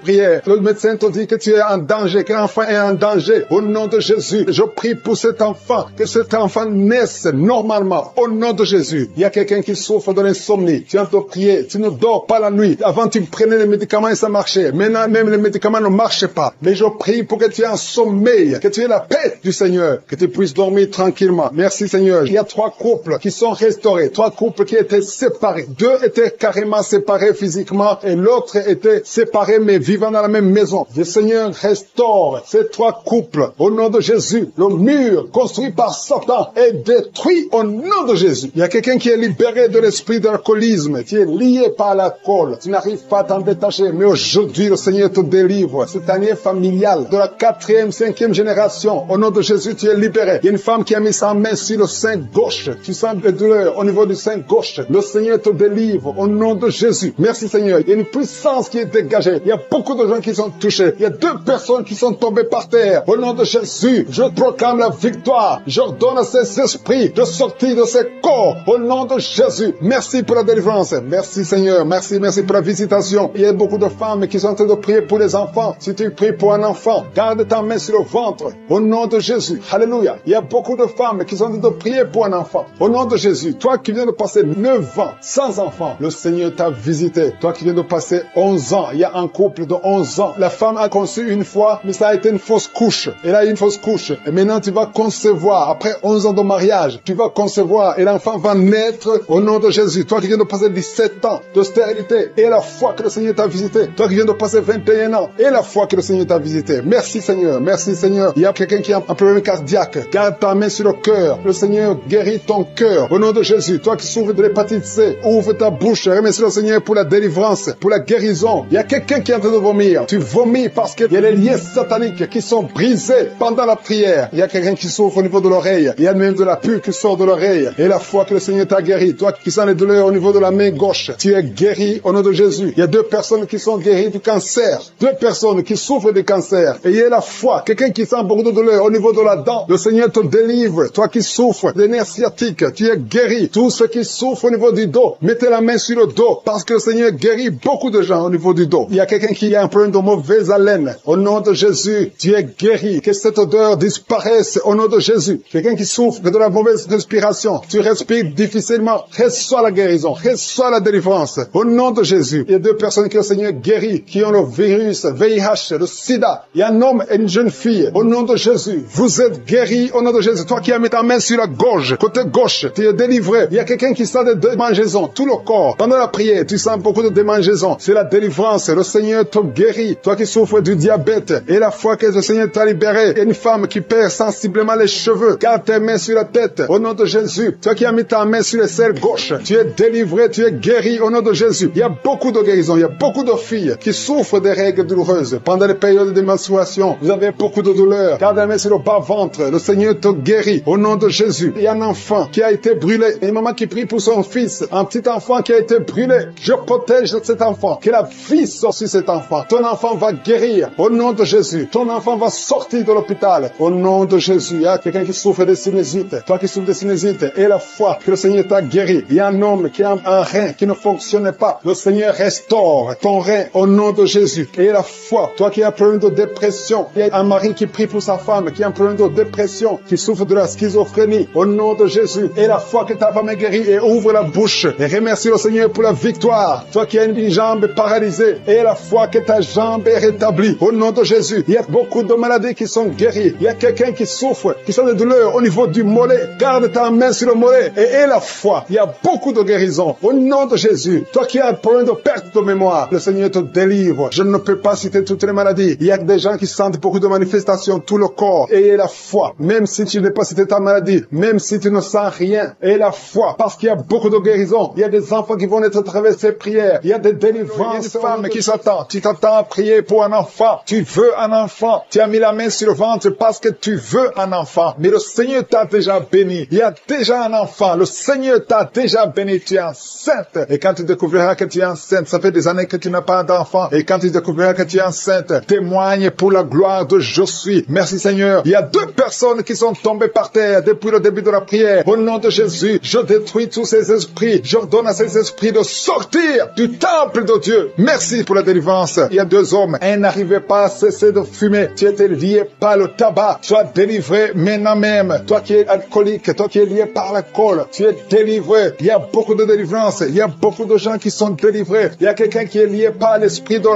prière, le médecin te dit que tu es en danger, que l'enfant est en danger. Au nom de Jésus, je prie pour cet enfant, que cet enfant naisse normalement. Au nom de Jésus, il y a quelqu'un qui souffre de l'insomnie. Tu as de prier, tu ne dors pas la nuit. Avant, tu prenais les médicaments et ça marchait. Maintenant, même les médicaments ne marchent pas. Mais je prie pour que tu aies un sommeil, que tu aies la paix du Seigneur, que tu puisses dormir tranquillement. Merci Seigneur. Il y a 3 couples qui sont restaurés, 3 couples qui étaient séparés. 2 étaient carrément séparés physiquement et l'autre était séparé mais vivant dans la même maison. Le Seigneur restaure ces 3 couples. Au nom de Jésus, le mur construit par Satan est détruit au nom de Jésus. Il y a quelqu'un qui est libéré de l'esprit d'alcoolisme, qui est lié par l'alcool. Tu n'arrives pas à t'en détacher, mais aujourd'hui le Seigneur te délivre. Cette année familiale de la 4e, 5e génération, au nom de Jésus, tu es libéré. Il y a une femme qui a mis sa main sur le sein gauche. Tu sens des douleurs au niveau du sein gauche. Le Seigneur te délivre au nom de Jésus. Merci Seigneur. Il y a une puissance qui est dégagée. Il y a beaucoup de gens qui sont touchés. Il y a 2 personnes qui sont tombées par terre. Au nom de Jésus, je proclame la victoire. J'ordonne à ces esprits de sortir de ces corps. Au nom de Jésus. Merci pour la délivrance. Merci Seigneur. Merci pour la visitation. Il y a beaucoup de femmes qui sont en train de prier pour les enfants. Si tu pries pour un enfant, garde ta main sur le ventre. Au nom de Jésus. Alléluia. Il y a beaucoup de femmes qui sont en train de prier pour un enfant. Au nom de Jésus. Toi qui viens de passer 9 ans sans enfant, le Seigneur t'a visité. Toi qui viens de passer 11 ans, il y a un couple de 11 ans. La femme a conçu une fois, mais ça a été une fausse couche. Elle a eu une fausse couche. Et maintenant tu vas concevoir. Après 11 ans de mariage, tu vas concevoir et l'enfant va naître au nom de Jésus. Toi qui viens de passer 17 ans de stérilité et la foi que le Seigneur t'a visité. Toi qui viens de passer 21 ans et la foi que le Seigneur t'a visité. Merci Seigneur. Merci Seigneur. Il y a quelqu'un qui a un problème cardiaque. Garde ta main sur le cœur. Le Seigneur guérit ton cœur. Au nom de Jésus. Toi qui souffres de l'hépatite C, ouvre ta bouche. Remercie le Seigneur pour la délivrance, pour la guérison. Il y a quelqu'un qui est en train de vomir. Tu vomis parce qu'il y a les liens sataniques qui sont brisés pendant la prière. Il y a quelqu'un qui souffre au niveau de l'oreille. Il y a même de la pus qui sort de l'oreille. Et la foi que le Seigneur t'a guéri. Toi qui sens les douleurs au niveau de la main gauche, tu es guéri au nom de Jésus. Il y a 2 personnes qui sont guéries du cancer. 2 personnes qui souffrent du cancer. Et il y a la foi. Quelqu'un qui sent beaucoup de douleur au niveau de la dent. Le Seigneur te délivre. Toi qui souffres des nerfs sciatiques, tu es guéri. Tous ceux qui souffrent au niveau du dos, mettez la main sur le dos parce que le Seigneur guérit beaucoup de gens au niveau du dos. Il y a quelqu'un qui a un problème de mauvaise haleine. Au nom de Jésus, tu es guéri. Que cette odeur disparaisse au nom de Jésus. Quelqu'un qui souffre de la mauvaise respiration, tu respires difficilement. Reçois la guérison. Reçois la délivrance. Au nom de Jésus. Il y a 2 personnes que le Seigneur guérit, qui ont le virus, VIH, le sida. Il y a un homme et une jeune fille. Au nom de Jésus. Vous êtes guéris au nom de Jésus. Toi qui as mis ta main sur la gorge, côté gauche, tu es délivré. Il y a quelqu'un qui sent des démangeaisons, tout le corps. Pendant la prière, tu sens beaucoup de démangeaisons. C'est la délivrance. Le Seigneur te guérit. Toi qui souffres du diabète et la foi que le Seigneur t'a libéré. Il y a une femme qui perd sensiblement les cheveux. Garde tes mains sur la tête. Au nom de Jésus. Toi qui as mis ta main sur les selles gauche, tu es délivré, tu es guéri au nom de Jésus. Il y a beaucoup de guérisons. Il y a beaucoup de filles qui souffrent des règles douloureuses. Pendant les périodes de menstruation, vous avez beaucoup de douleurs. Gardez la main sur le bas ventre. Le Seigneur te guérit. Au nom de Jésus. Il y a un enfant qui a été brûlé. Une maman qui prie pour son fils. Un petit enfant qui a été brûlé. Je protège cet enfant. Que la vie sorte sur cet enfant. Ton enfant va guérir. Au nom de Jésus. Ton enfant va sortir de l'hôpital. Au nom de Jésus. Il y a quelqu'un qui souffre de sinusite. Toi qui souffres de sinusite. Et la foi que le Seigneur t'a guéri. Il y a un homme qui a un rein qui ne fonctionnait pas. Le Seigneur restaure ton rein au nom de Jésus. Et la foi. Toi qui as un problème de dépression. Il y a un mari qui prie pour sa femme qui a un problème de dépression, qui souffre de la schizophrénie. Au nom de Jésus. Et la foi que ta femme est guérie et ouvre la bouche. Et remercie le Seigneur pour la victoire. Toi qui as une jambe paralysée. Et la foi que ta jambe est rétablie. Au nom de Jésus. Il y a beaucoup de maladies qui sont guéries. Il y a quelqu'un qui souffre, qui sont des douleurs au niveau du mollet. Garde ta main sur le mollet. Et la foi. Il y a beaucoup de guérisons. Au nom de Jésus. Toi qui as un problème de perte de mémoire. Le Seigneur te délivre. Je ne peux pas citer toutes les maladies. Il y a des gens qui sentent beaucoup de manifestations, tout le corps. Et la foi. Même si tu n'es pas cité ta maladie. Même si tu ne sens rien. Et la foi. Parce qu'il y a beaucoup de guérisons. Il y a des enfants qui vont être traversés ces prières. Il y a des délivrances. Il y a des femmes qui s'attendent. Tu t'attends à prier pour un enfant. Tu veux un enfant. Tu as mis la main sur le ventre parce que tu veux un enfant. Mais le Seigneur t'a déjà béni. Il y a déjà un enfant. Le Seigneur t'a déjà béni. Tu es enceinte. Et quand tu découvriras que tu es enceinte, ça fait des années que tu n'as pas d'enfant. Et quand tu découvriras que tu es enceinte, témoigne pour la gloire de Je suis. Merci Seigneur. Il y a 2 personnes qui sont tombées par terre depuis le début de la prière. Au nom de Jésus, je détruis tous ces esprits. J'ordonne à ces esprits de sortir du temple de Dieu. Merci pour la délivrance. Il y a 2 hommes. Un n'arrivait pas à cesser de fumer. Tu étais lié par le tabac. Sois délivré maintenant même. Toi qui es alcoolique, toi qui es lié par l'alcool, tu es délivré. Il y a beaucoup de délivrance. Il y a beaucoup de gens qui sont délivrés. Il y a quelqu'un qui est lié par l'esprit de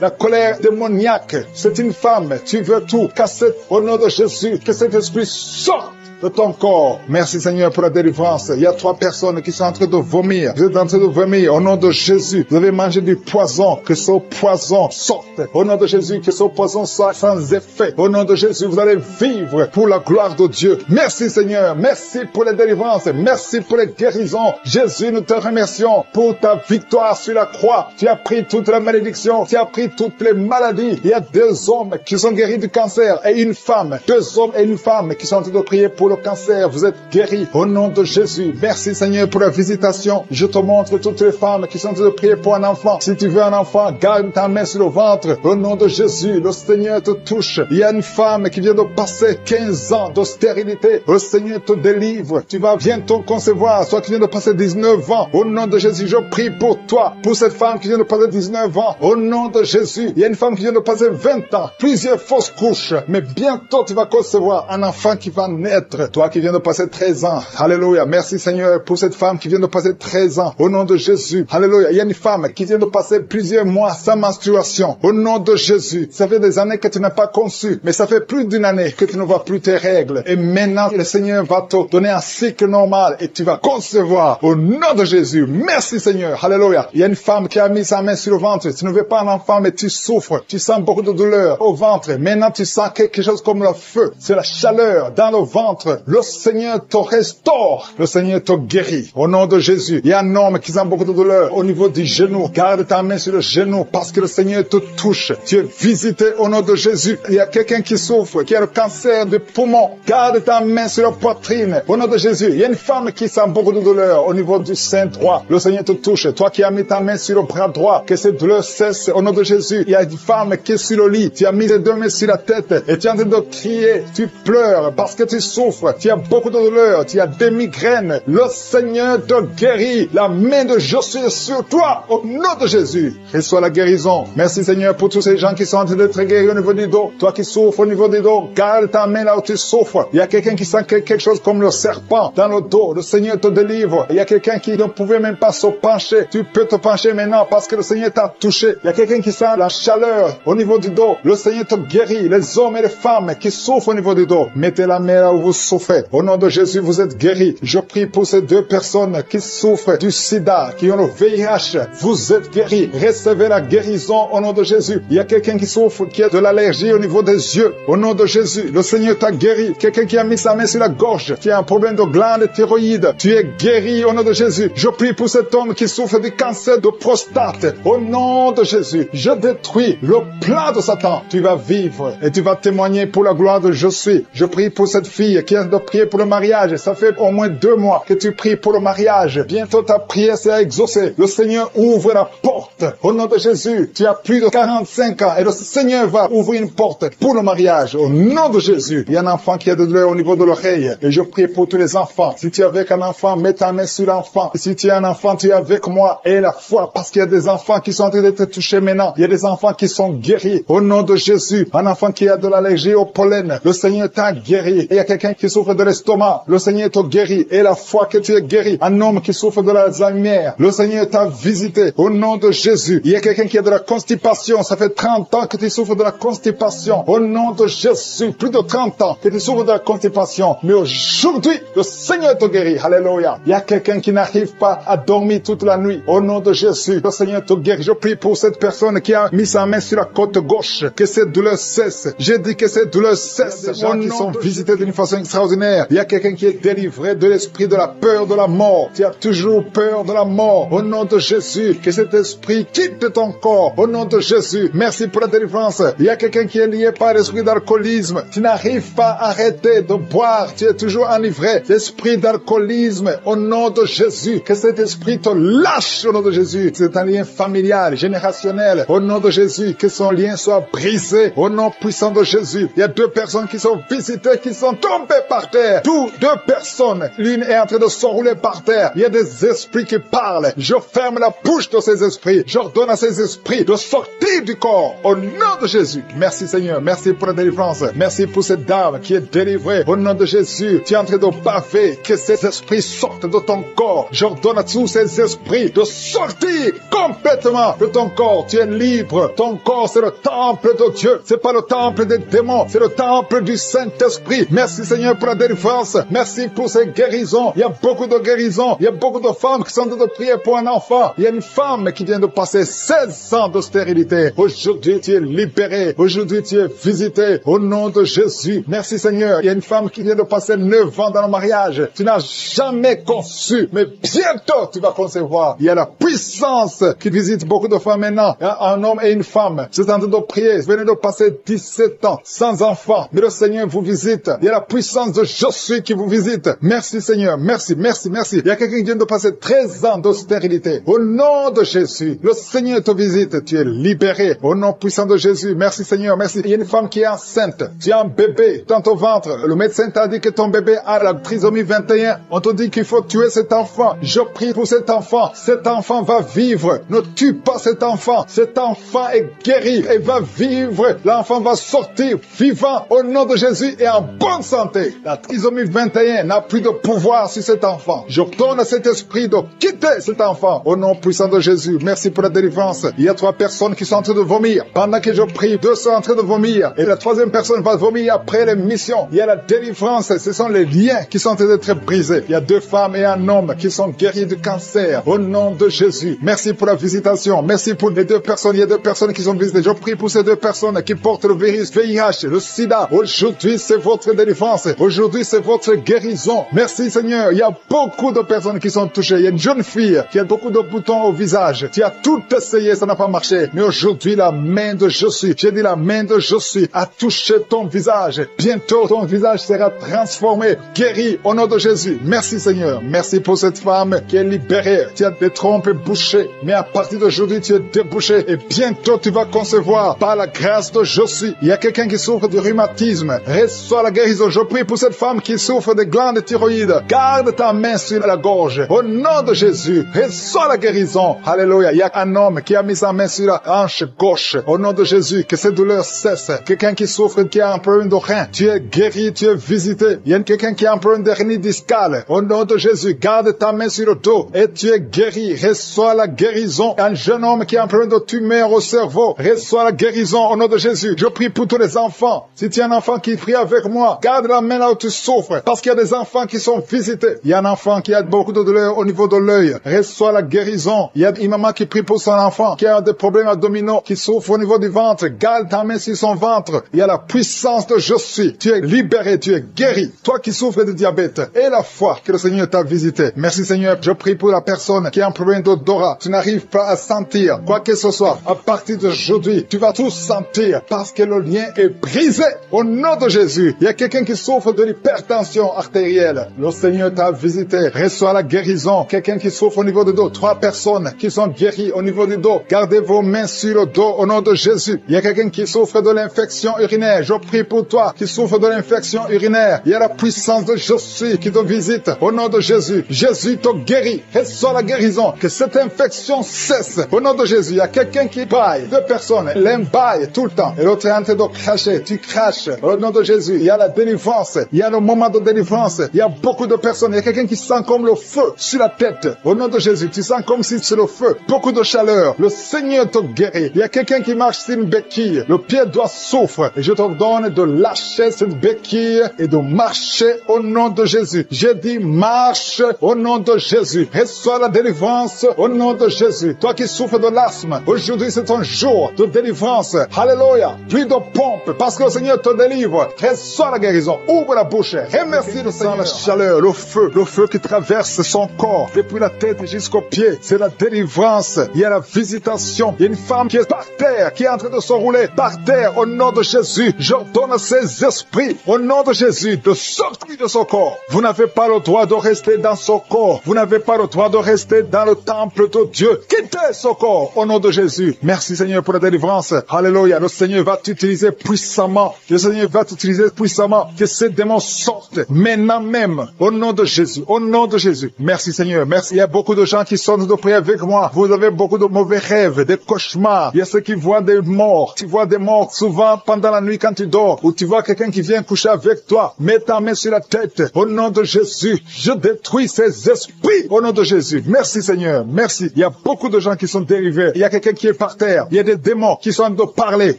la colère démoniaque. C'est une femme. Tu veux tout casser au nom de Jésus. Que cet esprit sorte de ton corps. Merci Seigneur pour la délivrance. Il y a 3 personnes qui sont en train de vomir. Vous êtes en train de vomir au nom de Jésus. Vous avez mangé du poison. Que ce poison sorte. Au nom de Jésus, que ce poison soit sans effet. Au nom de Jésus, vous allez vivre pour la gloire de Dieu. Merci Seigneur. Merci pour les délivrances. Merci pour les guérisons. Jésus, nous te remercions pour ta victoire sur la croix. Tu as pris toute la malédiction. Tu as pris toutes les maladies. Il y a 2 hommes qui sont guéris du cancer et une femme. 2 hommes et une femme qui sont en train de prier pour le cancer. Vous êtes guéris au nom de Jésus. Merci Seigneur pour la visitation. Je te montre toutes les femmes qui sont en train de prier pour un enfant. Si tu veux un enfant, garde ta main sur le ventre. Au nom de Jésus, le Seigneur te touche. Il y a une femme qui vient de passer 15 ans de stérilité. Le Seigneur te délivre. Tu vas bientôt concevoir. Toi qui viens de passer 19 ans. Au nom de Jésus, je prie pour toi. Pour cette femme qui vient de passer 19 ans. Au nom de Jésus. Il y a une femme qui vient de passer 20 ans. Plusieurs fausses couches. Mais bientôt tu vas concevoir un enfant qui va naître. Toi qui viens de passer 13 ans. Alléluia. Merci Seigneur pour cette femme qui vient de passer 13 ans. Au nom de Jésus. Alléluia. Il y a une femme qui vient de passer plusieurs mois sans menstruation. Au nom de Jésus. Ça fait des années que tu n'as pas conçu. Mais ça fait plus d'une année que tu ne vois plus tes règles. Et maintenant, le Seigneur va te donner un cycle normal et tu vas concevoir. Au nom de Jésus. Merci Seigneur. Alléluia. Il y a une femme qui a mis sa main sur le ventre. Tu ne veux pas un enfant, mais tu souffres. Tu sens beaucoup de douleur au ventre. Maintenant, tu sens quelque chose comme le feu. C'est la chaleur dans le ventre. Le Seigneur te restaure. Le Seigneur te guérit. Au nom de Jésus. Il y a un homme qui sent beaucoup de douleur au niveau du genou. Garde ta main sur le genou parce que le Seigneur te touche. Tu es visité au nom de Jésus. Il y a quelqu'un qui souffre, qui a le cancer du poumon. Garde ta main sur la poitrine. Au nom de Jésus. Il y a une femme qui sent beaucoup de douleur au niveau du sein droit. Le Seigneur te touche. Toi qui as mis ta main sur le bras droit, que cette douleur cesse au nom de Jésus. Il y a une femme qui est sur le lit. Tu as mis les 2 mains sur la tête et tu es en train de crier. Tu pleures parce que tu souffres. Tu as beaucoup de douleur. Tu as des migraines. Le Seigneur te guérit. La main de Jésus est sur toi. Au nom de Jésus. Reçois la guérison. Merci Seigneur pour tous ces gens qui sont en train d'être guéris au niveau du dos. Toi qui souffres au niveau du dos, garde ta main là où tu souffres. Il y a quelqu'un qui sent quelque chose comme le serpent dans le dos. Le Seigneur te délivre. Il y a quelqu'un qui ne pouvait même pas se pencher. Tu peux te pencher maintenant parce que le Seigneur t'a touché. Il y a quelqu'un qui sent la chaleur au niveau du dos. Le Seigneur te guérit. Les hommes et les femmes qui souffrent au niveau du dos, mettez la main là où vous souffrez. Au nom de Jésus, vous êtes guéris. Je prie pour ces 2 personnes qui souffrent du sida, qui ont le VIH. Vous êtes guéris. Recevez la guérison au nom de Jésus. Il y a quelqu'un qui souffre, qui a de l'allergie au niveau des yeux. Au nom de Jésus, le Seigneur t'a guéri. Quelqu'un qui a mis sa main sur la gorge, qui a un problème de glande thyroïde. Tu es guéri au nom de Jésus. Je prie pour cet homme qui souffre du cancer de prostate. Au nom de Jésus, je détruis le plan de Satan. Tu vas vivre et tu vas témoigner pour la gloire de je suis. Je prie pour cette fille qui vient de prier pour le mariage. Ça fait au moins 2 mois que tu pries pour le mariage. Bientôt ta prière sera exaucée. Le Seigneur ouvre la porte. Au nom de Jésus, tu as plus de 45 ans et le Seigneur va ouvrir une porte pour le mariage. Au nom de Jésus, il y a un enfant qui a de douleur au niveau de l'oreille. Et je prie pour tous les enfants. Si tu es avec un enfant, mets ta main sur l'enfant. Si tu es un enfant, tu es avec moi. Et la foi, parce qu'il y a des enfants qui sont en train d'être touchés maintenant. Il y a des enfants qui sont guéris. Au nom de Jésus, un enfant qui a de l'allergie au pollen, le Seigneur t'a guéri. Et il y a quelqu'un qui souffre de l'estomac, le Seigneur t'a guéri. Et la foi que tu es guéri. Un homme qui souffre de l'Alzheimer, le Seigneur t'a visité. Au nom de Jésus, il y a quelqu'un qui a de la constipation. Ça fait 30 ans que tu souffres de la constipation. Au nom de Jésus, plus de 30 ans que tu souffres de la constipation. Mais aujourd'hui, le Seigneur t'a guéri. Alléluia. Il y a quelqu'un qui n'arrive pas à dormir toute la nuit. Au nom de Jésus, le Seigneur t'a guéri. Je prie pour cette personne qui a mis sa main sur la côte gauche. Que cette douleur cesse. J'ai dit que cette douleur cesse. Il y a des gens qui sont visités d'une façon extraordinaire. Il y a quelqu'un qui est délivré de l'esprit de la peur de la mort. Tu as toujours peur de la mort. Au nom de Jésus, que cet esprit quitte ton corps. Au nom de Jésus, merci pour la délivrance. Il y a quelqu'un qui est lié par l'esprit d'alcoolisme. Tu n'arrives pas à arrêter de boire. Tu es toujours enivré. L'esprit d'alcoolisme, au nom de Jésus, que cet esprit te lâche au nom de Jésus. C'est un lien familial, générationnel. Au nom de Jésus, que son lien soit brisé. Au nom puissant de Jésus. Il y a 2 personnes qui sont visitées, qui sont tombées par terre. 2 personnes. L'une est en train de s'enrouler par terre. Il y a des esprits qui parlent. Je ferme la bouche de ces esprits. J'ordonne à ces esprits de sortir du corps. Au nom de Jésus. Merci Seigneur. Merci pour la délivrance. Merci pour cette dame qui est délivrée. Au nom de Jésus, tu es en train de baver. Que ces esprits sortent de ton corps. J'ordonne à tous ces esprits de sortir complètement de ton corps. Tu es libre. Ton corps, c'est le temple de Dieu. C'est pas le temple des démons. C'est le temple du Saint-Esprit. Merci Seigneur pour la délivrance. Merci pour ces guérisons. Il y a beaucoup de guérisons. Il y a beaucoup de femmes qui sont en train de prier pour un enfant. Il y a une femme qui vient de passer 16 ans de stérilité. Aujourd'hui, tu es libéré. Aujourd'hui, tu es visité. Au nom de Jésus. Merci Seigneur. Il y a une femme qui vient de passer 9 ans dans le mariage. Tu n'as jamais conçu, mais bientôt tu vas concevoir. Il y a la puissance qui visite beaucoup de femmes maintenant. Il y a un homme et une femme. C'est en train de prier. Vous venez de passer 17 ans sans enfant. Mais le Seigneur vous visite. Il y a la puissance de je suis qui vous visite. Merci Seigneur. Merci, merci, merci. Il y a quelqu'un qui vient de passer 13 ans de stérilité. Au nom de Jésus, le Seigneur te visite. Tu es libéré. Au nom puissant de Jésus. Merci Seigneur. Merci. Il y a une femme qui est enceinte. Tu as un bébé dans ton ventre. Le médecin t'a dit que ton bébé a la trisomie 21. On te dit qu'il faut tuer cet enfant. Je prie pour cet enfant. Cet enfant va vivre. Ne tue pas cet enfant. Cet enfant est guéri et va vivre. L'enfant va sortir vivant au nom de Jésus et en bonne santé. La trisomie 21 n'a plus de pouvoir sur cet enfant. Je donne à cet esprit de quitter cet enfant au nom puissant de Jésus. Merci pour la délivrance. Il y a 3 personnes qui sont en train de vomir. Pendant que je prie, 2 sont en train de vomir. Et la 3e personne va vomir après l'émission. Il y a la délivrance. Ce sont les liens qui sont en train d'être brisés. Il y a 2 femmes et un homme qui sont guéris du cancer. Au nom de Jésus. Merci pour la visitation. Merci pour les 2 personnes. Il y a 2 personnes qui sont visitées. Je prie pour ces 2 personnes qui portent le virus VIH, le sida. Aujourd'hui, c'est votre délivrance. Aujourd'hui, c'est votre guérison. Merci Seigneur. Il y a beaucoup de personnes qui sont touchées. Il y a une jeune fille qui a beaucoup de boutons au visage. Tu as tout essayé, ça n'a pas marché. Mais aujourd'hui, la main de je suis, j'ai dit la main de je suis, a touché ton visage. Bientôt, ton visage sera transformé, guéri au nom de Jésus. Merci Seigneur. Merci pour cette femme qui est libérée. Tu as des trompes bouchées. Mais à partir d'aujourd'hui, tu es débouché. Et bientôt, tu vas concevoir par la grâce de je suis. Il y a quelqu'un qui souffre du rhumatisme. Reçois la guérison. Je prie pour cette femme qui souffre des glandes thyroïdes. Garde ta main sur la gorge. Au nom de Jésus, reçois la guérison. Alléluia. Il y a un homme qui a mis sa main sur la hanche gauche. Au nom de Jésus, que cette douleur cesse. Quelqu'un qui souffre, qui a un problème de rein. Tu es guéri, tu es visité. Il y a quelqu'un qui a un problème de hernie discale. Au nom de Jésus, garde ta main sur le dos. Et tu es guéri. Reçois la guérison. Un jeune homme qui a un problème de tumeur au cerveau. Reçois la guérison au nom de Jésus. Je prie pour tous les enfants. Si tu es un enfant qui prie avec moi, garde la main là où tu souffres. Parce qu'il y a des enfants qui sont visités. Il y a un enfant qui a beaucoup de douleur au niveau de l'œil. Reçois la guérison. Il y a une maman qui prie pour son enfant qui a des problèmes abdominaux, qui souffre au niveau du ventre. Garde ta main sur son ventre. Il y a la puissance de je suis. Tu es libéré, tu es guéri. Toi qui souffres de diabète et la foi que le Seigneur t'a visité. Merci Seigneur. Je prie pour la personne qui a un problème d'odorat. Tu n'arrives pas à sentir quoi que ce soit. À partir d'aujourd'hui, tu vas tout sentir parce que le lien est brisé au nom de Jésus. Il y a quelqu'un qui souffre de l'hypertension artérielle. Le Seigneur t'a visité. Reçois la guérison. Quelqu'un qui souffre au niveau du dos. 3 personnes qui sont guéries au niveau du dos. Gardez vos mains sur le dos au nom de Jésus. Il y a quelqu'un qui souffre de l'infection urinaire. Je prie pour toi qui souffre de l'infection urinaire. Il y a la puissance de Jésus qui te visite au nom de Jésus. Jésus te guérit. Reçois la guérison. Que cette infection cesse au nom de Jésus. Il y a quelqu'un qui baille. 2 personnes. L'un baille tout le temps. Et l'autre est en train de cracher. Tu craches au nom de Jésus. Il y a la délivrance. Il y a le moment de délivrance. Il y a beaucoup de personnes. Il y a quelqu'un qui sent comme le feu sur la tête. Au nom de Jésus. Tu sens comme si c'est le feu. Beaucoup de chaleur. Le Seigneur te guérit. Il y a quelqu'un qui marche sur une béquille. Le pied doit souffre. Et je t'ordonne de lâcher cette béquille et de marcher au nom de Jésus. J'ai dit marche au nom de Jésus. Reçois la délivrance au nom de Jésus. Toi qui souffres de l'asthme, aujourd'hui c'est ton jour de délivrance. Alléluia. Plus de pompe parce que le Seigneur te délivre. Reçois la guérison. Ouvre la bouche. Remercie le Seigneur. La chaleur, le feu qui traverse son corps depuis la tête jusqu'aux pieds. C'est la délivrance. Il y a la visitation. Il y a une femme qui est par terre, qui est en train de se rouler par terre au nom de Jésus. J'ordonne à ces esprits au nom de Jésus de sortir de son corps. Vous n'avez pas le droit de rester dans son corps. Vous n'avez pas le droit de rester dans le temple de Dieu. Quittez son corps au nom de Jésus. Merci Seigneur pour la délivrance. Alléluia. Le Seigneur va t'utiliser puissamment. Le Seigneur va t'utiliser puissamment. Que ces démons sortent maintenant même au nom de Jésus. Au nom de Jésus. Merci Seigneur. Merci. Il y a beaucoup de gens qui sont de prier avec moi. Vous avez beaucoup de mauvais rêves, des cauchemars. Il y a ceux qui voient des morts. Tu vois des morts souvent pendant la nuit quand tu dors. Ou tu vois quelqu'un qui vient coucher avec toi. Mets ta main sur la tête. Au nom de Jésus. Je détruis ces esprits. Au nom de Jésus. Merci Seigneur. Merci. Il y a beaucoup de gens qui sont dérivés. Il y a quelqu'un qui est par terre. Il y a des démons qui sont en train de parler.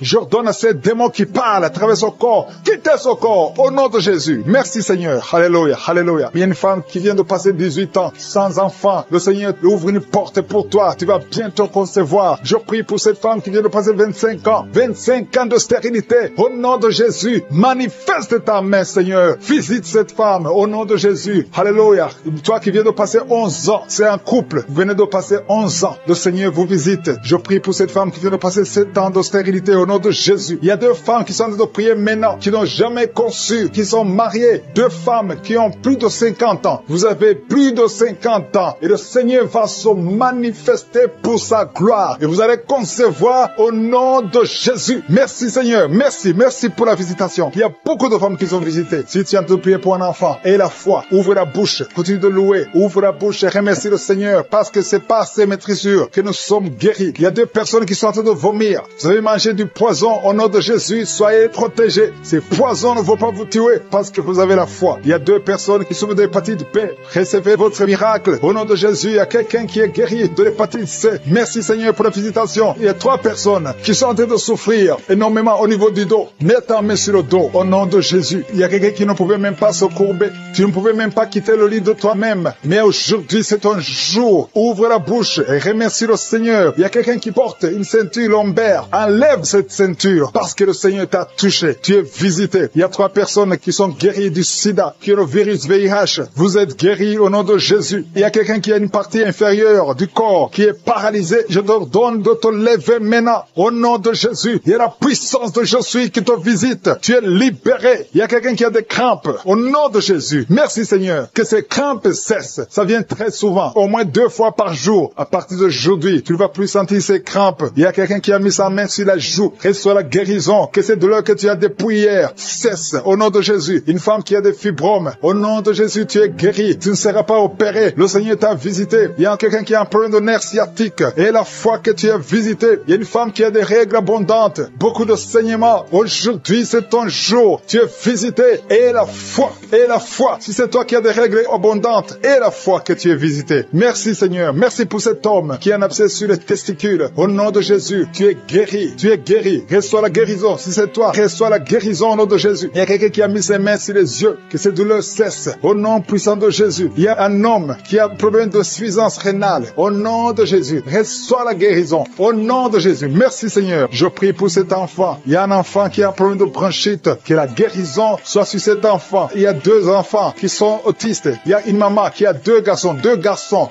J'ordonne à ces démons qui parlent à travers son corps. Quittez son corps. Au nom de Jésus. Merci Seigneur. Alléluia. Alléluia. Il y a une femme qui vient de passer 18 ans sans enfant. Le Seigneur ouvre une porte pour toi. Tu vas bientôt concevoir. Je prie pour cette femme qui vient de passer 25 ans. 25 ans de stérilité. Au nom de Jésus. Manifeste ta main Seigneur. Visite cette femme. Au nom de Jésus. Alléluia. Toi qui viens de passer 11 ans. C'est un couple. Vous venez de passer 11 ans. Le Seigneur vous visite. Je prie pour cette femme qui vient de passer 7 ans de stérilité. Au nom de Jésus. Il y a 2 femmes qui sont en train de prier maintenant. Qui n'ont jamais conçu. Qui sont mariées. 2 femmes qui ont plus de 50 ans. Vous avez plus de 50 ans. Et le Seigneur va se manifester pour sa gloire. Et vous allez concevoir au nom de Jésus. Merci Seigneur. Merci. Merci pour la visitation. Il y a beaucoup de femmes qui sont visitées. Si tu es en train de prier pour un enfant, aie la foi. Ouvre la bouche. Continue de louer. Ouvre la bouche et remercie le Seigneur. Parce que c'est par ces maîtrissures que nous sommes guéris. Il y a 2 personnes qui sont en train de vomir. Vous avez mangé du poison au nom de Jésus. Soyez protégés. Ces poisons ne vont pas vous tuer parce que vous avez la foi. Il y a 2 personnes qui souffrent de l'hépatite B. Recevez votre miracle. Au nom de Jésus, il y a quelqu'un qui est guéri de l'hépatite C. Merci Seigneur pour la visitation. Il y a 3 personnes qui sont en train de souffrir énormément au niveau du dos. Mets ta main sur le dos au nom de Jésus. Il y a quelqu'un qui ne pouvait même pas se courber. Tu ne pouvais même pas quitter le lit de toi-même. Mais aujourd'hui, c'est ton jour. Ouvre la bouche et remercie le Seigneur. Il y a quelqu'un qui porte une ceinture lombaire. Enlève cette ceinture parce que le Seigneur t'a touché. Tu es visité. Il y a 3 personnes qui sont guéries du sida, qui ont le virus VIH. Vous êtes guéris au nom de Jésus. Il y a quelqu'un qui a une partie inférieure du corps qui est paralysée. Je te donne de te lever maintenant au nom de Jésus. Il y a la puissance de Jésus qui te visite. Tu es libéré. Il y a quelqu'un qui a des crampes au nom de Jésus. Merci Seigneur. Que ces crampes cessent. Ça vient très souvent, au moins 2 fois par jour. À partir d'aujourd'hui, tu ne vas plus sentir ces crampes. Il y a quelqu'un qui a mis sa main sur la joue. Reçois la guérison. Que ces douleurs que tu as depuis hier cessent au nom de Jésus. Une femme qui a des fibromes, au nom de Jésus, tu es guéri. Tu ne seras pas opéré. Le Seigneur t'a visité. Il y a quelqu'un qui a un problème de nerf sciatique. Et la foi que tu as visité. Il y a une femme qui a des règles abondantes. Beaucoup de saignements. Aujourd'hui, c'est ton jour. Tu es visité. Et la foi. Et la foi. Si c'est toi qui as des règles abondantes. Et la foi que tu es visité. Merci Seigneur. Merci pour cet homme qui a un abcès sur les testicules. Au nom de Jésus, tu es guéri. Tu es guéri. Reçois la guérison. Si c'est toi, reçois la guérison au nom de Jésus. Il y a quelqu'un qui a mis ses mains sur les yeux. Que ces douleurs cessent. Au nom puissant de Jésus. Il y a un homme qui a un problème de suffisance rénale. Au nom de Jésus. Reçois la guérison. Au nom de Jésus. Merci Seigneur. Je prie pour cet enfant. Il y a un enfant qui a un problème de bronchite. Que la guérison soit sur cet enfant. Il y a 2 enfants qui sont autistes. Il y a une maman qui a 2 garçons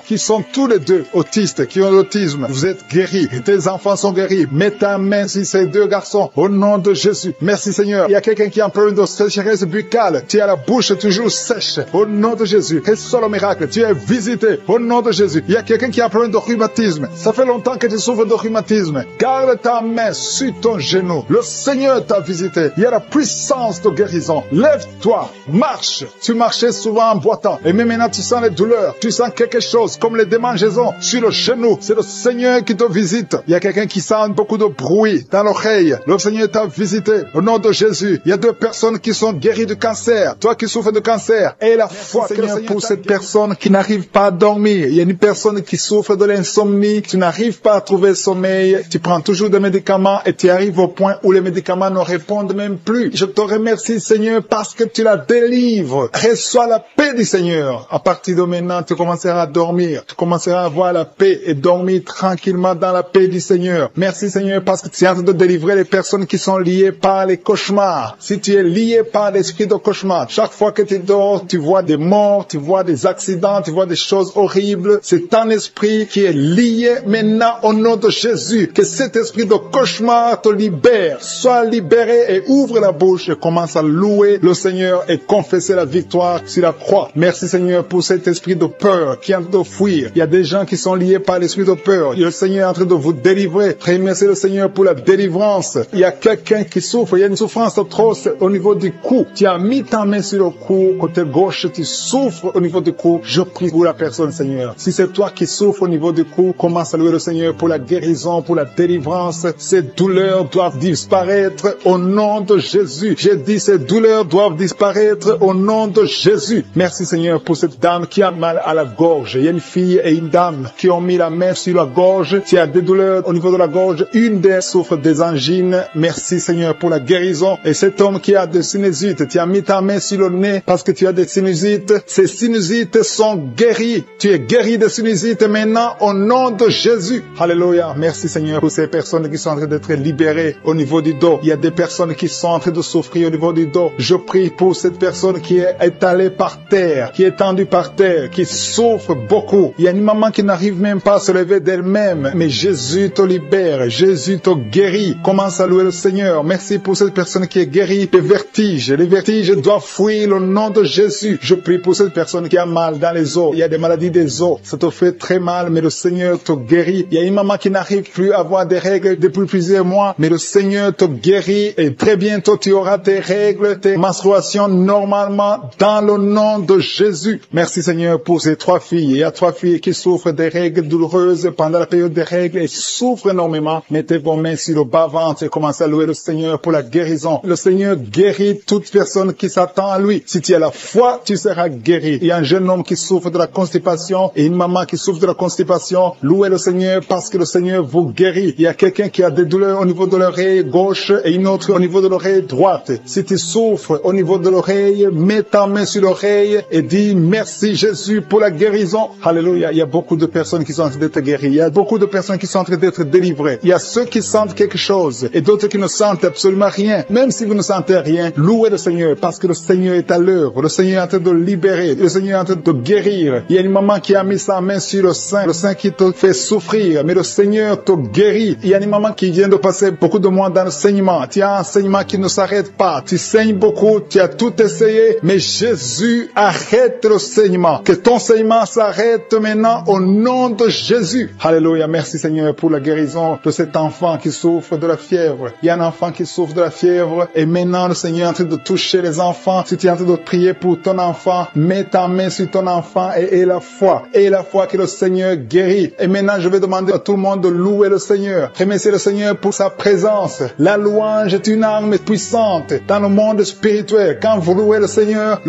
qui sont tous les 2 autistes, qui ont l'autisme. Vous êtes guéris. Et tes enfants sont guéris. Mets ta main sur ces 2 garçons. Au nom de Jésus. Merci Seigneur. Il y a quelqu'un qui a un problème de sécheresse buccale. Tu as la bouche toujours sèche. Au nom de Jésus. Reçois le miracle. Tu es visité. Au nom de Jésus. Il y a quelqu'un qui a un problème de rhumatisme. Ça fait longtemps que tu souffres de rhumatisme. Garde ta main sur ton genou. Le Seigneur t'a visité. Il y a la puissance de guérison. Lève-toi. Marche. Tu marchais souvent en boitant. Et même maintenant tu sens les douleurs. Tu sens quelque chose comme les démangeaisons sur le genou. C'est le Seigneur qui te visite. Il y a quelqu'un qui sent beaucoup de bruit dans l'oreille. Le Seigneur t'a visité. Au nom de Jésus. Il y a 2 personnes qui sont guéries du cancer. Toi qui souffres de cancer. Et la foi, Seigneur, pour cette personne qui n'arrive pas à dormir. Il y a une personne qui souffre de l'insomnie. Tu n'arrives pas à trouver le sommeil. Tu prends toujours des médicaments et tu arrives au point où les médicaments ne répondent même plus. Je te remercie, Seigneur, parce que tu la délivres. Reçois la paix du Seigneur. À partir de maintenant, tu commenceras à dormir. Tu commenceras à avoir la paix et dormir tranquillement dans la paix du Seigneur. Merci, Seigneur, parce que tu es en train de délivrer les personnes qui sont liées par les cauchemars. Si tu es lié par l'esprit de cauchemar, chaque fois que tu dors, tu vois des morts, tu vois des accidents, tu vois des choses horribles. C'est ton esprit qui est lié maintenant au nom de Jésus. Que cet esprit de cauchemar te libère. Sois libéré et ouvre la bouche et commence à louer le Seigneur et confesser la victoire sur la croix. Merci Seigneur pour cet esprit de peur qui est en train de fuir. Il y a des gens qui sont liés par l'esprit de peur. Le Seigneur est en train de vous délivrer. Remerciez le Seigneur pour la délivrance. Il y a quelqu'un qui souffre. Il y a une souffrance atroce au niveau du cou. Tu as mis ta main sur le cou, côté gauche, tu souffres au niveau du cou. Je prie pour la personne, Seigneur. Si c'est toi qui souffres au niveau du cou, commence à louer le Seigneur pour la guérison, pour la délivrance. Ces douleurs doivent disparaître au nom de Jésus. J'ai dit ces douleurs doivent disparaître au nom de Jésus. Merci Seigneur pour cette dame qui a mal à la gorge. Il y a une fille et une dame qui ont mis la main sur la gorge. Tu as des douleurs au niveau de la gorge. Une d'elles souffre des angines. Merci Seigneur pour la guérison. Et cet homme qui a des sinusites, tu as mis ta main sur le nez parce que tu as des sinusites. Ces sinusites sont guéries. Tu es guéri des sinusites maintenant au nom de Jésus. Alléluia. Merci Seigneur pour ces personnes qui sont en train d'être libérées au niveau du dos. Il y a des personnes qui sont en train de souffrir au niveau du dos. Je prie pour cette personne qui est étalée par terre, qui est tendue par terre, qui souffre beaucoup. Il y a une maman qui n'arrive même pas à se lever d'elle-même. Mais Jésus te libère. Jésus te guérit. Commence à louer le Seigneur. Merci pour cette personne qui est guérie des vertiges. Les vertiges doivent fuir au nom de Jésus. Je prie pour cette personne qui a mal dans les os. Il y a des maladies des os. Ça te fait très mal, mais le Seigneur te guérit. Il y a une maman qui n'arrive plus à avoir des règles depuis plusieurs mois, mais le Seigneur te guérit et très bientôt tu auras tes règles, tes menstruations normalement dans le nom de Jésus. Merci Seigneur pour ces 3 filles. Il y a 3 filles qui souffrent des règles douloureuses pendant la période des règles et souffrent énormément. Mettez vos mains sur le bas-ventre et commencez à louer le Seigneur pour la guérison. Le Seigneur guérit toute personne qui s'attend à lui. Si tu as la foi, tu seras guéri. Il y a un jeune homme qui souffre de la constipation et une maman qui souffre de la constipation. Louez le Seigneur parce que le Seigneur vous guérit. Il y a quelqu'un qui a des douleurs au niveau de l'oreille gauche et une autre au niveau de l'oreille droite. Si tu souffres au niveau de l'oreille, mets ta main sur l'oreille et dis merci Jésus pour la guérison. Alléluia. Il y a beaucoup de personnes qui sont en train d'être guéries. Il y a beaucoup de personnes qui sont en train d'être délivrées. Il y a ceux qui sentent quelque chose et d'autres qui ne sentent absolument rien. Même si vous ne sentez rien, louez le Seigneur parce que le Seigneur est à l'œuvre. Le Seigneur est en train de libérer. Le Seigneur est en train de guérir. Il y a une maman qui a mis sa main sur le sein qui te fait souffrir, mais le Seigneur te guérit. Il y a une maman qui vient de passer beaucoup de mois dans le saignement. Tu as un saignement qui ne s'arrête pas. Tu saignes beaucoup, tu as tout essayé, mais Jésus arrête le saignement. Que ton saignement s'arrête maintenant au nom de Jésus. Alléluia. Merci Seigneur pour la guérison de cet enfant qui souffre de la fièvre. Il y a un enfant qui souffre de la fièvre et maintenant le Seigneur est en train de toucher les enfants. Si tu es en train de prier pour ton enfant, mets ta main sur ton enfant et aie la foi. Aie la foi que le Seigneur guérit. Et maintenant je vais demander à tout le monde de louer le Seigneur. Remercier le Seigneur pour sa présence. La louange est une arme puissante dans le monde spirituel. Quand vous louez le Seigneur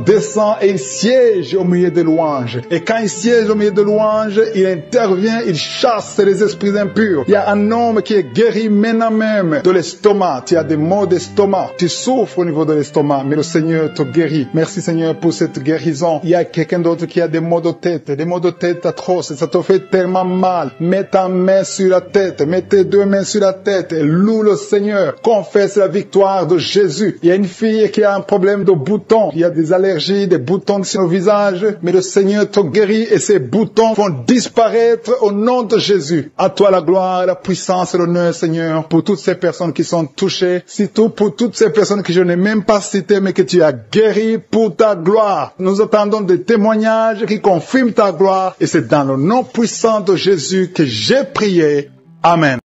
descend et il siège au milieu des louanges. Et quand il siège au milieu des louanges, il intervient, il chasse les esprits impurs. Il y a un homme qui est guéri maintenant même de l'estomac. Tu as des maux d'estomac. Tu souffres au niveau de l'estomac, mais le Seigneur te guérit. Merci Seigneur pour cette guérison. Il y a quelqu'un d'autre qui a des maux de tête atroces. Ça te fait tellement mal. Mets ta main sur la tête. Mets tes 2 mains sur la tête et loue le Seigneur. Confesse la victoire de Jésus. Il y a une fille qui a un problème de boutons. Il y a des allergies, des boutons sur le visage, mais le Seigneur te guérit et ces boutons vont disparaître au nom de Jésus. À toi la gloire, la puissance et l'honneur, Seigneur, pour toutes ces personnes qui sont touchées touché, surtout pour toutes ces personnes que je n'ai même pas citées, mais que tu as guéries pour ta gloire. Nous attendons des témoignages qui confirment ta gloire, et c'est dans le nom puissant de Jésus que j'ai prié. Amen.